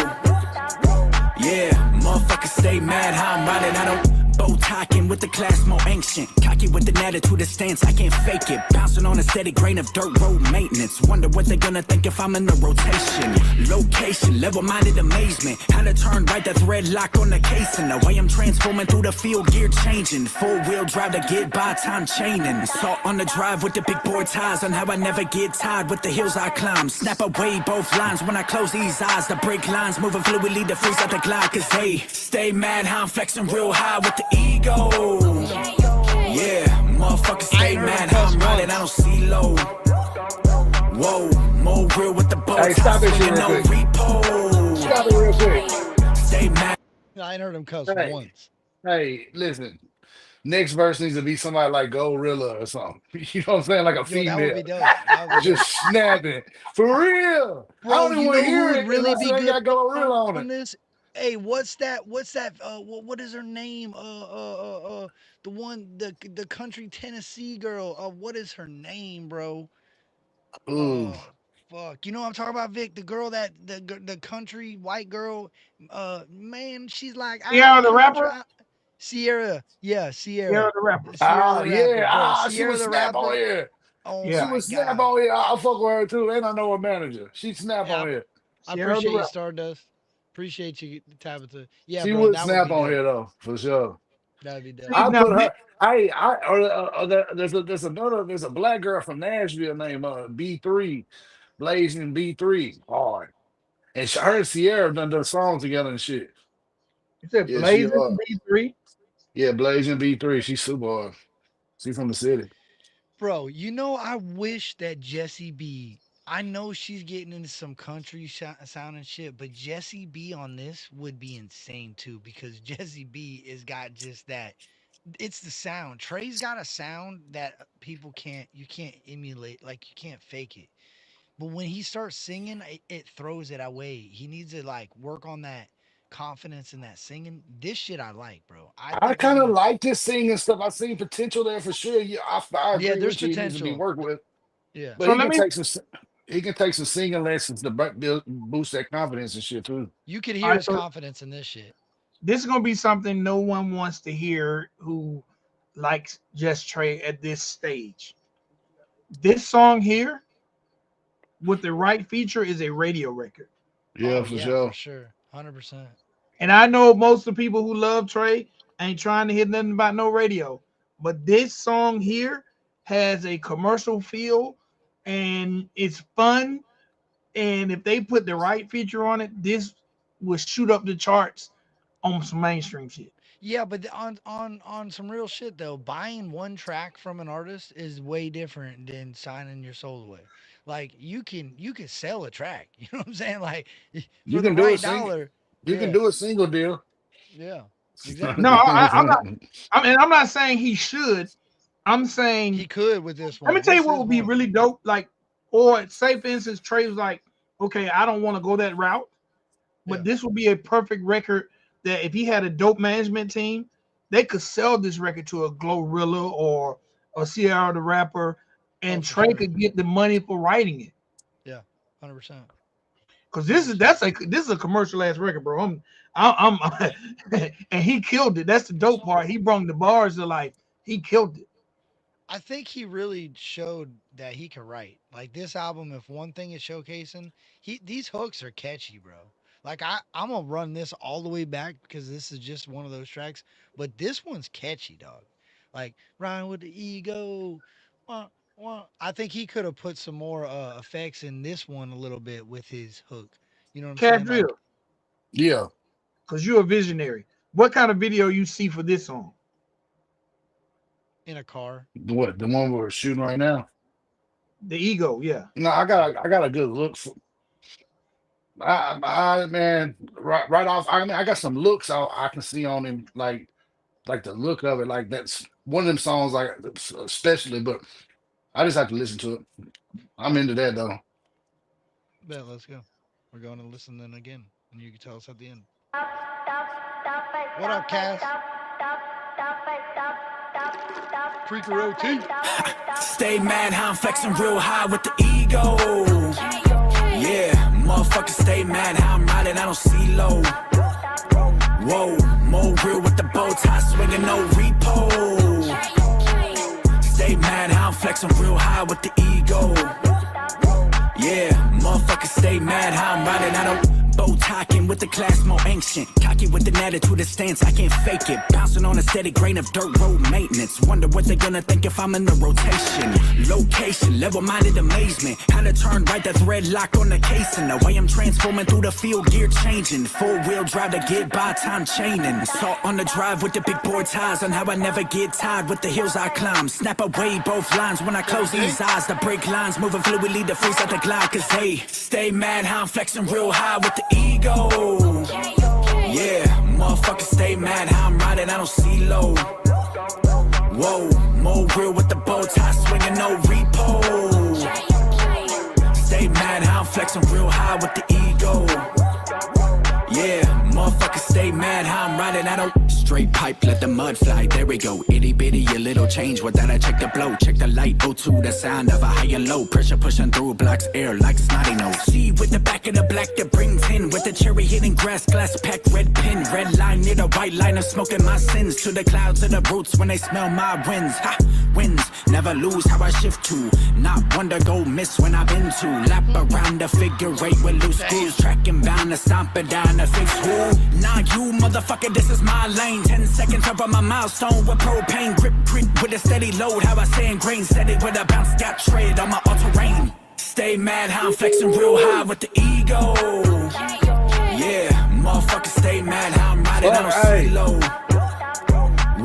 Yeah, motherfuckers stay mad how I'm riding, I don't bow talking with the class more ancient. Cocky with an attitude of stance, I can't fake it. Bouncing on a steady grain of dirt road maintenance. Wonder what they gonna think if I'm in the rotation. Location, level-minded amazement. How to turn right, the thread lock on the casing. The way I'm transforming through the field, gear changing. Four-wheel drive to get by, time chaining. Salt on the drive with the big boy ties. On how I never get tired with the hills I climb. Snap away both lines when I close these eyes. The brake lines moving fluidly to freeze out the glide. Cause hey, stay mad how I'm flexing real high with the ego. Yeah, motherfuckers stay mad how I'm riding, I don't see low. Whoa, more real with the bow Hey, stop tie, this shit swinging real no quick. repo. Stop it real quick. Stay mad. I ain't heard him cuss Hey, once. hey, listen. Next verse needs to be somebody like Gorilla or something. You know what I'm saying? Like a Yo, that would female. be dope. That would be dope. Just snapping. For real. I Bro, don't even you want to know who hear would it really unless be it ain't good got Gorilla on on it. this? Hey, what's that? What is her name? The one, the country Tennessee girl. What is her name, bro? Ooh. Fuck. You know what I'm talking about, Vic? The girl that the country white girl. Man, she's like, Sierra I the come rapper. try. Sierra, yeah, Sierra the rapper. Sierra the rapper, Yeah. bro. She Sierra was the snap on rapper. here. Oh She Yeah, my was snap god. on here. I fuck with her too. And I know her manager. She snap Yeah, on here. I Sierra the appreciate you, rapper. Stardust. Appreciate you, Tabitha. Yeah, She bro, would that would snap be on dope. here though, for sure. That would be dope. See I now, put her. There's a black girl from Nashville named B3, Blazing B3, hard, and her and Sierra done songs together and shit. you said Yeah, she Blazing B3. yeah, Blazing B3. She's super hard. She from the city. Bro, you know, I wish that Jessie B. I know she's getting into some country sound and shit, but Jessie B on this would be insane too because Jessie B is got just that. It's the sound. Trey's got a sound that people can't. You can't emulate. Like you can't fake it. But when he starts singing, it throws it away. He needs to like work on that confidence in that singing. This shit I like, bro. I I think he'll kind of be. like this singing stuff. I see potential there for sure. Yeah, I Yeah, agree there's with you. He needs to be potential. worked with, Yeah. but So let me. he can take some singing lessons to boost that confidence and shit too. You could All hear right, his so confidence in this shit. this is gonna be something no one wants to hear who likes Just Trey at this stage. This song here, with the right feature, is a radio record. Yeah, Oh for yeah, for sure. sure. 100%. And I know most of the people who love Trey ain't trying to hear nothing about no radio. But this song here has a commercial feel and it's fun. And if they put the right feature on it, this will shoot up the charts on some mainstream shit. Yeah, but on some real shit though, buying one track from an artist is way different than signing your soul away. Like you can sell a track. You know what I'm saying? Like You for the can do a right single. dollar. You can Yeah, do a single deal. yeah, No, exactly. I'm not. I mean, I'm not saying he should. I'm He saying, could with this let me one. tell you This what is would be one. really dope. Like, or say for instance, Trey was like, okay, I don't want to go that route, Yeah, but this would be a perfect record that if he had a dope management team, they could sell this record to a Glorilla or a Sierra the Rapper, oh and for Trey sure. could get the money for writing it. Yeah, 100%, Cause hundred percent. this is a commercial ass record, bro. And he killed it. That's the dope part. He brought the bars to life. He killed it. I think he really showed that he could write. Like this album, if one thing is showcasing, he these hooks are catchy, bro. Like I'm gonna run this all the way back because this is just one of those tracks. But this one's catchy, dog. Like Ryan with the ego. Wah, wah. I think he could have put some more effects in this one a little bit with his hook. You know what I'm Cat saying? Like drill. Yeah. Cause you're a visionary. What kind of video you see for this song? in a car. What the one we're shooting right now? The ego, yeah. No, I got a good look for. Man, right off. I mean, I got some looks I can see on him, like the look of it. Like that's one of them songs, like especially. But I just have to listen to it. I'm into that though. Bet, let's go. We're going to listen then again, and you can tell us at the end. What up, Cass? Creeker OT. Stay mad how I'm flexing real high with the ego. Yeah, motherfuckers stay mad how I'm riding, I don't see low. Whoa, more real with the bow tie swinging, no repo. Stay mad how I'm flexing real high with the ego. Yeah, motherfuckers stay mad how I'm riding, I don't bow talking with the class more ancient. Cocky with an attitude of stance, I can't fake it. Bouncing on a steady grain of dirt road maintenance. Wonder what they gonna think if I'm in the rotation. Location, level-minded amazement. How to turn right, the thread locked on the casing. The way I'm transforming through the field, gear changing. Four-wheel drive to get by, time chaining. Salt on the drive with the big boy ties. On how I never get tired with the hills I climb. Snap away both lines when I close these eyes. The brake lines moving fluidly to freeze out the glide. Cause hey, stay mad how I'm flexing real high with the ego. Yeah, motherfuckers stay mad how I'm riding, I don't see low. Whoa, more real with the bow tie swinging, no repo. Stay mad how I'm flexing real high with the ego. Yeah, motherfuckers stay mad how I'm riding, I don't straight pipe, let the mud fly, there we go. Itty bitty, a little change, with that I check the blow. Check the light, O2, the sound of a high and low. Pressure pushing through, blocks air like snotty nose. See with the back of the black that brings in. With the cherry hitting grass, glass pack, red pin. Red line near the white line of smoking my sins. To the clouds and the roots when they smell my winds. Ha, wins, never lose how I shift to. Not wonder go miss when I've been to. Lap around the figure eight with loose screws. Tracking bound to stomp it down to fix who? Nah, you motherfucker, this is my lane. 10 seconds over my milestone with propane. Grip with a steady load. How I say in grain steady with a bounce. Got tread on my all-terrain. Stay mad how I'm flexing real high with the ego. Yeah, motherfuckers stay mad how I'm riding, I don't see low.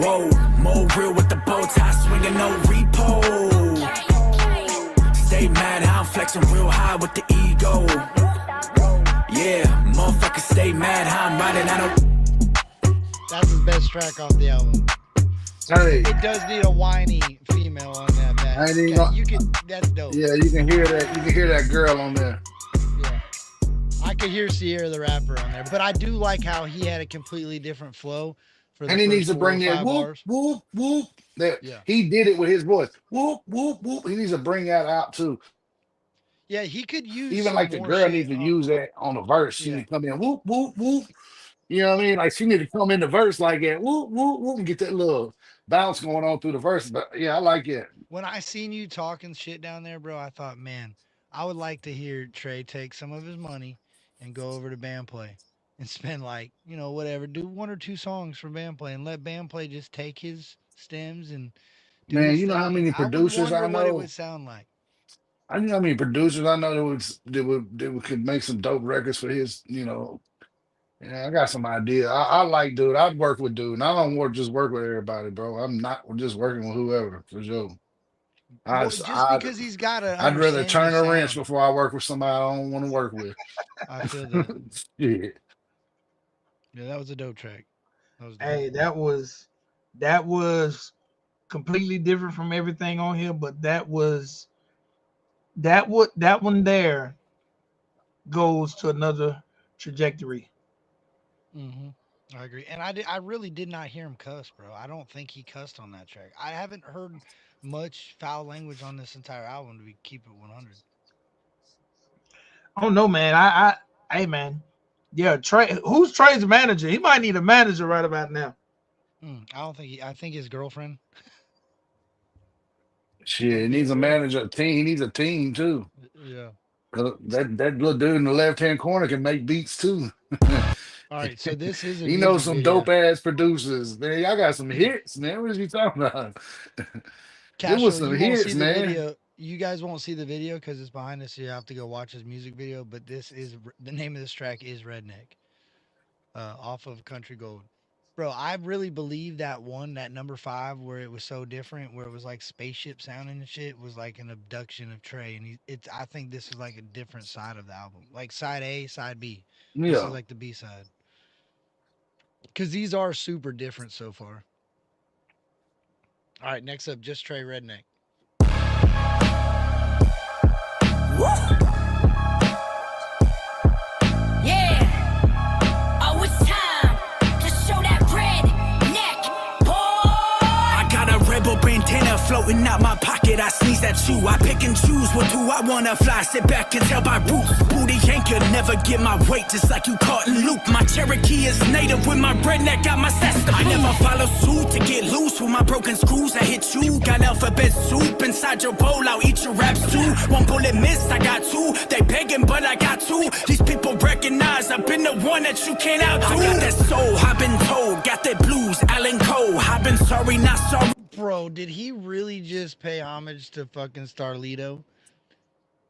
Whoa, more real with the bow tie swinging, no repo. Stay mad how I'm flexing real high with the ego. Yeah, motherfuckers stay mad how I'm riding, I don't. That's his best track off the album. Hey, It does need a whiny female on that back. I ain't even Yeah, gonna- you can. That's dope. yeah, you can hear that. You can hear that girl on there. Yeah. I could hear Sierra the rapper on there, but I do like how he had a completely different flow for the And he first needs to 4 or bring that 5 whoop, bars. whoop, whoop. That Yeah. he did it with his voice. Whoop, whoop, whoop. He needs to bring that out too. Yeah, he could use Even some like the more girl shit needs to use that on the verse. She Yeah. need to come in, whoop, whoop, whoop. You know what I mean? Like she need to come in the verse like that, whoop, whoop, whoop, and get that little bounce going on through the verse. But yeah, I like it. When I seen you talking shit down there, bro, I thought, man, I would like to hear Trey take some of his money and go over to Bandplay and spend like, whatever, do 1 or 2 songs for Bandplay and let Bandplay just take his stems and do Man, his you know how thing. many I would producers I wonder what it know? would sound like. I know how many producers I know that could make some dope records for his, Yeah, I got some idea. I like dude. I'd work with dude. And I don't just work with everybody, bro. I'm not just working with whoever for sure. Well, just because he's got an I'd rather understanding turn of a wrench sound. before I work with somebody I don't want to work with. I feel that. Shit. Yeah, that was a dope track. Hey, that was completely different from everything on here, but that one there goes to another trajectory. I agree, and I really did not hear him cuss, bro. I don't think he cussed on that track. I haven't heard much foul language on this entire album, to keep it 100. Oh no, man. Hey man. Yeah, Trey. Who's Trey's manager? He might need a manager right about now. I don't think I think his girlfriend. Shit, he needs a manager, a team. He needs a team too. Yeah. That little dude in the left-hand corner can make beats too. All right, so this is he knows some dope ass producers. Man, y'all got some hits, man. What is he talking about? There was some hits, man. Video. You guys won't see the video because it's behind us. So you have to go watch his music video. But this is the name of this track is Redneck, off of Country Gold. Bro, I really believe that number 5, where it was so different, where it was like spaceship sounding and shit, was like an abduction of Trey. And I think this is like a different side of the album, like side A, side B. Yeah. This is like the B side. Because these are super different so far. All right, next up, JUSTTRAE Redneck. Yeah. Oh, it's time to show that redneck, boy. I got a rebel bandana floating out my pocket. I sneeze at you. I pick and choose with who I wanna fly. Sit back and tell my roots. Booty yanker, never get my weight, just like you caught in loop. My Cherokee is native with my redneck, got my sister. I never follow suit to get loose with my broken screws. I hit you, got alphabet soup inside your bowl. I'll eat your raps too. One bullet missed, I got 2. They begging, but I got 2. These people recognize I've been the one that you can't outdo. I got that soul, I've been told. Got that blues, Alan Cole. I've been sorry, not sorry. Bro, did he really just pay homage to fucking Starlito?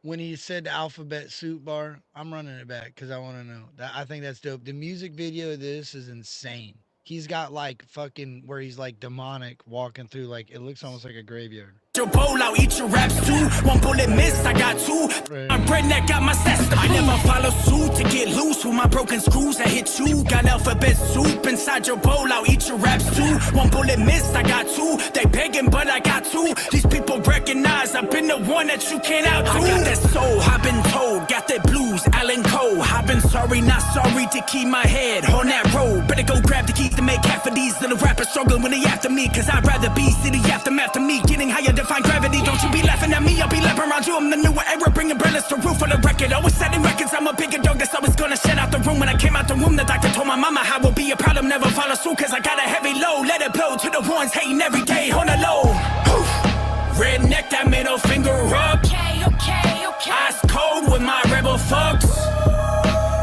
When he said the alphabet soup bar, I'm running it back because I want to know. I think that's dope. The music video of this is insane. He's got like fucking where he's like demonic walking through, like it looks almost like a graveyard. Your bowl, I'll eat your raps too. One bullet missed, I got 2. Right. My redneck got my sister. I never follow suit to get loose with my broken screws. I hit you, got alphabet soup inside your bowl. I'll eat your raps too. One bullet missed, I got 2. They begging, but I got 2. These people recognize I've been the one that you can't outdo. I got that soul, I've been told. Got that blues, Alan Cole. I've been sorry, not sorry to keep my head on that road. Better go grab the keys to make half of these little rappers struggling when they after me. Cause I'd rather be city aftermath of me. Getting higher, define gravity. Don't you be laughing at me, I'll be laughing around you. I'm the newer era, bringing umbrellas to roof on the record. Always setting records, I'm a bigger dog that's always gonna shut out the room. When I came out the room, the doctor told my mama how will be a problem, never follow suit. Cause I got a heavy load, let it blow to the ones hating every day on the low. Redneck, that middle finger up. Okay. Ice cold with my rebel fucks.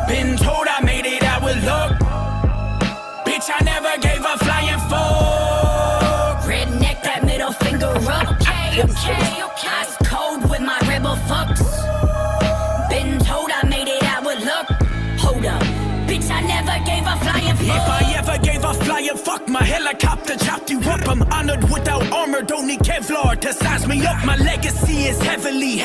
Been told I made it out with luck. Bitch, I never gave a flying fuck. Redneck, that middle finger up. Okay. Ice cold with my rebel fucks. Been told I made it out with luck. Hold up. Bitch, I never gave a flying fuck. If I ever gave a flying fuck, my helicopter chopped you up. I'm honored without armor, don't need Kevlar to size me up. My legacy is heavenly.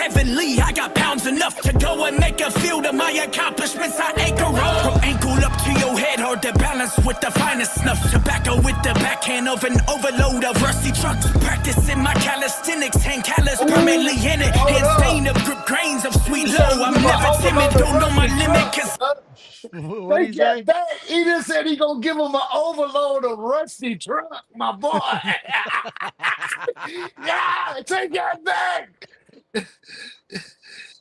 I got pounds enough to go and make a field of my accomplishments. I anchor up from ankle up to your head, hard to balance with the finest snuff. Tobacco with the backhand of an overload of rusty trucks. Practicing my calisthenics, hand callous permanently in it. Hand stain of grip grains of sweet low. I'm never timid, don't know my limit. Cause What did he say? He just said he gonna give him an overload of rusty truck, my boy. Yeah, take that back.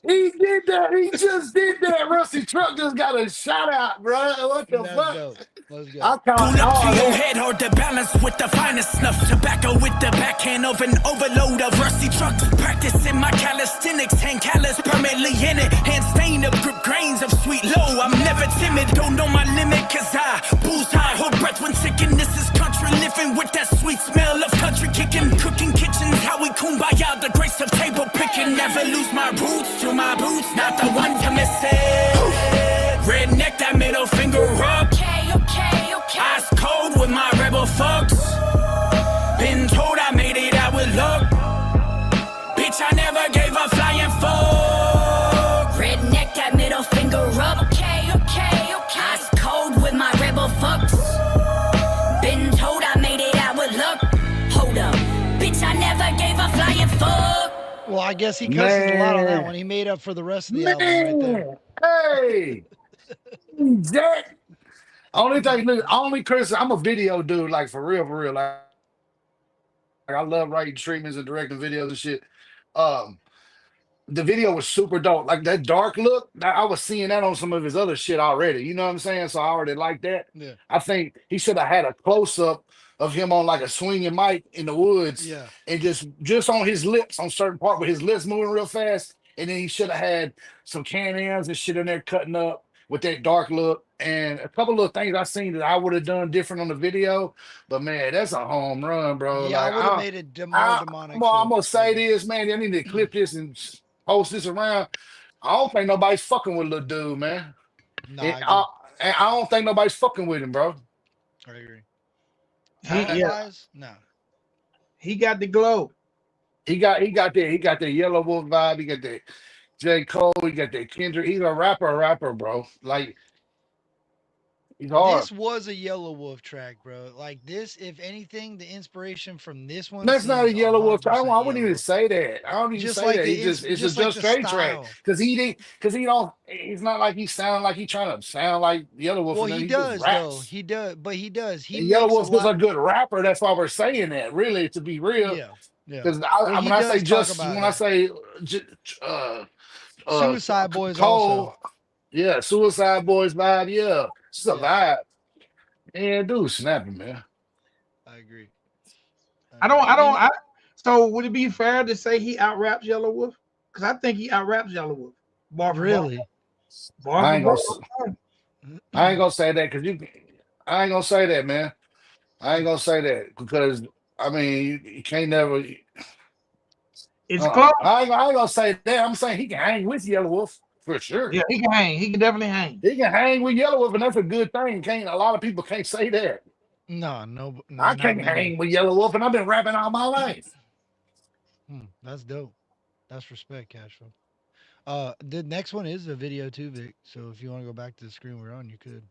He did that. He just did that. Rusty Truck just got a shout out, bro. What the fuck? Let's go. I pull call up to your head, hard to balance with the finest snuff. Tobacco with the backhand of an overload of rusty trucks. Practicing my calisthenics, hand callous permanently in it. Hand stain of grip grains of sweet low. I'm never timid, don't know my limit. Cause I bullseye, hold breath when sick. And this is country living with that sweet smell of country kicking. Cooking kitchens, how we kumbaya, the grace of table picking. Never lose my roots to my boots, not the one to miss it. Redneck, that middle finger up. I guess he cusses a lot on that Man. one. He made up for the rest of the album right there. Man, hey, that only thing, look, only criticism. I'm a video dude, like for real, like I love writing treatments and directing videos and shit. Um, the video was super dope. Like that dark look, I was seeing that on some of his other shit already. You know what I'm saying? So I already like that. Yeah. I think he should have had a close up of him on like a swinging mic in the woods, Yeah. and just on his lips, on certain part with his lips moving real fast. And then he should have had some can-ins and shit in there cutting up with that dark look. And a couple of things I seen that I would have done different on the video. But man, that's a home run, bro. Yeah, Like I would have made it more demonic. I'm gonna say this, man. I need to clip this and post this around. I don't think nobody's fucking with little dude, man. No, And I don't think nobody's fucking with him, bro. I agree. No. He got the glow. He got that Yellow Wolf vibe. He got that J. Cole. He got that Kendrick. He's a rapper, bro. Like he's hard. This was a Yellow Wolf track, bro. Like this, if anything, the inspiration from this one. That's not a seems Yellow Wolf. I 100% wouldn't even say that. I don't even Just say like that. the It's a just like Just the Straight track style. It's not like he's sounding like he's trying to sound like Yellow Wolf. Well, and then he just does raps. though. He does, but he does. He And Yellow makes Wolf is a good rapper. That's why we're saying that. Really, to be real. Yeah. Yeah. Because Well, he when I does say talk just about when I that. say Suicide Boys Cole, also. yeah, Suicide Boys vibe, yeah, it's a vibe. And dude, snapping, man. I agree. So would it be fair to say he out raps Yellow Wolf? Because I think he out raps Yellow Wolf. Bar for Really? bar. I ain't Bar gonna, for bar. I ain't gonna say that because I ain't gonna say that, man. I ain't gonna say that because I mean you can't never. It's close. I ain't gonna say that. I'm saying he can hang with Yellow Wolf for sure. Yeah, he can hang. He can definitely hang. He can hang with Yellow Wolf, and that's a good thing. A lot of people can't say that. No, I can't hang with Yellow Wolf, and I've been rapping all my life. That's dope. That's respect, Cashflow. The next one is a video too, Vic. So if you want to go back to the screen we're on, you could.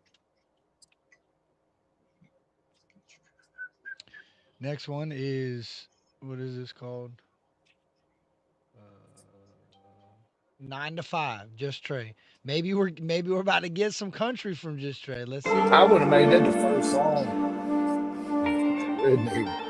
Next one is, what is this called? 9 to 5, JUSTTRAE. Maybe we're about to get some country from JUSTTRAE. Let's see. I would have made that the first song. Redneck.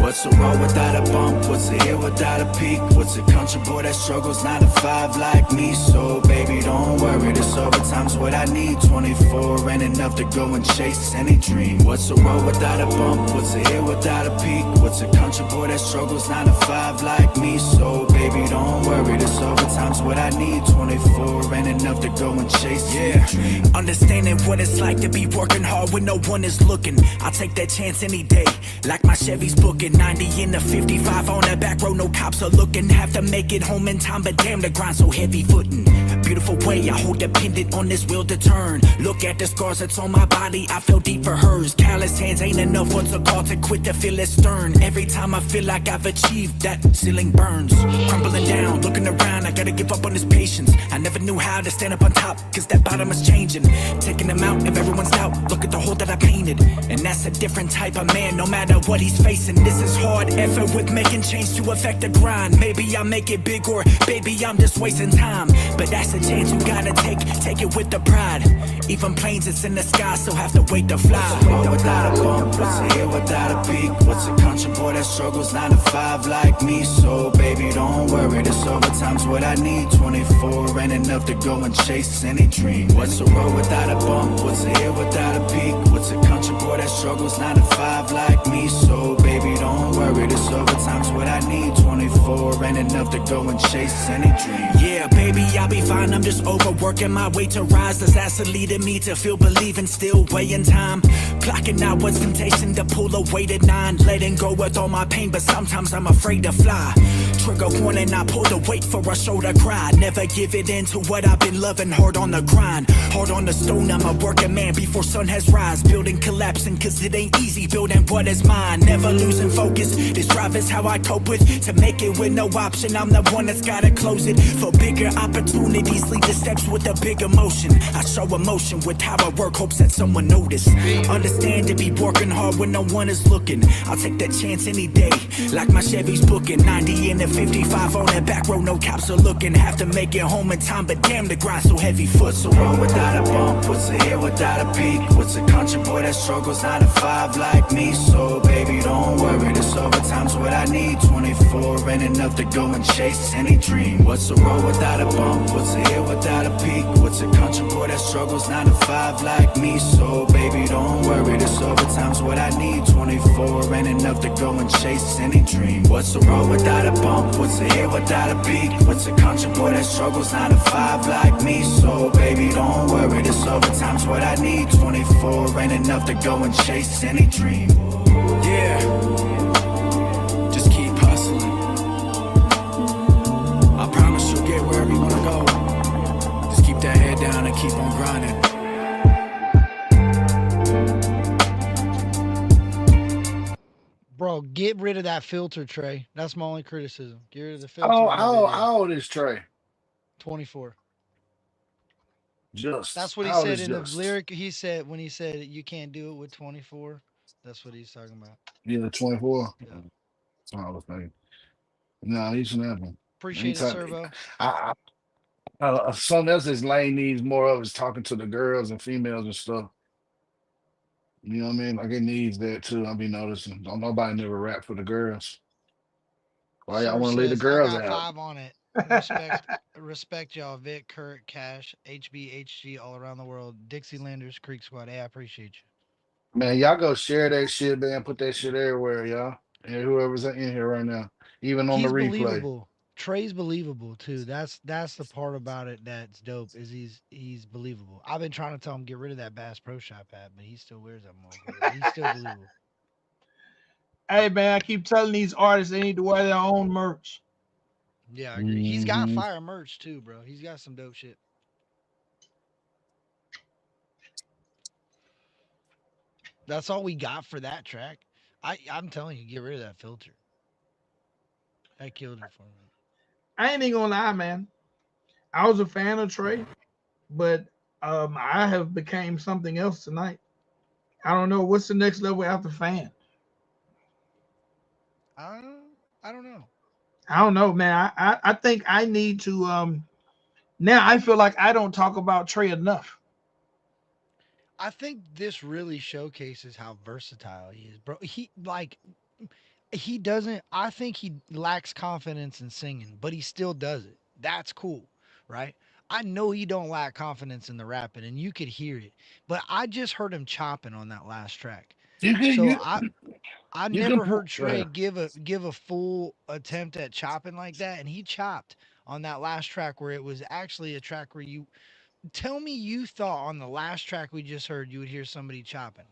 What's a road without a bump? What's a hill without a peak? What's a country boy that struggles 9 to 5 like me? So baby, don't worry, this overtime's what I need. 24 ain't enough to go and chase any dream. What's a road without a bump? What's a hill without a peak? What's a country boy that struggles 9 to 5 like me? So baby, don't worry, this overtime's what I need. 24 ain't enough to go and chase any dream. Understanding what it's like to be working hard when no one is looking. I'll take that chance any day, like my Chevy's booking. 90 in the 55 on the back road, no cops are looking. Have to make it home in time, but damn, the grind so heavy footing. Beautiful way, I hold dependent on this will to turn. Look at the scars that's on my body, I feel deep for hers. Callous hands ain't enough, what's a call to quit to feel it stern. Every time I feel like I've achieved, that ceiling burns. Crumbling down, looking around, I gotta give up on this patience. I never knew how to stand up on top, cause that bottom is changing. Taking them out of everyone's doubt, look at the hole that I painted. And that's a different type of man, no matter what he's facing. This is hard effort with making change to affect the grind. Maybe I make it big or baby I'm just wasting time. But that's a chance you gotta take it with the pride. Even planes it's in the sky, so have to wait to fly. What's a road without a bump? What's a hill without a peak? What's a country boy that struggles 9 to 5 like me? So baby don't worry, this overtime's what I need. 24 ain't enough to go and chase any dream. What's a road without a bump? What's a hill without a peak? What's a country boy that struggles 9 to 5 like me? So baby don't worry, this overtime's what I need. 24 ain't enough to go and chase any dream. Yeah baby, I'll be fine, I'm just overworking my way to rise. That's leading me to feel believing, still weighing time. Clocking out what's temptation to pull away to 9. Letting go with all my pain, but sometimes I'm afraid to fly. Trigger warning, I pulled rather wait for a show to cry. Never give it in to what I've been loving. Hard on the grind, hard on the stone. I'm a working man before sun has rise. Building collapsing cause it ain't easy. Building what is mine, never losing focus. This drive is how I cope with. To make it with no option, I'm the one that's gotta close it. For bigger opportunities, lead the steps with a big emotion. I show emotion with how I work, hopes that someone notice. Understand to be working hard when no one is looking. I'll take that chance any day, like my Chevy's booking. 90 in the 55 on that back road, no cops are looking. Have to make it home in time, but damn the grind so heavy. What's a road without a bump? What's a hill without a peak? What's a country boy that struggles 9 to 5 like me? So baby, don't worry, this overtime's what I need. 24 ain't enough to go and chase any dream. What's a road without a bump? What's a hill without a peak? What's a country boy that struggles 9 to 5 like me? So baby, don't worry, this overtime's what I need. 24 ain't enough to go and chase any dream. What's a road without a bump? What's a hill without a peak? What's a country boy that struggles 9 to 5 like me? So baby, don't worry, this overtime's what I need. 24 ain't enough to go and chase any dream. Yeah, just keep hustling. I promise you'll get wherever you wanna go. Just keep that head down and keep on grinding. Bro, get rid of that filter, Trey. That's my only criticism. Get rid of the filter. Oh, in the video. how old is Trey? 24. Just. That's what he How old said is in the Just? lyric. He said when he said you can't do it with 24. That's what he's talking about. Yeah, 24. Yeah. That's what I was thinking. No, he shouldn't have him. Appreciate it, Anytime- Servo. Something else this lane needs more of is talking to the girls and females and stuff. You know what I mean? Like it needs that too. I'll be noticing. Don't nobody never rap for the girls. Why y'all Sir want to leave the says, girls I got out? 5 on it. Respect y'all, Vic, Curt, Cash, HBHG, all around the world. Dixielanders, Creek Squad. Hey, I appreciate you. Man, y'all go share that shit, man. Put that shit everywhere, y'all. And whoever's in here right now, even on He's the replay. believable. Trey's believable too. That's the part about it that's dope. Is he's believable. I've been trying to tell him get rid of that Bass Pro Shop hat, but he still wears that motherfucker. He's still believable. Hey man, I keep telling these artists they need to wear their own merch. Yeah, I agree. He's got fire merch too, bro. He's got some dope shit. That's all we got for that track. I'm telling you, get rid of that filter. That killed it for me. I ain't even gonna lie, man. I was a fan of Trey, but I have became something else tonight. I don't know what's the next level after fan. I don't know. I don't know, man. I think I need to now I feel like I don't talk about Trey enough. I think this really showcases how versatile he is, bro. He doesn't. I think he lacks confidence in singing, but he still does it. That's cool, right? I know he don't lack confidence in the rapping, and you could hear it. But I just heard him chopping on that last track. I never heard Trey give a full attempt at chopping like that, and he chopped on that last track where it was actually a track where you tell me you thought on the last track we just heard you would hear somebody chopping.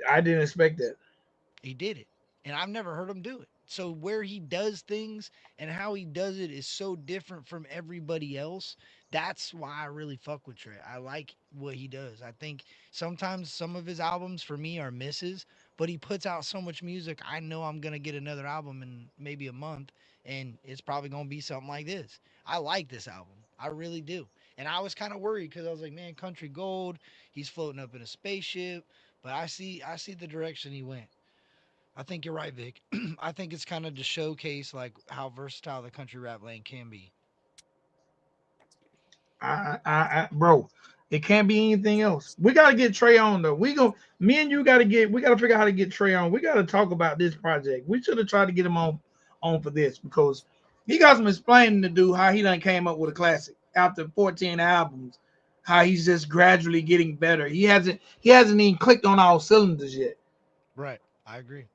I didn't expect that. He did it, and I've never heard him do it. So where he does things and how he does it is so different from everybody else. That's why I really fuck with Trey. I like what he does. I think sometimes some of his albums for me are misses, but he puts out so much music. I know I'm gonna get another album in maybe a month, and it's probably gonna be something like this. I like this album. I really do. And I was kind of worried because I was like, man, Country Gold, he's floating up in a spaceship. But I see the direction he went. I think you're right, Vic. I think it's kind of to showcase like how versatile the country rap lane can be. Bro, it can't be anything else. We gotta get Trey on though. Me and you gotta figure out how to get Trey on. We gotta talk about this project. We should have tried to get him on for this because he got some explaining to do how he done came up with a classic after 14 albums. How he's just gradually getting better. He hasn't even clicked on all cylinders yet. Right, I agree.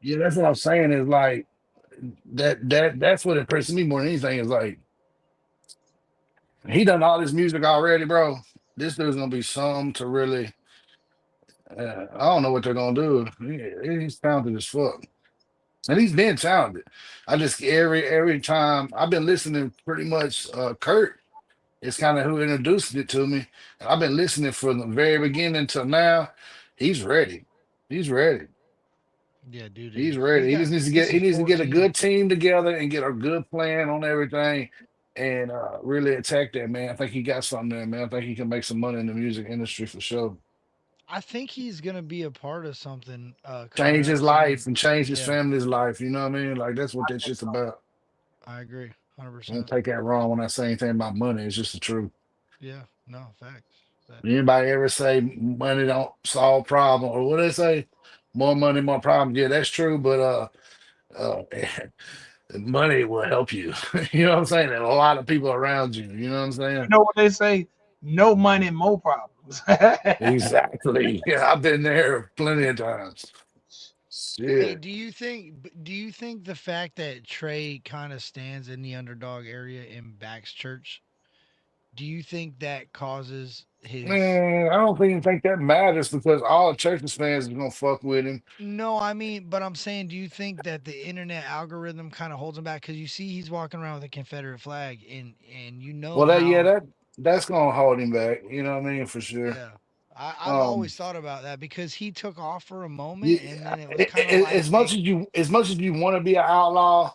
Yeah, that's what I'm saying. Is like that's what impresses me more than anything. Is like he done all this music already, bro. This dude's gonna be some to really I don't know what they're gonna do. He's talented as fuck, and he's been talented. I just every time I've been listening, pretty much Curt is kind of who introduced it to me. And I've been listening from the very beginning till now. He's ready. He's ready. Yeah, dude He's is. He's ready. He got. just needs to This get is he needs to get a 14. good team together and get a good plan on everything and really attack that, man. I think he got something there, man. I think he can make some money in the music industry for sure. I think he's gonna be a part of something coming Change up his soon. life and change his Yeah, family's life. You know what I mean? Like that's what that shit's about. I agree, hundred Don't percent. take that wrong when I say anything about money. It's just the truth. Yeah, no facts. Anybody ever say money don't solve problem or what they say? More money, more problems. Yeah, that's true, but uh money will help you. You know what I'm saying? And a lot of people around you. You know what I'm saying? You know what they say? No money, more problems. Exactly. Yeah, I've been there plenty of times. Hey, Shit. do you think the fact that Trey kind of stands in the underdog area and backs Church, do you think that causes his? Man, I don't even think that matters because all the Churches fans are gonna fuck with him. No, I mean, but I'm saying, do you think that the internet algorithm kind of holds him back? Because you see, he's walking around with a Confederate flag, and you know Well, that yeah, how. that's gonna hold him back. You know what I mean? For sure. Yeah, I've Um, always thought about that because he took off for a yeah, moment, and then it was kind of like as much they. as you want to be an outlaw,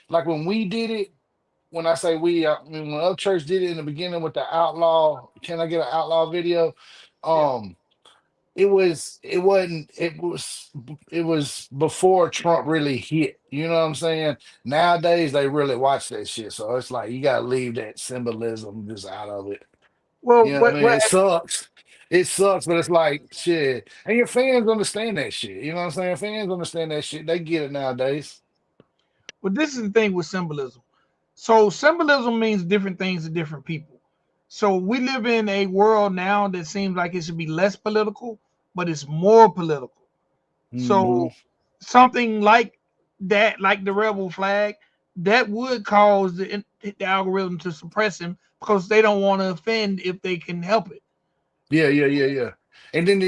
like when we did it. When I say we, I mean when Up Church did it in the beginning with the outlaw. Can I get an outlaw video? Yeah, Um, it was before Trump really hit. You know what I'm saying? Nowadays they really watch that shit. So it's like you gotta leave that symbolism just out of it. Well, You know what I mean? what It sucks. It sucks, but it's like shit. And your fans understand that shit. You know what I'm saying? Fans understand that shit. They get it nowadays. Well, this is the thing with symbolism. So symbolism means different things to different people. So we live in a world now that seems like it should be less political, but it's more political. Hmm. So something like that, like the rebel flag, that would cause the algorithm to suppress him because they don't want to offend if they can help it. Yeah, yeah, yeah, yeah. And then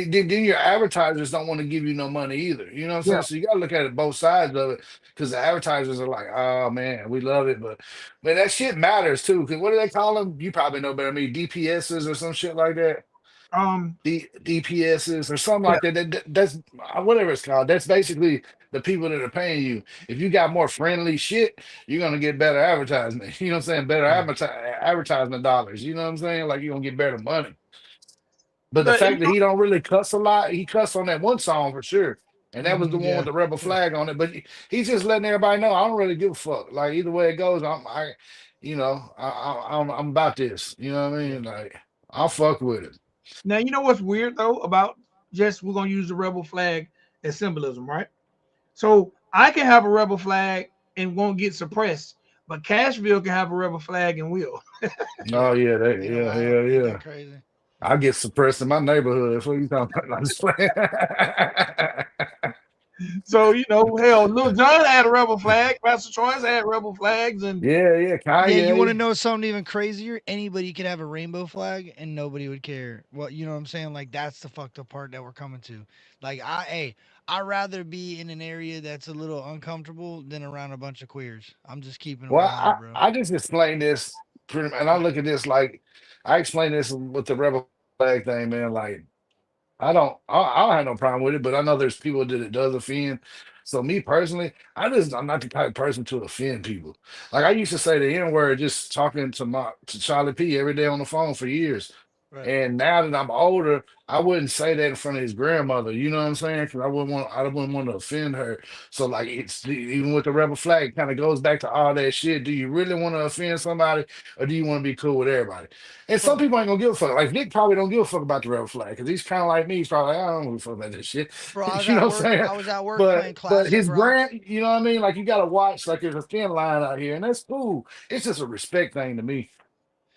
your advertisers don't want to give you no money either. You know what I'm Yeah. saying? So you gotta look at it both sides of it because the advertisers are like, oh man, we love it, but man, that shit matters too. Because what do they call them? You probably know better than me, DPSs or some shit like that. Um. DPSs or something Yeah. like that. That's whatever it's called. That's basically the people that are paying you. If you got more friendly shit, you're gonna get better advertisement. You know what I'm saying? Better yeah, advertisement dollars. You know what I'm saying? Like you're gonna get better money. But the But fact that he don't really cuss a lot, he cussed on that one song for sure. And that was the one with yeah, the rebel yeah, flag on it. But he's just letting everybody know I don't really give a fuck. Like either way it goes, I'm about this. You know what I yeah. mean? Like I'll fuck with it. now you know what's weird though about just we're gonna use the rebel flag as symbolism, right? So I can have a rebel flag and won't get suppressed, but Cashville can have a rebel flag and will. Oh Yeah. yeah, Ain't that yeah, wild? yeah, Ain't yeah. that crazy? I get suppressed in my neighborhood. What you talking about? I'm just playing. So hell, Lil Jon had a rebel flag, Pastor Choice had rebel flags, and Yeah, yeah, Yeah, you want to Kanye. know something even crazier? Anybody could have a rainbow flag and nobody would care. Well, you know what I'm saying? Like that's the fucked up part that we're coming to. Like I'd rather be in an area that's a little uncomfortable than around a bunch of queers. I'm just keeping it Well, 100, bro. I just explained this and I look at this like I explained this with the rebel flag thing, man. Like I don't have no problem with it, but I know there's people that it does offend. So me personally, I'm not the type of person to offend people. Like I used to say the N word just talking to Charlie P every day on the phone for years. Right. And now that I'm older, I wouldn't say that in front of his grandmother. You know what I'm saying? Because I wouldn't want to offend her. So like, even with the rebel flag, it kind of goes back to all that shit. Do you really want to offend somebody, or do you want to be cool with everybody? And some Bro, people ain't gonna give a fuck. Like Nick probably don't give a fuck about the rebel flag because he's kind of like me. He's probably like, I don't give a fuck about this shit. bro, I was You know at what I'm work. saying? I was at work playing But classic his rock. you know what I mean? Like you gotta watch. Like there's a thin line out here, and that's cool. It's just a respect thing to me.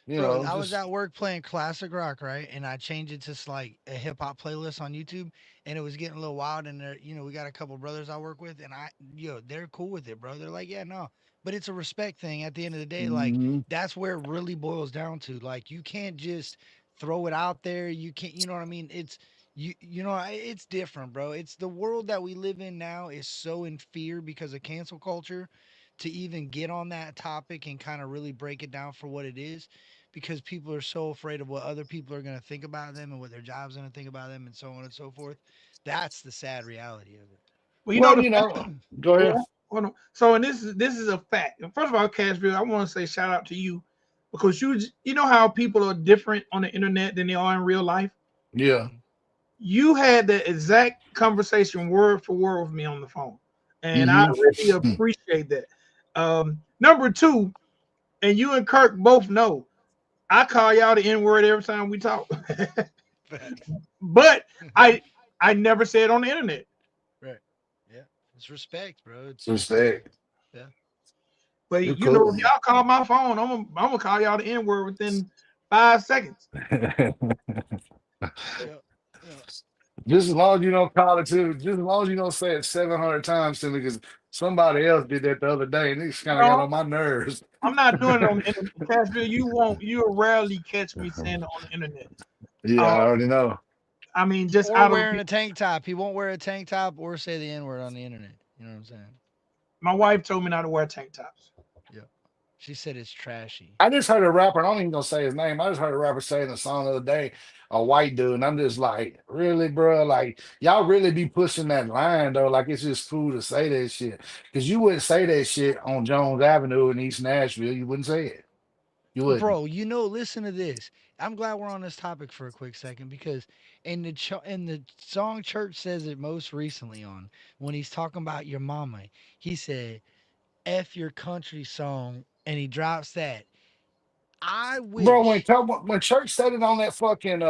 You Bro, know, I was just. at work playing classic rock, right? And I changed it to like a hip hop playlist on YouTube, and it was getting a little wild. And there, we got a couple brothers I work with, and they're cool with it, bro. They're like, yeah, no, but it's a respect thing. At the end of the day, like Mhm. that's where it really boils down to. Like you can't just throw it out there. You can't, you know what I mean? you know, it's different, bro. It's the world that we live in now is so in fear because of cancel culture to even get on that topic and kind of really break it down for what it is because people are so afraid of what other people are going to think about them and what their job's going to think about them and so on and so forth. That's the sad reality of it. Well, you know Well, the you fact. know, go ahead. Well, hold on. So, and this is a fact. And first of all, Cashville, I want to say shout out to you because you know how people are different on the internet than they are in real life. Yeah. You had the exact conversation word for word with me on the phone, and I really Mm-hmm. appreciate that. Number two, and you and Kirk both know, I call y'all the N word every time we talk, but I never say it on the internet. Right. Yeah. It's respect, bro. It's Respect. yeah. But You're you know, if cool. y'all call my phone, I'm gonna call y'all the N word within 5 seconds. Yeah. Yeah. Just as long as you don't call it to, just as long as you don't say it 700 times to me, because somebody else did that the other day, and it's kind of got No, on my nerves. I'm not doing it on the internet. Cashville, you'll rarely catch me saying it on the internet. Yeah, Uh, I already know. I mean, just Or out of wearing a tank top. He won't wear a tank top or say the N word on the internet. You know what I'm saying? my wife told me not to wear tank tops. Yeah. She said it's trashy. I just heard a rapper, and I don't even gonna say his name. I just heard a rapper saying a song the other day, a white dude, and I'm just like, really, bro? Like, y'all really be pushing that line though? Like, it's just cool to say that shit. Because you wouldn't say that shit on Jones Avenue in East Nashville. You wouldn't say it. You wouldn't. Bro, listen to this. I'm glad we're on this topic for a quick second because in the song Church says it most recently on when he's talking about your mama, he said, F your country song, and he drops that. I Bro, wish, when Church said it on that fucking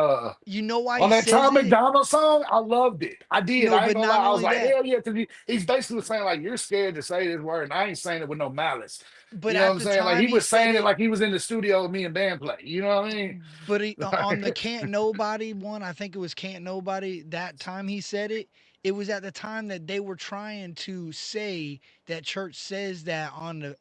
you know why on he that says Tom it? McDonald song, I loved it. I did. No, I ain't but gonna lie. not I was only like, that, hell yeah, because he's basically saying like you're scared to say this word, and I ain't saying it with no malice. but You know what at I'm the saying? Like he time he was said saying it it, like he was in the studio with me and band play. You know what I mean? but on the Can't Nobody one, I think it was Can't Nobody, that time he said it, it was at the time that they were trying to say that Church says that on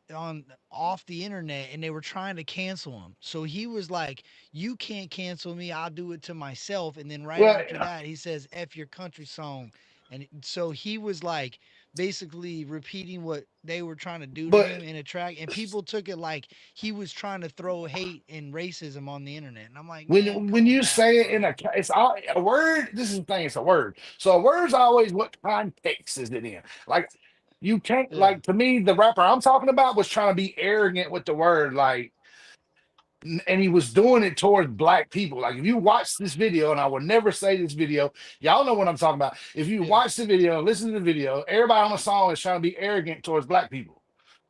off the internet and they were trying to cancel him. So he was like, "You can't cancel me. I'll do it to myself." And then right Well, after that, he says, "F your country song." And so he was like basically repeating what they were trying to do to but him in a track and people took it like he was trying to throw hate and racism on the internet. And I'm like, man, when come you back, say it in bro. it's all a word. This is the thing. It's a word. So a word's always what context is it in? Like you can't Yeah. like to me the rapper I'm talking about was trying to be arrogant with the word like. And he was doing it towards black people. Like if you watch this video, and I will never say this video, y'all know what I'm talking about. If you Yeah. watch the video, listen to the video, everybody on the song is trying to be arrogant towards black people.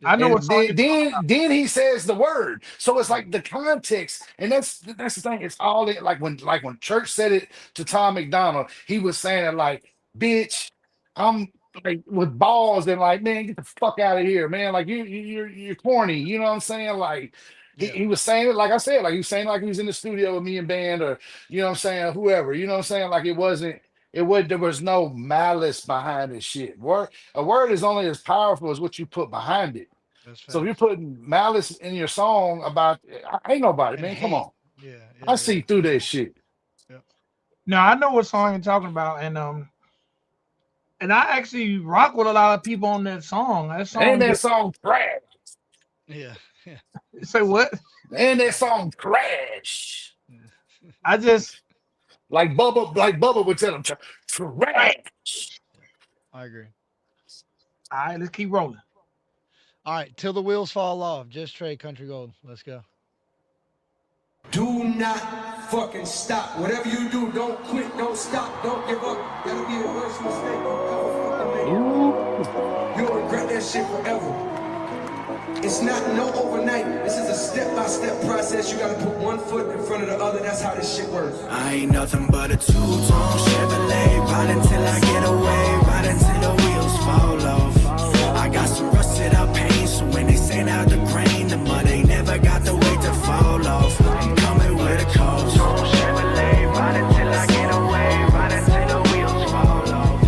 I Yeah. know what And song then you're talking then he says the word. So it's Yeah. like the context, and that's the thing. It's all in like when Church said it to Tom McDonald, he was saying it like, bitch, I'm like with balls and like, man, get the fuck out of here, man. Like you're corny. You know what I'm saying? Like Yeah. he was saying it like I said, like he was saying like he was in the studio with me and band or you know what I'm saying, whoever, you know what I'm saying? Like there was no malice behind this shit. A word is only as powerful as what you put behind it. That's So if you're facts. putting malice in your song about, ain't nobody, And man. Come hate. on, Yeah. I Yeah. see Yeah. through that shit. Yeah. Now I know what song you're talking about, and I actually rock with a lot of people on that song. That And song that get song crash. Yeah. Yeah. say what? And that song crash. I just Like Bubba would tell him, trash. I agree. all right, let's keep rolling. All right. Till the wheels fall off. Just trade country gold. Let's go. Do not fucking stop. Whatever you do, don't quit, don't stop, don't give up. That'll be the worst mistake you ever fucking make. You'll regret that shit forever. It's not no overnight. This is a step-by-step process. You gotta put one foot in front of the other. That's how this shit works. I ain't nothing but a two-tone Chevrolet. Ride until I get away, ride until the wheels fall off. I got some rusted out paint, so when they send out the grain, the mud ain't never got the weight to fall off. I'm coming with a cold Chevrolet, ride until I get away, ride until the wheels fall off.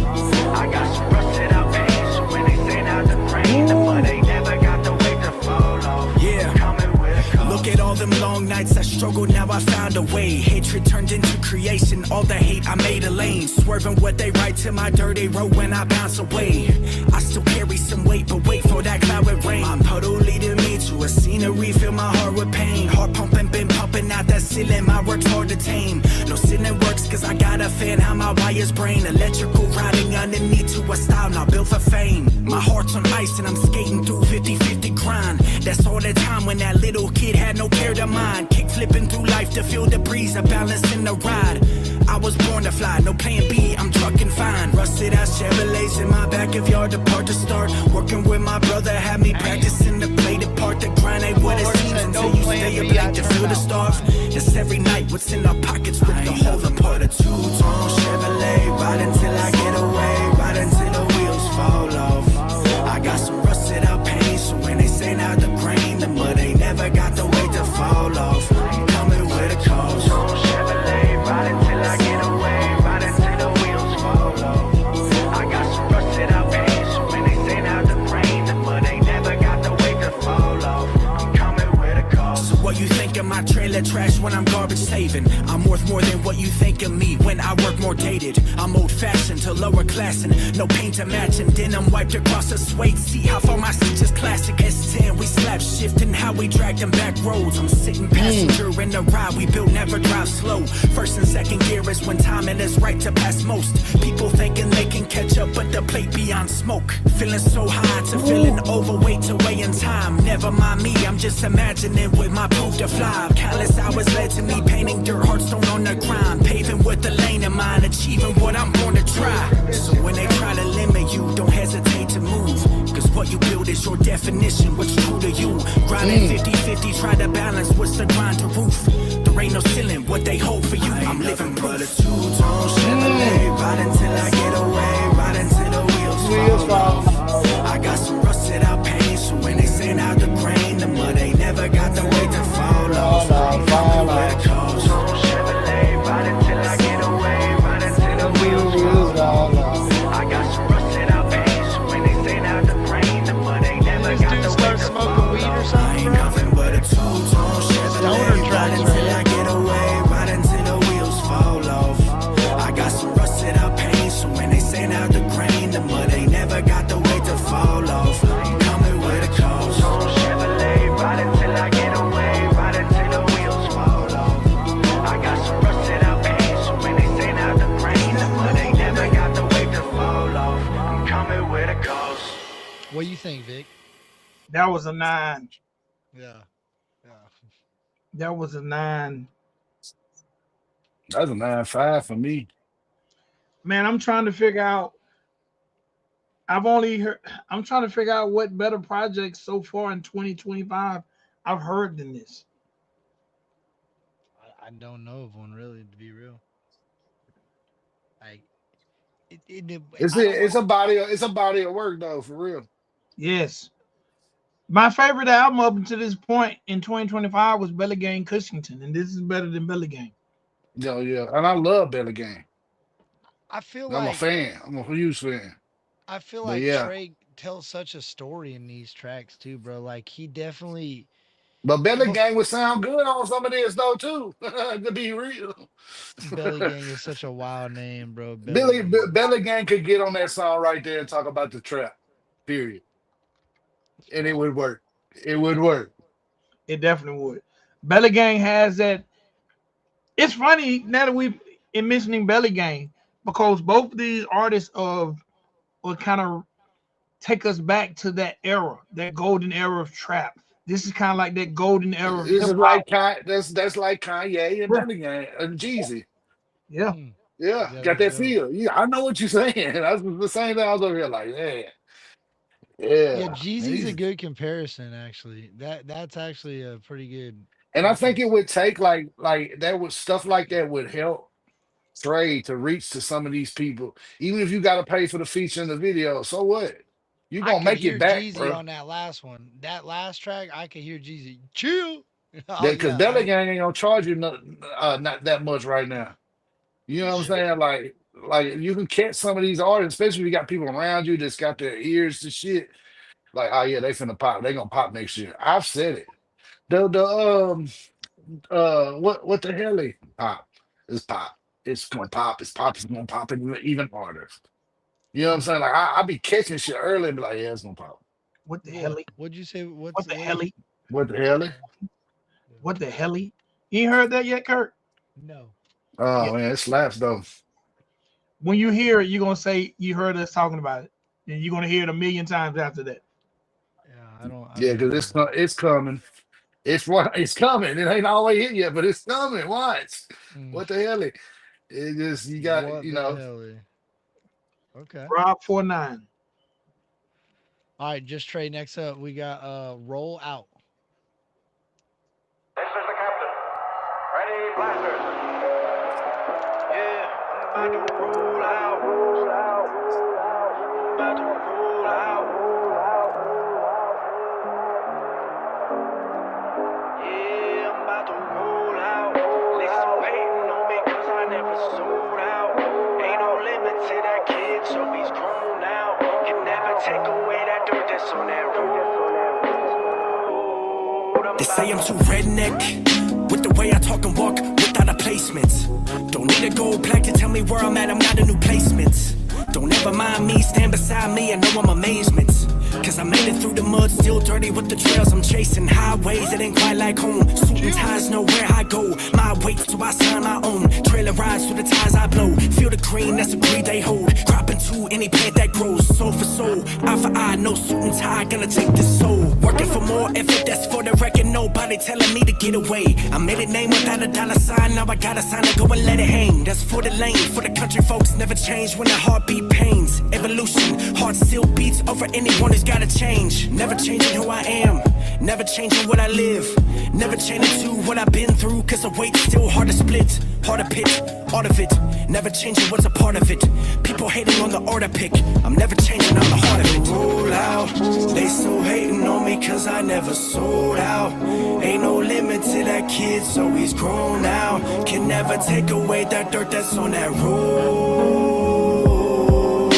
I got some rusted out paint, so when they send out the grain, the mud ain't never got the weight to fall off. Yeah, coming with a cold. Look at all them long nights I struggle, now I found a way. Hatred turned into creation, all the hate I made a lane. Swerving what they write to my dirty road when I bounce away. I still carry some weight, but wait for that cloud with rain. My puddle leading me to a scenery, fill my heart with pain. Heart pumping, been pumping out that ceiling, my work's hard to tame. No sinning works, cause I got a fan, how my wires brain. Electrical riding underneath to a style not built for fame. My heart's on ice and I'm skating through 50-50 grind. That's all the time when that little kid had no care to mind. Kick flipping through life to feel the breeze, a balance in the ride. I was born to fly, no plan B, I'm trucking fine. Rusted ass Chevrolets in my backyard, depart to start. Working with my brother, had me practicing to play the part. The grind ain't what it seems until you stay up late to feel the stars. It's every night, what's in our pockets, rip the whole apart. A two-tone Chevrolet, ride until I get away, ride until the wheels fall off. I got some rusted out paint, so when they say now the grain, the mud ain't never got the weight to fall off. I'm coming with a cause. Chevrolet, ride until I get away, ride until the wheels fall off. I got some rusted out paint, so when they say now the grain, the mud ain't never got the weight to fall off. I'm coming with a cause. So what you think of my trailer trash when I'm garbage saving? I'm worth more than what you think of me when I work more dated. I'm old fashioned to lower class and no paint to match, and denim wiped across a suede seat. How far my seat is classic S10. We slap shifting how we drag them back roads. I'm sitting passenger in the ride we built, never drive slow. First and second gear is when timing is right to pass most. People thinking they can catch up, but the plate beyond smoke. Feeling so high to feeling overweight to weighing time. Never mind me, I'm just imagining with my proof to fly. Countless hours led to me painting dirt heartstone on the grind. Paving with the lane in mind, achieving what I'm born to try. So when they try to limit you, don't hesitate to move. Cause what you build is your definition, what's true to you. Grinding 50-50, try to balance what's the grind to roof. There ain't no ceiling, what they hold for you, I'm living but a two-tone Chevrolet. Ride until I get away, ride until the wheels fall off. I got some rusted out paint, so when they send out the grain, the mud ain't never got the weight to fall off. I'm coming with a cause. Chevrolet, ride until I get away, ride until the wheels fall off. I got some rusted out paint, so when they send out the grain, the mud ain't never got the weight to fall off. I ain't nothing but a two-tone Chevrolet. Ride until I get away, ride until the wheels fall off. I got some rusted out paint, so when they send out the grain, the mud ain't never got the weight to fall off. I'm coming with a cause. Chevrolet, ride until I get away, ride until the wheels fall off. I got some rusted out paint, so when they send out the grain, the mud ain't never got the weight to fall off. I'm coming with a cause. What do you think, Vic? That was a 9. Yeah. Yeah. That was a 9. That's a 9.5 for me. Man, I'm trying to figure out. I'm trying to figure out what better projects so far in 2025 I've heard than this. I don't know of one really, to be real. Like It's a body of work though, for real. Yes. My favorite album up until this point in 2025 was Belly Gang Cushington, and this is better than Belly Gang. Yeah, and I love Belly Gang. I feel I'm like a fan. I'm a huge fan. I feel But like yeah. Trey tells such a story in these tracks too, bro. Like he definitely. But Belly Gang would sound good on some of this though too. To be real. Belly Gang is such a wild name, bro. Belly Gang could get on that song right there and talk about the trap. Period. And it would work. It would work. It definitely would. Belly Gang has that. It's funny now that we've in mentioning Belly Gang because both of these artists will kind of take us back to that era, that golden era of trap. This is kind of like that golden era of This is hip-hop. like that's like Kanye and Belly Gang and Jeezy. Yeah. Yeah, got that feel. Yeah, I know what you're saying. That's the same thing I was over here like, man. Yeah, Yeah. Jeezy's a good comparison, actually. That's actually a pretty good. And I think it would take like that would stuff like that would help Trey to reach to some of these people. Even if you got to pay for the feature in the video, so what? You I gonna could make hear it back, Jeezy bro. on that last one. That last track, I could hear Jeezy. Chill. Because Belly Gang ain't gonna charge you not that much right now. You know what I'm saying? Like you can catch some of these artists, especially if you got people around you that's got their ears to shit. Like, oh yeah, they finna pop. They gonna pop next year. I've said it. The what the hell? Pop. It's pop. It's gonna pop. It's pop. It's gonna pop even harder. You know what I'm saying? Like I be catching shit early and be like, yeah, it's gonna pop. What the hell? What'd you say? What the hell? What the hell? What the hell? You ain't heard that yet, Curt? No. Oh man, it slaps though. When you hear it, you're gonna say you heard us talking about it, and you're gonna hear it a million times after that. Yeah, I don't. Yeah, because it's coming. It's coming. It ain't all the way hit yet, but it's coming. Watch. What the hell? It just you got What you the know. hell? Okay. Rob 49. All right, just trade. Next up, we got roll out. This is the captain. Ready, blasters. Yeah, I'm about to roll out. I'm about to roll out. Yeah, I'm about to roll out. They still hating on me cause I never sold out. Ain't no limit to that kid, so he's grown now. Can never take away that dirt that's on that road. They say I'm too redneck with the way I talk and walk without a placement. Don't need a gold plaque to tell me where I'm at, I'm not a new placement. Don't ever mind me, stand beside me, I know I'm amazement. Cause I made it through the mud, still dirty with the trails I'm chasing. Highways that ain't quite like home, suit and ties know where I go. My weight, so I sign my own. Trailer rides through the ties I blow. Feel the green, that's a breed they hold. Crop into any plant that grows, soul for soul. Eye for eye, no suit and tie, gonna take this soul. Working for more effort, that's for the record. Nobody telling me to get away. I made a name without a dollar sign, now I got a sign to go and let it hang. That's for the lane, for the country folks. Never change when the heartbeat pains. Evolution, heart still beats over anyone who's gotta change. Never changing who I am, never changing what I live. Never changing to what I've been through, cause the weight's still hard to split. Hard to pick, all of it. Never changing what's a part of it. People hating on the order pick. I'm never changing, I'm the heart of it. Roll out, they still hating on me cause I never sold out. Ain't no limit to that kid, so he's grown now. Can never take away that dirt that's on that road.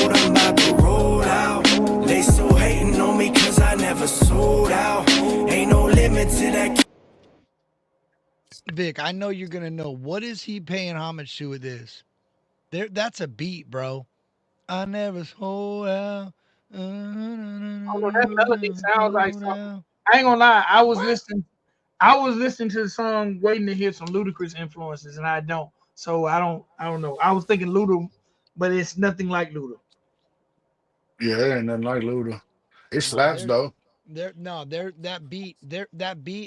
I'm about to roll out. They still hating on me cause I never sold out. Ain't no limit to that kid. Vic, I know you're gonna know. What is he paying homage to with this? That's a beat, bro. I never sold out. Although that melody sounds like something. I ain't gonna lie. I was listening to the song, waiting to hear some Ludacris influences, and I don't. So I don't know. I was thinking Luda, but it's nothing like Luda. Yeah, it ain't nothing like Luda. It slaps though. That beat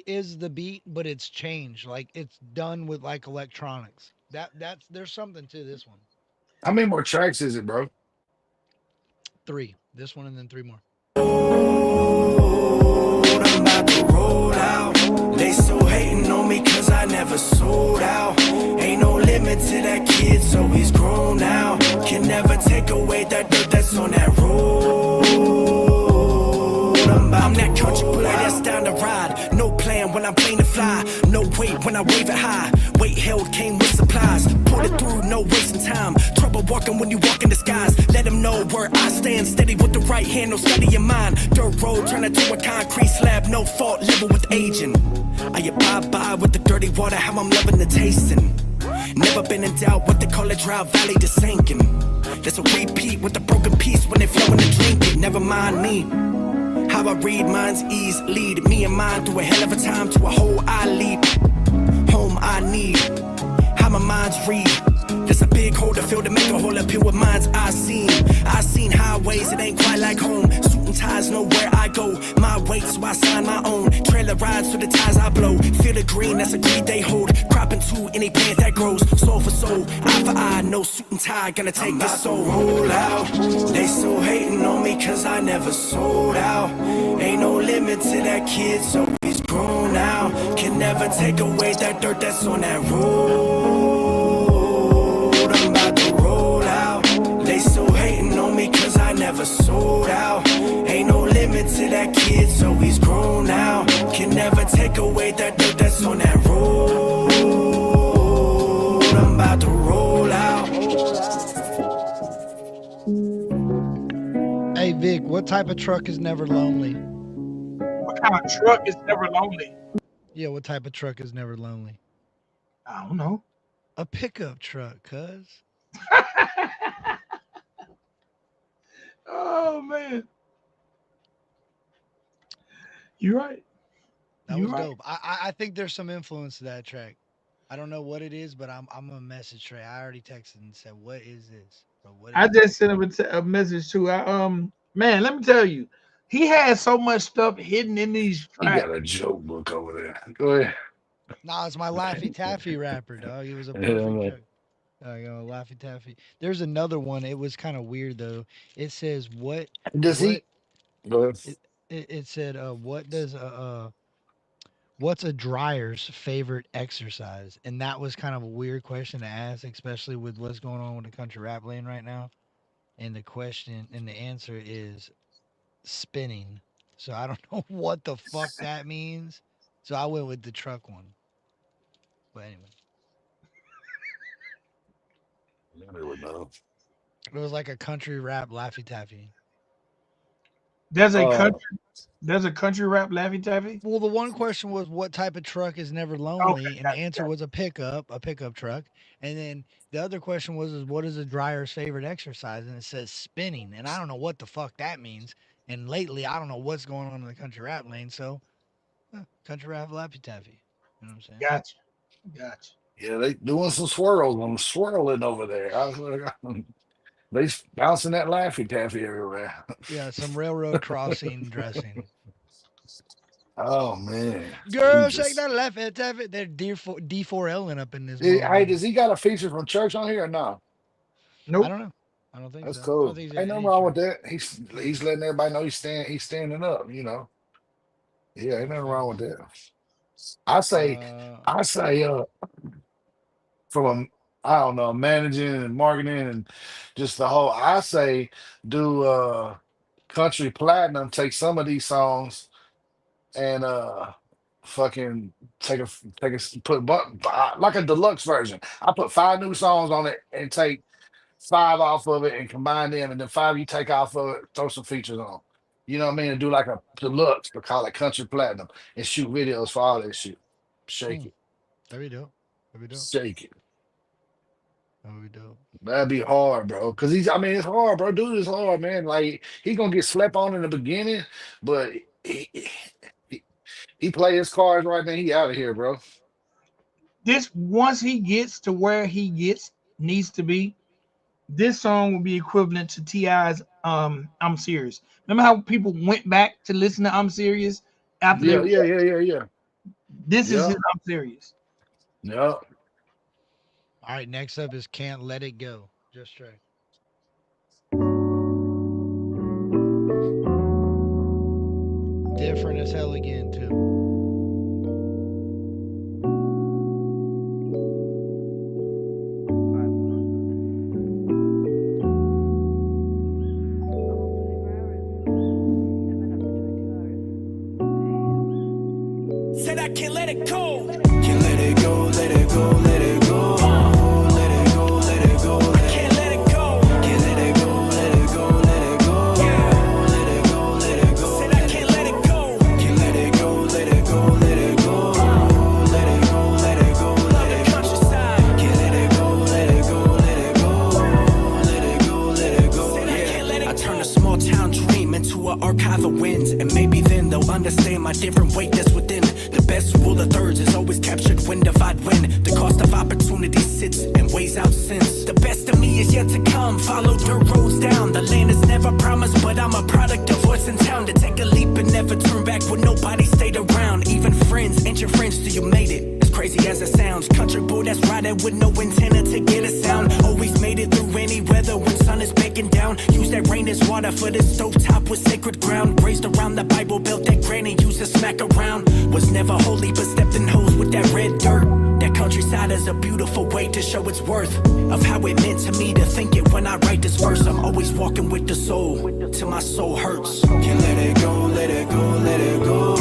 is the beat, but it's changed. Like it's done with like electronics. There's something to this one. How many more tracks is it, bro? 3. This one and then 3 more. I'm about to roll out. They still hating on me cause I never sold out. Ain't no limit to that kid, so he's grown now. Can never take away that dirt that's on that road. I'm that country boy that's down to ride. No plan when I'm playing to fly. No weight when I wave it high. Weight held came with supplies. Pulled it through, no wasting time. Trouble walking when you walk in the skies. Let them know where I stand. Steady with the right hand, no steady your mind. Dirt road turn into a concrete slab. No fault, level with aging. I abide by with the dirty water, how I'm loving the tasting. Never been in doubt what they call a dry valley to sinking. There's a repeat with the broken piece when they flow in the drink it. Never mind me. How I read minds ease, lead me and mine through a hell of a time to a hole I leap. Home I need. How my minds read. There's a big hole to fill to make a hole up here with minds I seen highways that ain't quite like home. Suit and ties know where I go. My weight, so I sign my own. Trailer rides through the ties I blow. Feel the green, that's a greed they hold. Crop into any plant that grows. Soul for soul, eye for eye, no suit and tie. Gonna take this soul. Roll out. They still hating on me cause I never sold out. Ain't no limit to that kid, so he's grown now. Can never take away that dirt that's on that road. I'm about to roll out. They still hating on me cause I never sold out. Ain't no limit to that kid, so he's grown now. Can never take away that dirt that's on that road. I'm about to roll out. Hey Vic, what type of truck is never lonely? What kind of truck is never lonely? Yeah, what type of truck is never lonely? I don't know. A pickup truck, cuz. Oh man, you're right. That You're was right. dope. I think there's some influence to that track. I don't know what it is, but I'm gonna message Trey. I already texted and said, "What is this, bro? What I is this?" just sent him a message too. Man, let me tell you, he has so much stuff hidden in these He tracks. got a joke book over there. Go ahead. Nah, it's my Laffy Taffy rapper, dog. It was a Yeah, perfect man. joke. Laffy Taffy. There's another one. It was kind of weird though. It says Does what he? Go ahead. it said what's a dryer's favorite exercise? And that was kind of a weird question to ask, especially with what's going on with the country rap lane right now. And the answer is spinning. So I don't know what the fuck that means. So I went with the truck one. But anyway, I never know. it was like a country rap Laffy Taffy. There's a Uh, country. There's a country rap Laffy Taffy. Well, the one question was what type of truck is never Okay, lonely, and the gotcha, answer gotcha. was a pickup truck. And then the other question was is what is a dryer's favorite exercise? And it says spinning, and I don't know what the fuck that means. And lately, I don't know what's going on in the country rap lane. So, country rap Laffy Taffy. You know what I'm saying? Gotcha, gotcha. yeah, they doing some swirls. I'm swirling over there. They bouncing that Laffy Taffy everywhere. Yeah, some railroad crossing dressing. Oh man, he Girl, shake just. that Laffy Taffy. They're D4Ling up in this Hey, motherfucker. does he got a feature from church on here or no? I Nope. don't know. I don't think That's so. I don't cool. think he's Ain't at nothing any wrong with church. that. He's letting everybody know he's standing up. Yeah, ain't nothing Okay. wrong with that. I say, Uh, I say, from I don't know, managing and marketing and just the whole. I say, do country platinum. Take some of these songs and fucking put like a deluxe version. I put 5 new songs on it and take 5 off of it and combine them, and then 5 you take off of it, throw some features on. You know what I mean? And do like a deluxe, but call it country platinum and shoot videos for all that shit. Shake it, that'd be dope. That'd be dope. shake it. That'd be dope. That'd be hard, bro. Cause I mean, it's hard, bro. Dude, it's hard, man. Like he gonna get slept on in the beginning, but he, he play his cards right now. He out of here, bro. This once he gets to where he needs to be, this song will be equivalent to Ti's I'm Serious. Remember how people went back to listen to I'm Serious after they Yeah, yeah, realized yeah, yeah, yeah. this is Yeah, his I'm Serious. yeah. All right, next up is Can't Let It Go. Just Trey. Different as hell again, too. Said I can't let it go. Can't let it go, let it go, let it go. Let it go, let it go, let it go. Can't let it go. Can't let it go, let it go, let it go. Yeah. Let it go, let it go. Said I can't let it go. Can't let it go, let it go, let it go. Let it go, let it go, let it go. Countryside. Can't let it go, let it go, let it go. Let it go, let it go. Yeah. I turn a small town dream into an archive of wins, and maybe then they'll understand my different weight that's within. The best rule of thirds is always captured when divide win. The cost of opportunity sits and weighs out sins. The best of me is yet to come. Follow dirt roads down. The land is never promised, but I'm a product of what's in town. To take a leap and never turn back when nobody stayed around. Even friends ain't your friends till you made it. As crazy as it sounds, country boy that's riding with no antenna to get a sound. Always made it through any weather when sun is baking down. Use that rain as water for this stovetop with sacred ground. Raised around the Bible Belt that granny used to smack around. Was never holy but stepped in holes with that red dirt. That countryside is a beautiful way to show its worth. Of how it meant to me to think it when I write this verse. I'm always walking with the soul till my soul hurts. Can't let it go, let it go, let it go.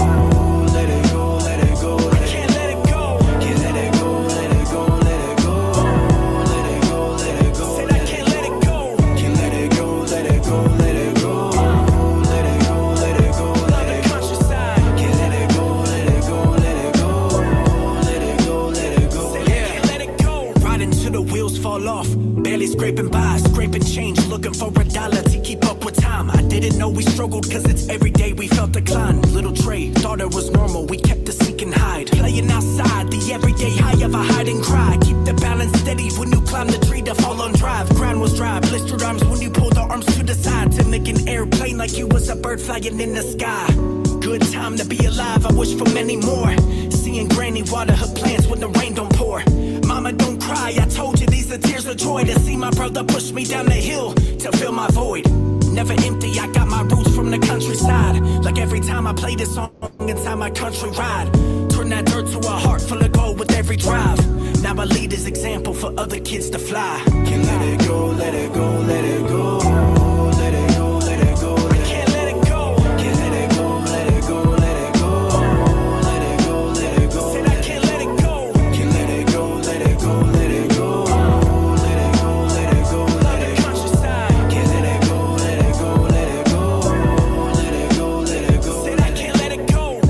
Let it go, let it go, let it go. I can't let it go. Can't let it go, let it go, let it go. Let it go, let it go. Said I can't let it go. Can't let it go, let it go, let it go. Let it go, let it go, let it go. Countryside. Can't let it go, let it go, let it go. day we felt decline. Little Trey thought it was normal, we kept the seek and hide. Playing outside, the everyday high of a hide and cry. Keep the balance steady when you climb the tree to fall on drive. Ground was dry, blistered arms when you pulled the arms to the side. To make an airplane like you was a bird flying in the sky. Good time to be alive, I wish for many more. Seeing granny water her plants when the rain don't pour. Mama, don't cry, I told you these are tears of joy. To see my brother push me down the hill to fill my void. Never empty, I got my roots from the countryside. Like every time I play this song inside my country ride. Turn that dirt to a heart full of gold with every drive. Now I lead as example for other kids to fly. Can't let it go, let it go, let it go. Let it go, let it go, let it go. I can't let it go. Can't let it go, let it go, let it go. Let it go, let it go. Said I can't let it go. Can't let it go, let it go, let it go. Let it go, let it go, let it go. Can't let it go, let it go, let it go. Let it go, let it go. Said I can't let it go.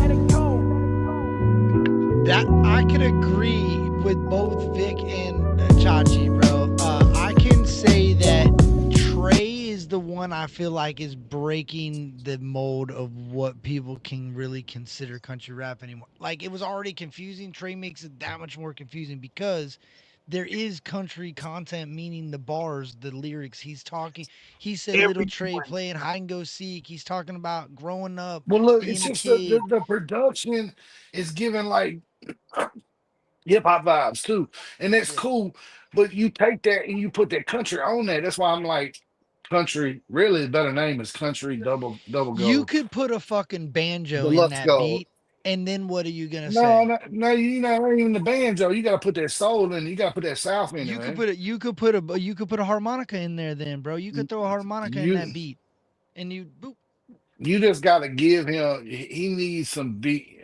That I can agree with both Vic and Chachi, bro. I can say that Trey is the one I feel like is breaking the mold of what people can really consider country rap anymore. Like, it was already confusing. Trey makes it that much more confusing because there is country content, meaning the bars, the lyrics. He said Little Trey playing hide and go seek. He's talking about growing up, Well, look, it's being a just kid. the production is giving like hip hop vibes too, and that's cool. But you take that and you put that country on there. That's why I'm like, country. Really, the better name is country double You gold, could put a fucking banjo in deluxe that gold. beat, and then what are you gonna No, say? no, no, you know, ain't even the banjo. You got to put that soul in. You got to put that south in it, You could man. put a harmonica in there, then, bro. You could throw a harmonica in You that beat, and you boop. you just got to give him. He needs some beat.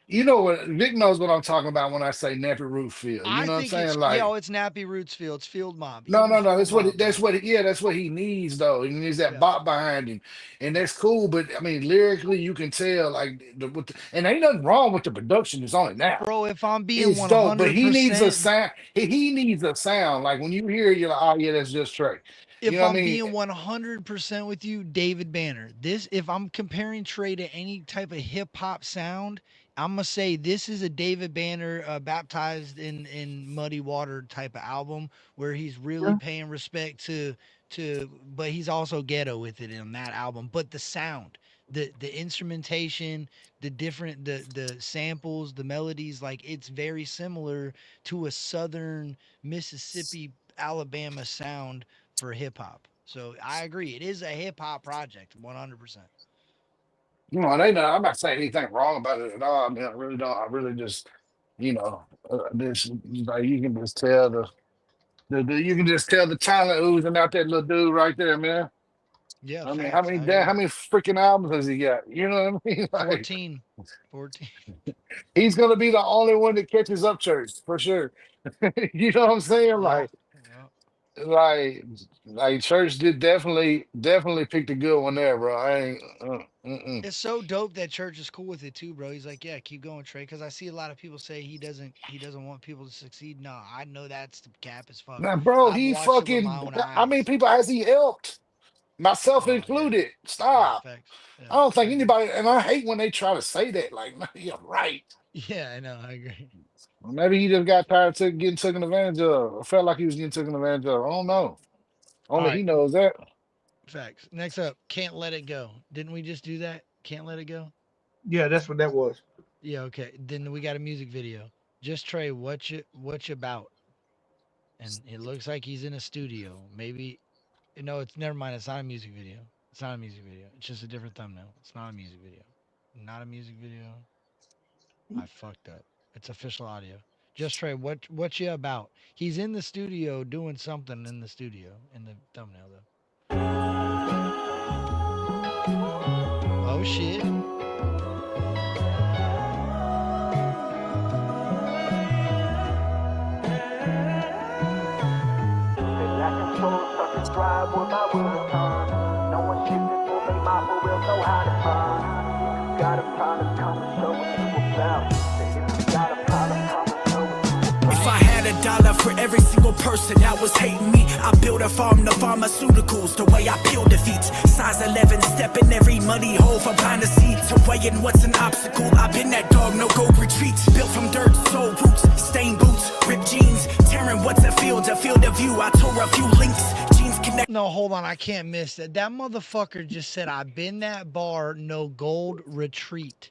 You know what? Vic knows what I'm talking about when I say Nappy Root Field. You I know what I'm think saying? Like, it's Nappy Roots Field, it's Field Mob, no, even no, no. Field That's what. Mob, bro. Yeah, that's what he needs though. He needs that Yeah, bop behind him, and that's cool. But I mean, lyrically, you can tell like and ain't nothing wrong with the production. It's on it now. bro. If I'm being It's dope, but he needs a 100%, sound. He needs a sound. Like when you hear it, you're like, oh yeah, that's just Trey. You if know what I I'm mean? being 100% with you, David Banner. If I'm comparing Trey to any type of hip hop sound, I'm gonna say this is a David Banner baptized in muddy water type of album where he's really paying respect but he's also ghetto with it in that album. But the sound, the instrumentation, the samples, the melodies, like it's very similar to a southern Mississippi, Alabama sound for hip hop. So I agree. It is a hip hop project, 100%. You know, they know. I'm not saying anything wrong about it at all. I mean, I really don't. I really just, you know, this like you can just tell you can just tell the talent oozing out that little dude right there, man. Yeah, I mean, facts. I agree. how many freaking albums has he got? You know what I mean? Like 14. 14. he's gonna be the only one that catches up church for sure. You know what I'm saying? Yeah. Yeah. Like, like church did definitely picked a good one there, bro. I ain't. Mm-mm. It's so dope that Church is cool with it too, bro. He's like, yeah, keep going, Trey. Because I see a lot of people say he doesn't want people to succeed. No, I know that's the cap as fuck. Now, bro, I've he watched it with my fucking. own How many eyes. people has he helped? Myself Oh yeah. included. Yeah, Stop. facts. I Yeah, don't I think agree. anybody, and I hate when they try to say that. Like, no, you're right. Yeah, I know. I agree. Well, maybe he just got tired of getting taken advantage of. I felt like he was getting taken advantage of. I don't know. All Only he right. knows that. Facts. Next up, Can't Let It Go. Didn't we just do that? Can't Let It Go? Yeah, that's what that was. Yeah, okay. Then we got a music video. Just Trey, what you about? And it looks like he's in a studio. Maybe no, it's never mind. It's not a music video. It's not a music video. It's just a different thumbnail. It's not a music video. Not a music video. I fucked up. It's official audio. Just Trey, what you about? He's in the studio doing something in the studio in the thumbnail though. Oh shit. If I had $1 for every single person that was hating me. I built a farm, the pharmaceuticals, the way I peel defeats. Size 11, step in every muddy hole for blind to see. To weighing what's an obstacle, I've been that dog, no gold retreats. Built from dirt, soul roots, stained boots, ripped jeans. Tearing what's a field of view. I tore a few links, jeans connect. No, hold on, I can't miss that. That motherfucker just said, I've been that bar, no gold retreat.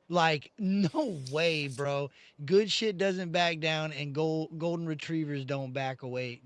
Like, no way, bro. Good shit doesn't back down, and golden retrievers don't back away.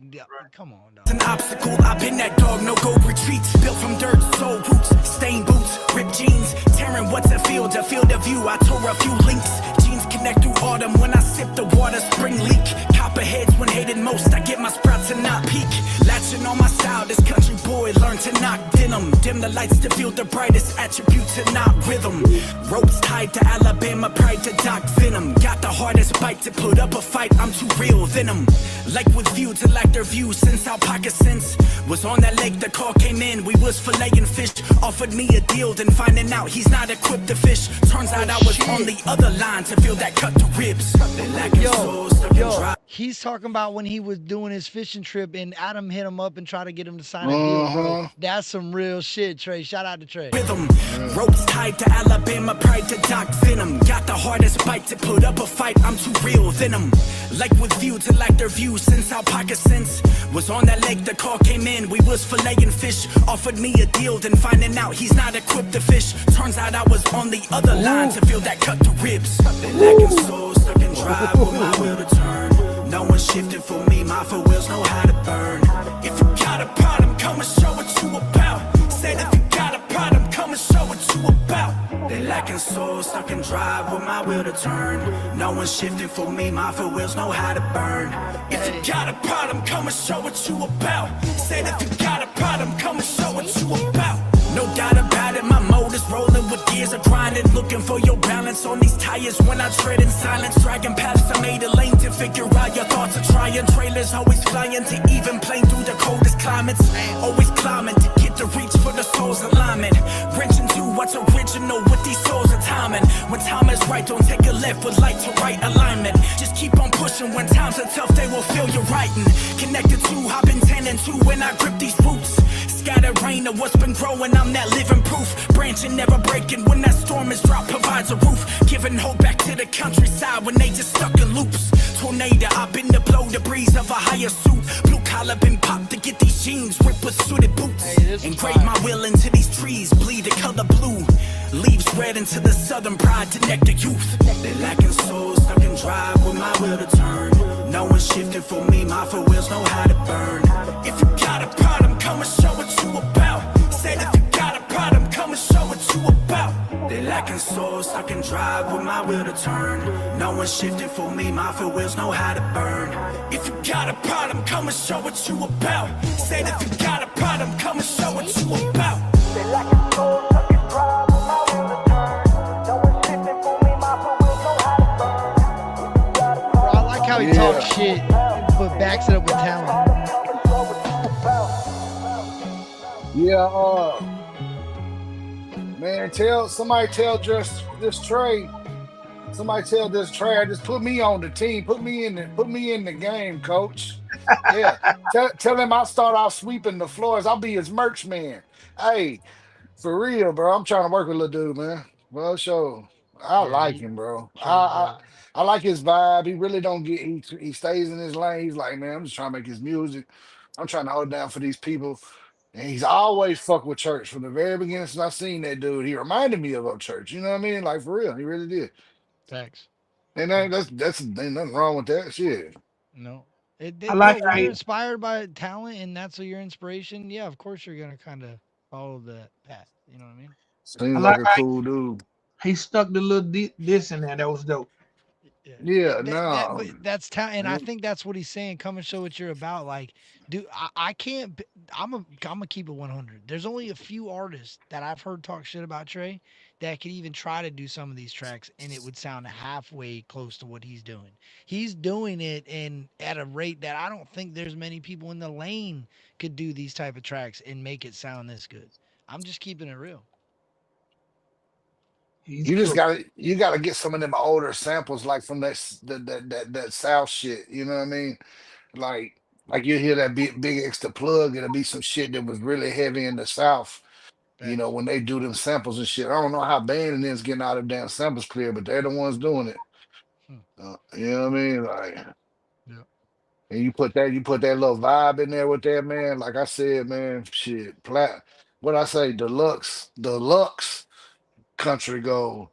Come on, dog. An obstacle, I've been that dog, no gold retreats. Built from dirt, soul roots, stained boots, ripped jeans. Tearing what's a field of view. I tore a few links, jeans connect through autumn. When I sip the water, spring leak. Copperheads when hated most, I get my sprouts and not peak. Latching on my style, this country boy learned to knock denim. Dim the lights to feel the brightest attributes and not rhythm. Ropes tied to Alabama, pride to Doc Venom. Got the hardest bite to put up a fight, I'm too real venom. Like with view to like their view, since our pocket sense was on that lake, the call came in, we was filleting fish. Offered me a deal, then finding out he's not equipped to fish. Turns out I was on the other line to feel that cut to ribs. They lacking souls, Yo, he's talking about when he was doing his fishing trip and Adam hit him up and tried to get him to sign a deal, bro. That's some real shit, Trey. Shout out to Trey. Rhythm, ropes tied to Alabama, pride to Doc Venom. Got the hardest bite to put up a fight, I'm too real venom. Like with view to like their view, since our pocket sense was on that lake, the call came in, we was filleting fish. Offered me a deal, then finding out he's not equipped to fish. Turns out I was on the other line to feel that cut to ribs. They lacking souls, stuck in drive with my will to turn. No one shifting for me, my four wheels know how to burn. If you got a problem, come and show what you about. Said if you got a problem, come and show what you about. They lacking souls, stuck in drive with my will to turn. No one shifting for me, my four wheels know how to burn. If you got a problem, come and show what you about. Said if you got a problem, come and show what you about. No doubt about it, my motor's rolling with gears of grinding. Looking for your balance on these tires when I tread in silence. Dragging past, I made a lane to figure out your thoughts are trying. Trailers always flying to even plane through the coldest climates. Always climbing to get the reach for the soul's alignment. Wrenching to what's original with these souls of timing. When time is right, don't take a left with light to right alignment. Just keep on pushing when times are tough, they will feel your writing. Connected to, hopping 10 and 2 when I grip these roots. Scattered rain of what's been growing, I'm that living proof. Branching, never breaking, when that storm is dropped, provides a roof. Giving hope back to the countryside when they just stuck in loops. Tornado, I've been to blow the breeze of a higher suit. Blue collar been popped to get these jeans, ripped with suited boots. Engrave my will into these trees, bleed the color blue. Leaves red into the southern pride to nectar youth. They lacking souls, stuck in drive with my will to turn. No one shifting for me, my four wheels know how to burn. If you got a problem, come and show what you about. Said if you got a problem, come and show what you about. They lacking souls, stuck in drive with my will to turn. No one shifting for me, my four wheels know how to burn. If you got a problem, come and show what you about. Said if you got a problem, come and show what you about. They lacking souls, stuck in drive with my will to turn. No one shifting for me, my four wheels know how to burn. Bro, I like how he talks shit, but backs it up with talent. Yeah, man, somebody tell JUSTTRAE. Somebody tell JUSTTRAE, just put me on the team, put me in the game, coach. Yeah, tell him I'll start off sweeping the floors. I'll be his merch man. Hey, for real, bro. I'm trying to work with little dude, man. Well, sure. I like him, bro. I like his vibe. He really don't get. He stays in his lane. He's like, man, I'm just trying to make his music. I'm trying to hold it down for these people. And he's always fucked with church from the very beginning. Since I seen that dude, he reminded me of church. You know what I mean? Like for real, he really did. Thanks. And that's ain't nothing wrong with that shit. No. I like when how you're inspired by talent and that's your inspiration, yeah, of course you're gonna kind of follow that path. You know what I mean? Seems I like like a how cool dude. he stuck the little this in there. That was dope. Yeah, But that's talent, and I think that's what he's saying. Come and show what you're about. Like, dude, I can't. I'm gonna keep it 100. There's only a few artists that I've heard talk shit about Trey that could even try to do some of these tracks, and it would sound halfway close to what he's doing. He's doing it and at a rate that I don't think there's many people in the lane could do these type of tracks and make it sound this good. I'm just keeping it real. You gotta get some of them older samples like from that South shit. You know what I mean? like you hear that big extra plug, it'll be some shit that was really heavy in the South. You know, Facts. when they do them samples and shit. I don't know how band is getting all them damn samples clear, but they're the ones doing it. Hmm. You know what I mean? Like, Yeah. and you put that little vibe in there with that, man. Like I said, man, shit, what I say, deluxe country gold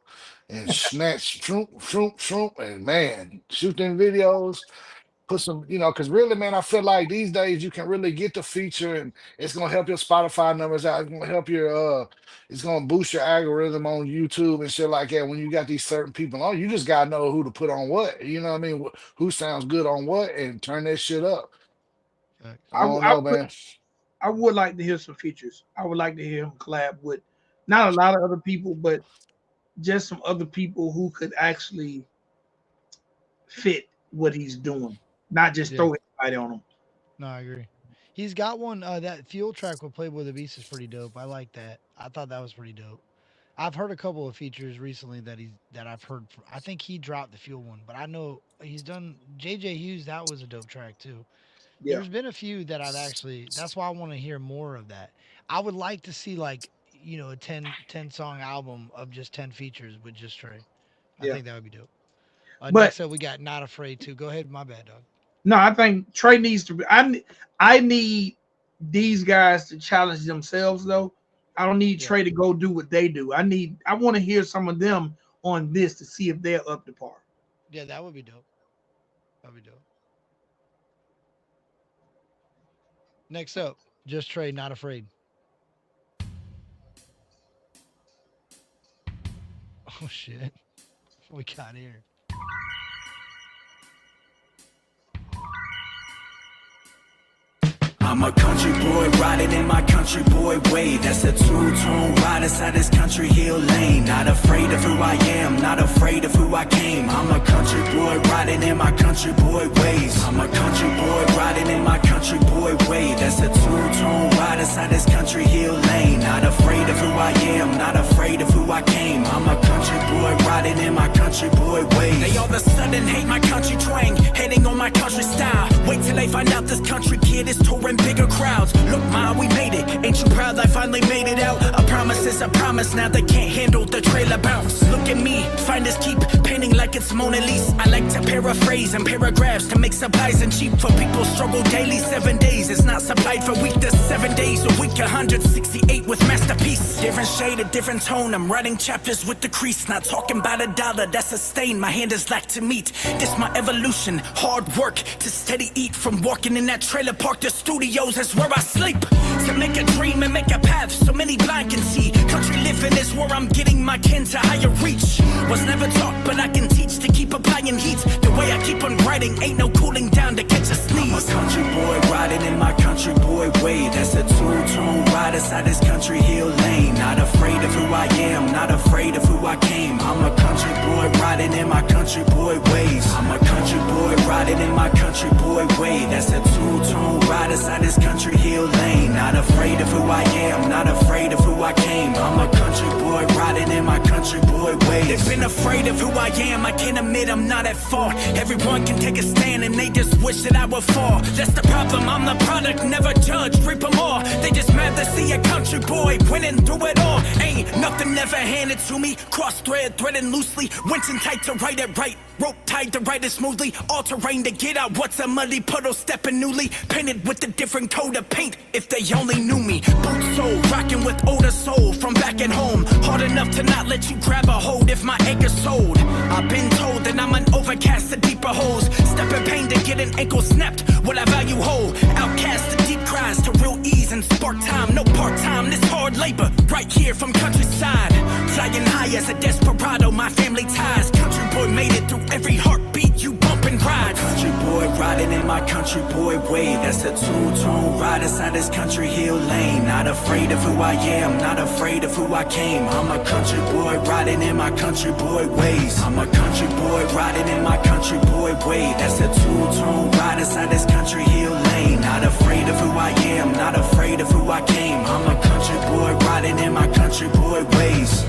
and snatch, shroom, and man, shoot them videos. Put some, because really, man, I feel like these days you can really get the feature and it's gonna help your Spotify numbers out. It's gonna help it's gonna boost your algorithm on YouTube and shit like that. When you got these certain people on, you just gotta know who to put on what. You know what I mean? Who sounds good on what and turn that shit up. Facts. I don't know, man. I would like to hear some features. I would like to hear him collab with not a lot of other people, but just some other people who could actually fit what he's doing, not just Yeah. throw everybody on him. No, I agree. He's got one. That Fuel track with Playboy the Beast is pretty dope. I like that. I thought that was pretty dope. I've heard a couple of features recently that I've heard. I think he dropped the Fuel one, but I know he's done JJ Hughes. That was a dope track too. Yeah, There's been a few that I've actually. That's why I want to hear more of that. I would like to see like a 10 song album of just 10 features with just Trey. I yeah. think that would be dope. But Next up, we got Not Afraid to. Go ahead, my bad, dog. no, I think Trey needs to be. I need these guys to challenge themselves though. I don't need Yeah. Trey to go do what they do. I want to hear some of them on this to see if they're up to par. Yeah, that would be dope. That'd be dope. Next up, Just Trey, Not Afraid. Oh shit. What we got here? I'm a country boy riding in my country boy way. That's a two-tone ride inside this country hill lane. Not afraid of who I am, not afraid of who I came. I'm a country boy riding in my country boy ways. I'm a country boy riding in my country boy way. That's a two-tone ride inside this country hill lane. Not afraid of who I am, not afraid of who I came. I'm a country boy riding in my country boy ways. They all of a sudden hate my country twang, hating on my country style. Wait till they find out this country kid is touring bigger crowds. Look, ma, we made it. Ain't you proud I finally made it out? A promise is a promise, now they can't handle the trailer bounce. Look at me, finders keep painting like it's Mona Lisa. I like to paraphrase and paragraphs to make supplies and cheap for people struggle daily. 7 days, it's not supplied for week. There's 7 days a week, 168 with masterpiece. Different shade, a different tone. I'm writing chapters with the crease. Not talking about a dollar, that's a stain. My hand is like to meet. This my evolution, hard work to steady eat. From walking in that trailer park to studios, that's where I sleep. To make a dream and make a path so many blind can see. Country living is where I'm getting my kin to higher reach. Was never taught, but I can teach to keep applying heat. The way I keep on writing, ain't no cooling down to catch a sneeze. I'm a country boy riding in my country boy way. That's a two-tone ride inside this country hill lane. Not afraid of who I am, not afraid of who I came. I'm a country boy riding in my country boy ways. I'm a country boy riding in my country boy way. That's a two-tone ride inside this country hill lane. Not afraid of who I am, not afraid of who I came. I'm a country boy riding in my country boy ways. They've been afraid of who I am, I can't admit I'm not at fault. Everyone can take a stand and they just wish that I would fall. That's the problem, I'm the product, never judge, reap them all. They just mad to see a country boy winning through it all. Ain't nothing ever handed to me, cross thread, threading loosely. Went in tight to write it right, rope tied to write it smoothly. All terrain to get out what's a muddy puddle, stepping newly. Painted with a different coat of paint, if they only knew me. Boot soul, rocking with older soul from back at home. Hard enough to not let you grab a hold if my anchor's sold. I've been told that I'm an overcast to deeper holes. Step in pain to get an ankle snapped, what I value whole. Outcast to deep cries to real ease and spark time. No part-time, this hard labor, right here from countryside. Flying high as a desperado, my family ties. Country boy made it through every heartbeat, you bump and ride. Country boy riding in my country boy way. That's a two-tone ride inside this country hill lane. Not afraid of who I am, not afraid of who I came. I'm a country boy riding in my country boy ways. I'm a country boy riding in my country boy way. That's a two-tone ride inside this country hill lane. Not afraid of who I am, not afraid of who I came. I'm a country boy riding in my country boy ways.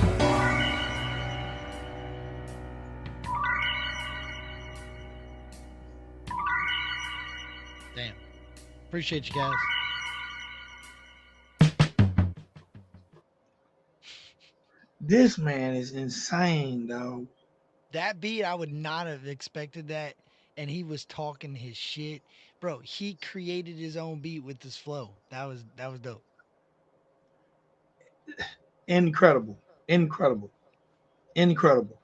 Appreciate you guys. This man is insane, dog. That beat, I would not have expected that. And he was talking his shit. Bro, he created his own beat with this flow. That was dope. Incredible. Incredible. Incredible.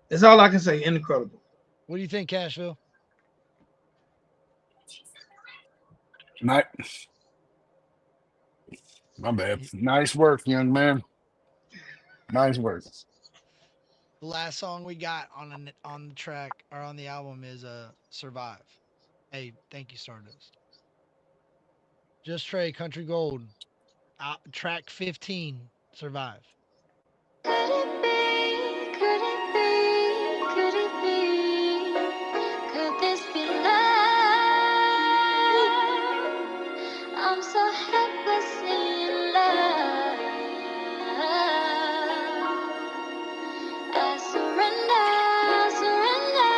That's all I can say. Incredible. What do you think, Cashville? My bad. Nice work, young man. Nice work. The last song we got on the track or on the album is Survive. Hey, thank you, Stardust. JUSTTRAE, Country Gold. Track 15, Survive. Could it be? Could it be? Could it be? Could this be love? I'm so helplessly in love. I surrender, surrender,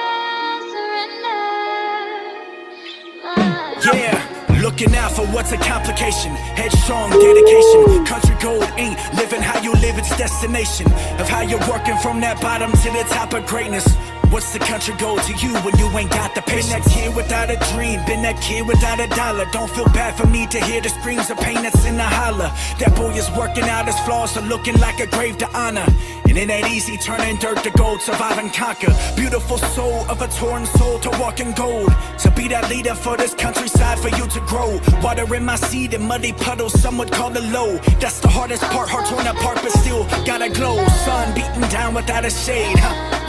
surrender. Yeah, looking out for what's a complication. Headstrong dedication. Country gold ain't living how you live, it's destination of how you're working from that bottom to the top of greatness. What's the country gold to you when you ain't got the patience? Been that kid without a dream, been that kid without a dollar. Don't feel bad for me to hear the screams of pain that's in the holler. That boy is working out his flaws, so looking like a grave to honor. And it ain't easy turning dirt to gold, survive and conquer. Beautiful soul of a torn soul to walk in gold. To be that leader for this countryside, for you to grow. Water in my seed in muddy puddles, some would call it low. That's the hardest part, heart torn apart, but still gotta glow. Sun beaten down without a shade,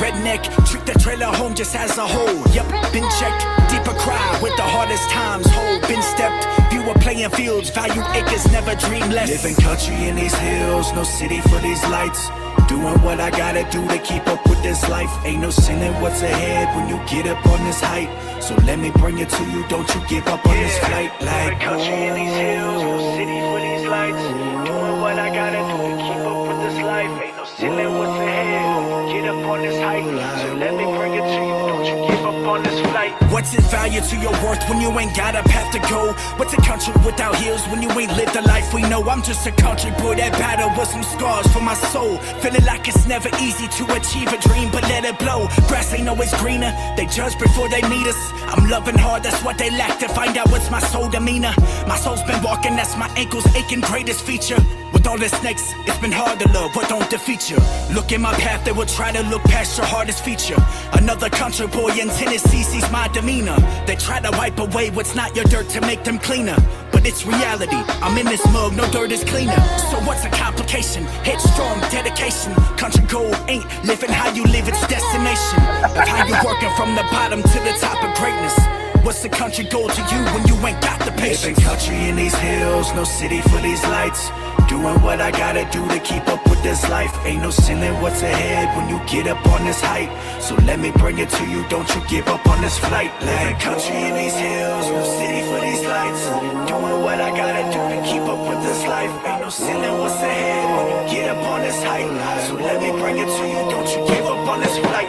Redneck, treat the trailer home just as a whole. Yup, been checked, deeper cry with the hardest times. Whole, been stepped, view of playing fields, value acres, never dream less. Living country in these hills, no city for these lights. Doing what I gotta do to keep up with this life. Ain't no sinning what's ahead when you get up on this height. So let me bring it to you, don't you give up on this flight. Like country in these hills, no city for these lights. Doing what I gotta do to keep up with this life. Ain't no sinning what's ahead. Get up on this height, so let me bring it to you, don't you give up on this flight. What's its value to your worth when you ain't got a path to go? What's a country without hills when you ain't lived the life we know? I'm just a country boy that battled with some scars for my soul. Feeling like it's never easy to achieve a dream, but let it blow. Grass ain't always greener, they judge before they meet us. I'm loving hard, that's what they lack to find out what's my soul demeanor. My soul's been walking, that's my ankles aching, greatest feature. With all the snakes, it's been hard to love what don't defeat you. Look in my path, they will try to look past your hardest feature. Another country boy in Tennessee sees my demeanor. They try to wipe away what's not your dirt to make them cleaner. But it's reality, I'm in this mug, no dirt is cleaner. So what's a complication? Headstrong dedication. Country gold ain't living how you live, it's destination of how you working from the bottom to the top of greatness. What's the country gold to you when you ain't got the patience? Living country in these hills, no city for these lights. Doing what I gotta do to keep up with this life. Ain't no sinning what's ahead when you get up on this height. So let me bring it to you, don't you give up on this flight. Living country in these hills, no city for these lights. Doing what I gotta do to keep up with this life. Ain't no sinning what's ahead when you get up on this height. So let me bring it to you, don't you give up on this flight.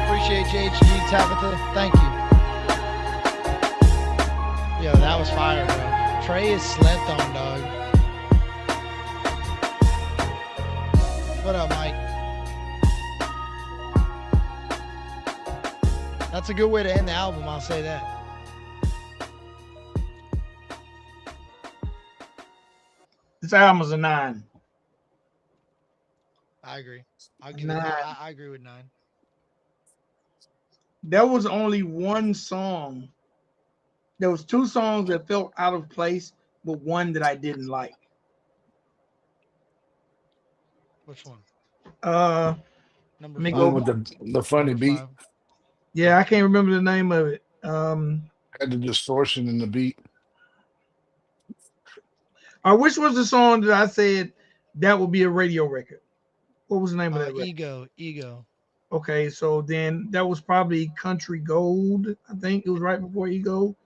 Appreciate you, HG Tabitha. Thank you. Yo, that was fire, bro. Trey is slept on, dog. What up, Mike? That's a good way to end the album, I'll say that. This album is a 9. I agree. I'll give it. I agree with 9. There was only one song. There was 2 songs that felt out of place, but one that I didn't like. Which one? Number 5 with the funny beat. Yeah, I can't remember the name of it. Had the distortion in the beat. Which was the song that I said that would be a radio record? What was the name of that record? Ego. Okay, so then that was probably Country Gold. I think it was right before Ego.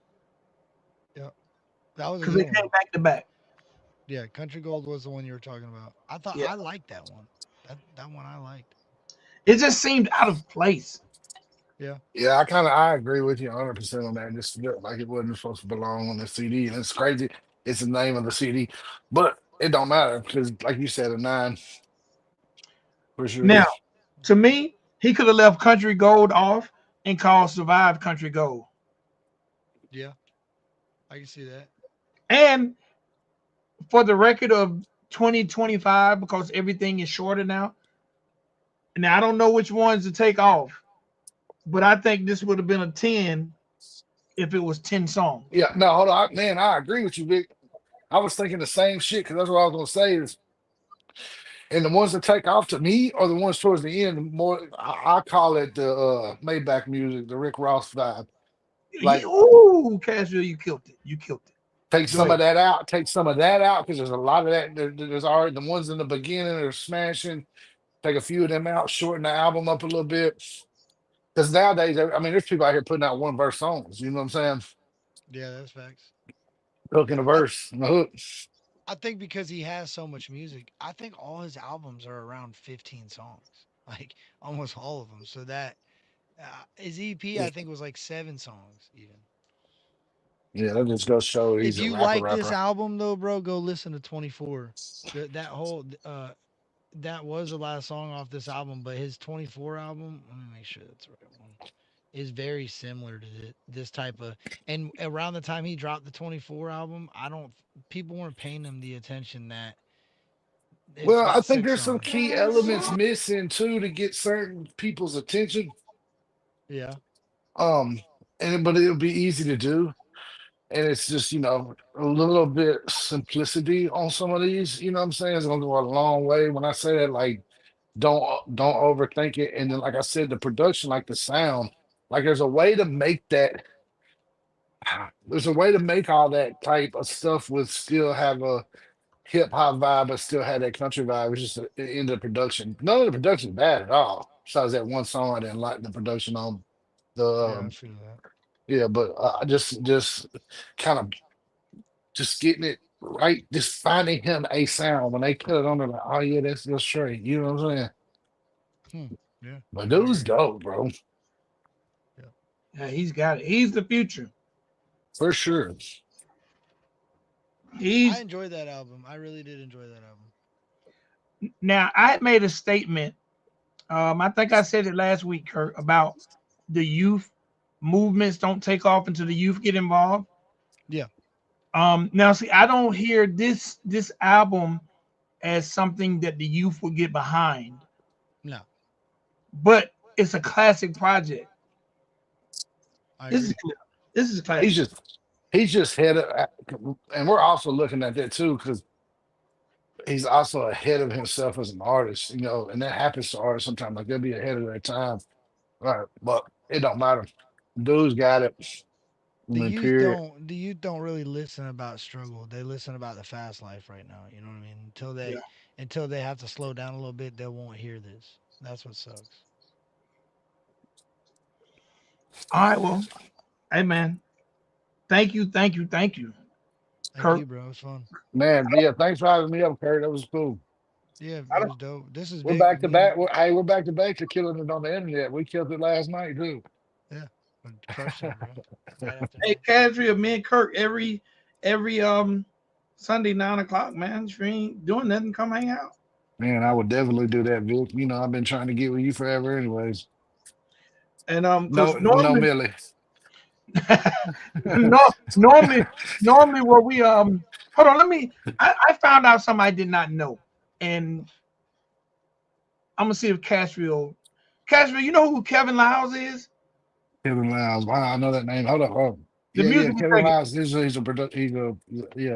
Yeah, that was because they came back to back. Yeah, Country Gold was the one you were talking about. I thought I liked that one. That one I liked. It just seemed out of place. Yeah. Yeah, I agree with you 100% on that. It just felt like it wasn't supposed to belong on the CD, and it's crazy. It's the name of the CD, but it don't matter because, like you said, a 9 for sure. Now, to me, he could have left Country Gold off and called Survive Country Gold. Yeah. I can see that. And for the record of 2025, because everything is shorter now. Now I don't know which ones to take off, but I think this would have been a 10 if it was 10 songs. Yeah, no, hold on, man. I agree with you, Vic. I was thinking the same shit because that's what I was gonna say is, and the ones that take off to me are the ones towards the end. The more I call it the Maybach music, the Rick Ross vibe. Like Ooh, Casual, you killed it. You killed it. take Go some ahead. of that out, take some of that out because there's a lot of that. There's already the ones in the beginning are smashing. Take a few of them out, shorten the album up a little bit. Because nowadays, I mean, there's people out here putting out one verse songs. You know what I'm saying? Yeah, that's facts. Hook and a I, verse and a hook. I think because he has so much music, I think all his albums are around 15 songs, like almost all of them. So that his EP, I think, was like 7 songs even. Yeah, that just goes to show If he's a you rapper, like this rapper. album though, bro, go listen to 24. That whole that was the last song off this album, but his 24 album, let me make sure that's the right one, is very similar to this type of. And around the time he dropped the 24 album, I don't people weren't paying him the attention that it's Well, I about think 6 there's some songs. key elements missing too to get certain people's attention. Yeah. Um, and but it'll be easy to do. And it's just, a little bit simplicity on some of these, you know what I'm saying? It's gonna go a long way. When I say that, like, don't overthink it. And then, like I said, the production, like the sound, like there's a way to make all that type of stuff with still have a hip hop vibe, but still have that country vibe. It's just in the production. None of the production is bad at all. Besides that one song I didn't like the production on the Yeah, I feel that. yeah, but just kind of just getting it right, just finding him a sound when they put it on there, like, oh yeah, that's just straight. You know what I'm saying? Yeah. But I dude's agree. dope, bro, Yeah, he's got it. He's the future. for sure. I He's enjoyed that album. I really did enjoy that album. now I had made a statement. I think I said it last week, Kurt, about the youth movements don't take off until the youth get involved. Yeah. Now see, I don't hear this album as something that the youth will get behind, No, but it's a classic project. I This is agree. this is a He's classic. just head of, and we're also looking at that too because he's also ahead of himself as an artist, and that happens to artists sometimes. Like they'll be ahead of their time, right? But it don't matter. Dude's got it. I The mean, youth period. don't the youth don't really listen about struggle. They listen about the fast life right now. You know what I mean? Yeah. Until they have to slow down a little bit, they won't hear this. That's what sucks. All right. Well, hey man, thank you, Thank Kurt. you, bro. It was fun. Man, yeah, thanks for having me up, Kurt. That was cool. Yeah, I it don't. was dope. This is We're big. back to back. We're back to back to killing it on the internet. We killed it last night too. Yeah, we're crushing it, bro. Night after Hey, night. Kadri, me and Kurt every Sunday 9 o'clock, man. If you ain't doing nothing, come hang out. Man, I would definitely do that, Vic. I've been trying to get with you forever, anyways. And because No, normally, Millie. no, normally what we hold on, I found out something I did not know, and I'm gonna see if Castro, you know who Kevin Lyles is? Kevin Lyles. Wow, I know that name. Hold on. The Yeah. music Kevin executive. Lyles.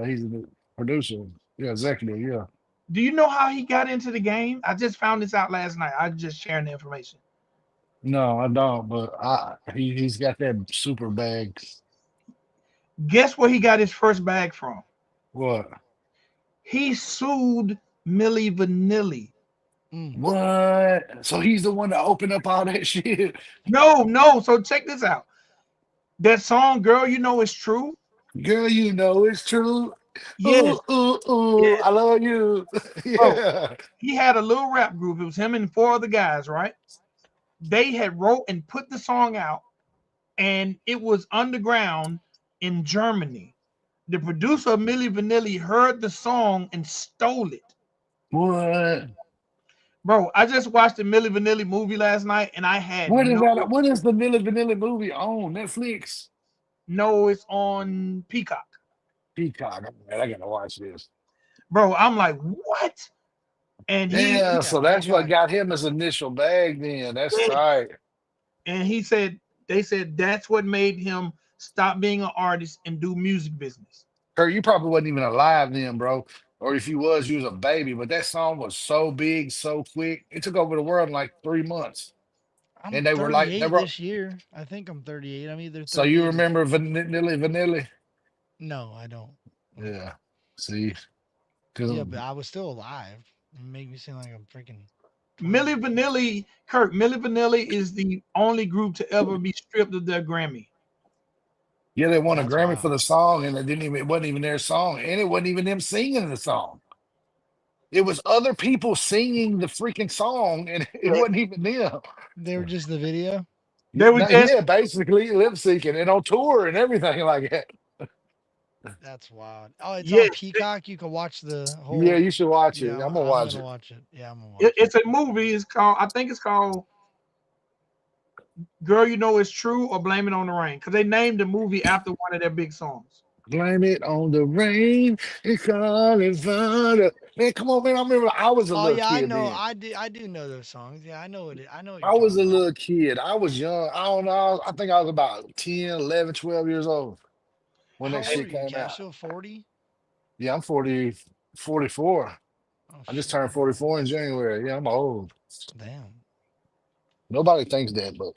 He's a producer. Yeah, executive. Yeah. Do you know how he got into the game? I just found this out last night. I just sharing the information. No, I don't. But he's got that super bag. Guess where he got his first bag from? What? He sued Millie Vanilli. What? So he's the one that opened up all that shit. No. So check this out. That song, "Girl, You Know It's True." Girl, it's true. Yes, Ooh, ooh, ooh. yes, I love you. bro. Yeah. He had a little rap group. It was him and four other guys, right? they had wrote and put the song out, and it was underground in Germany. The producer of Milli Vanilli heard the song and stole it. What? Bro, I just watched the Milli Vanilli movie last night, and I had What is that? What is the Milli Vanilli movie on Netflix? no, it's on Peacock. Peacock. Man, I gotta watch this. Bro, I'm like, what? And Yeah, he so that's what got him his initial bag. Then that's tight. and he said they said that's what made him stop being an artist and do music business. Kurt, you probably wasn't even alive then, bro. Or if you was a baby. But that song was so big, so quick. It took over the world in like 3 months. I'm And they were like, 38 this year. I think I'm 38. I'm either 38. So you remember Vanilli? No, I don't. Yeah. See? Yeah, but I was still alive. It made me seem like I'm freaking. Milli Vanilli, Curt, Milli Vanilli is the only group to ever be stripped of their Grammy. Yeah, they won a Grammy for the song, and it wasn't even their song, and it wasn't even them singing the song. It was other people singing the freaking song, and it wasn't even them. They were just the video. They were just basically lip syncing and on tour and everything like that. That's wild. Oh, it's on Peacock. You can watch the whole. Yeah, you should watch it. Yeah, I'm gonna watch it. Yeah, I'm gonna watch it. It's a movie. It's called. I think it's called "Girl, You Know It's True" or "Blame It on the Rain" because they named the movie after one of their big songs. Blame it on the rain. It's calling thunder. Man, come on, man. I remember I was a little kid. I know. Then. I do know those songs. Yeah, I know it. I know. I was a little kid. I was young. I don't know. I think I was about 10, 11, 12 years old when that shit came out. Still 40? Yeah, I'm 44. I just turned 44 in January. Yeah, I'm old. Damn. Nobody thinks that, but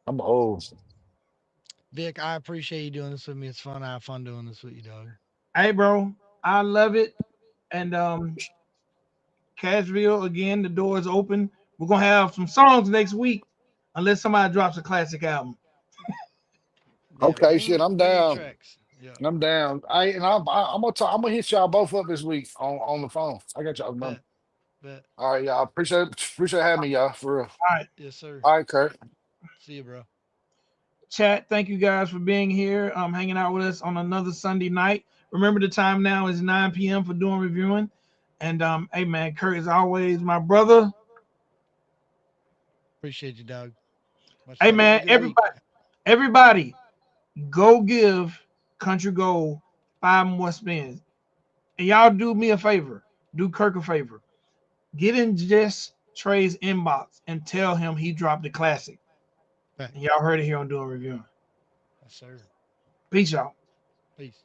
I'm old. Vic, I appreciate you doing this with me. It's fun. I have fun doing this with you, dog. Hey, bro, I love it. And Cashville, again, the door is open. We're gonna have some songs next week, unless somebody drops a classic album. Okay, shit, I'm down. Yeah. I'm down. I'm gonna hit y'all both up this week on the phone. I got y'all number. Bet. All right, y'all. Appreciate having me, y'all. For real. All right. Yes, sir. All right, Curt. See you, bro. Chat, thank you guys for being here, hanging out with us on another Sunday night. Remember, the time now is 9 p.m. for Dooin Reviewing. And hey, man, Curt is always my brother. Appreciate you, dog. Hey, man, everybody, go give Country Gold 5 more spins. And y'all do me a favor. Do Kirk a favor. Get in JUSTTRAE's inbox and tell him he dropped the classic. And y'all heard it here on Dooin Reviewing. Yes, sir. Peace, y'all. Peace.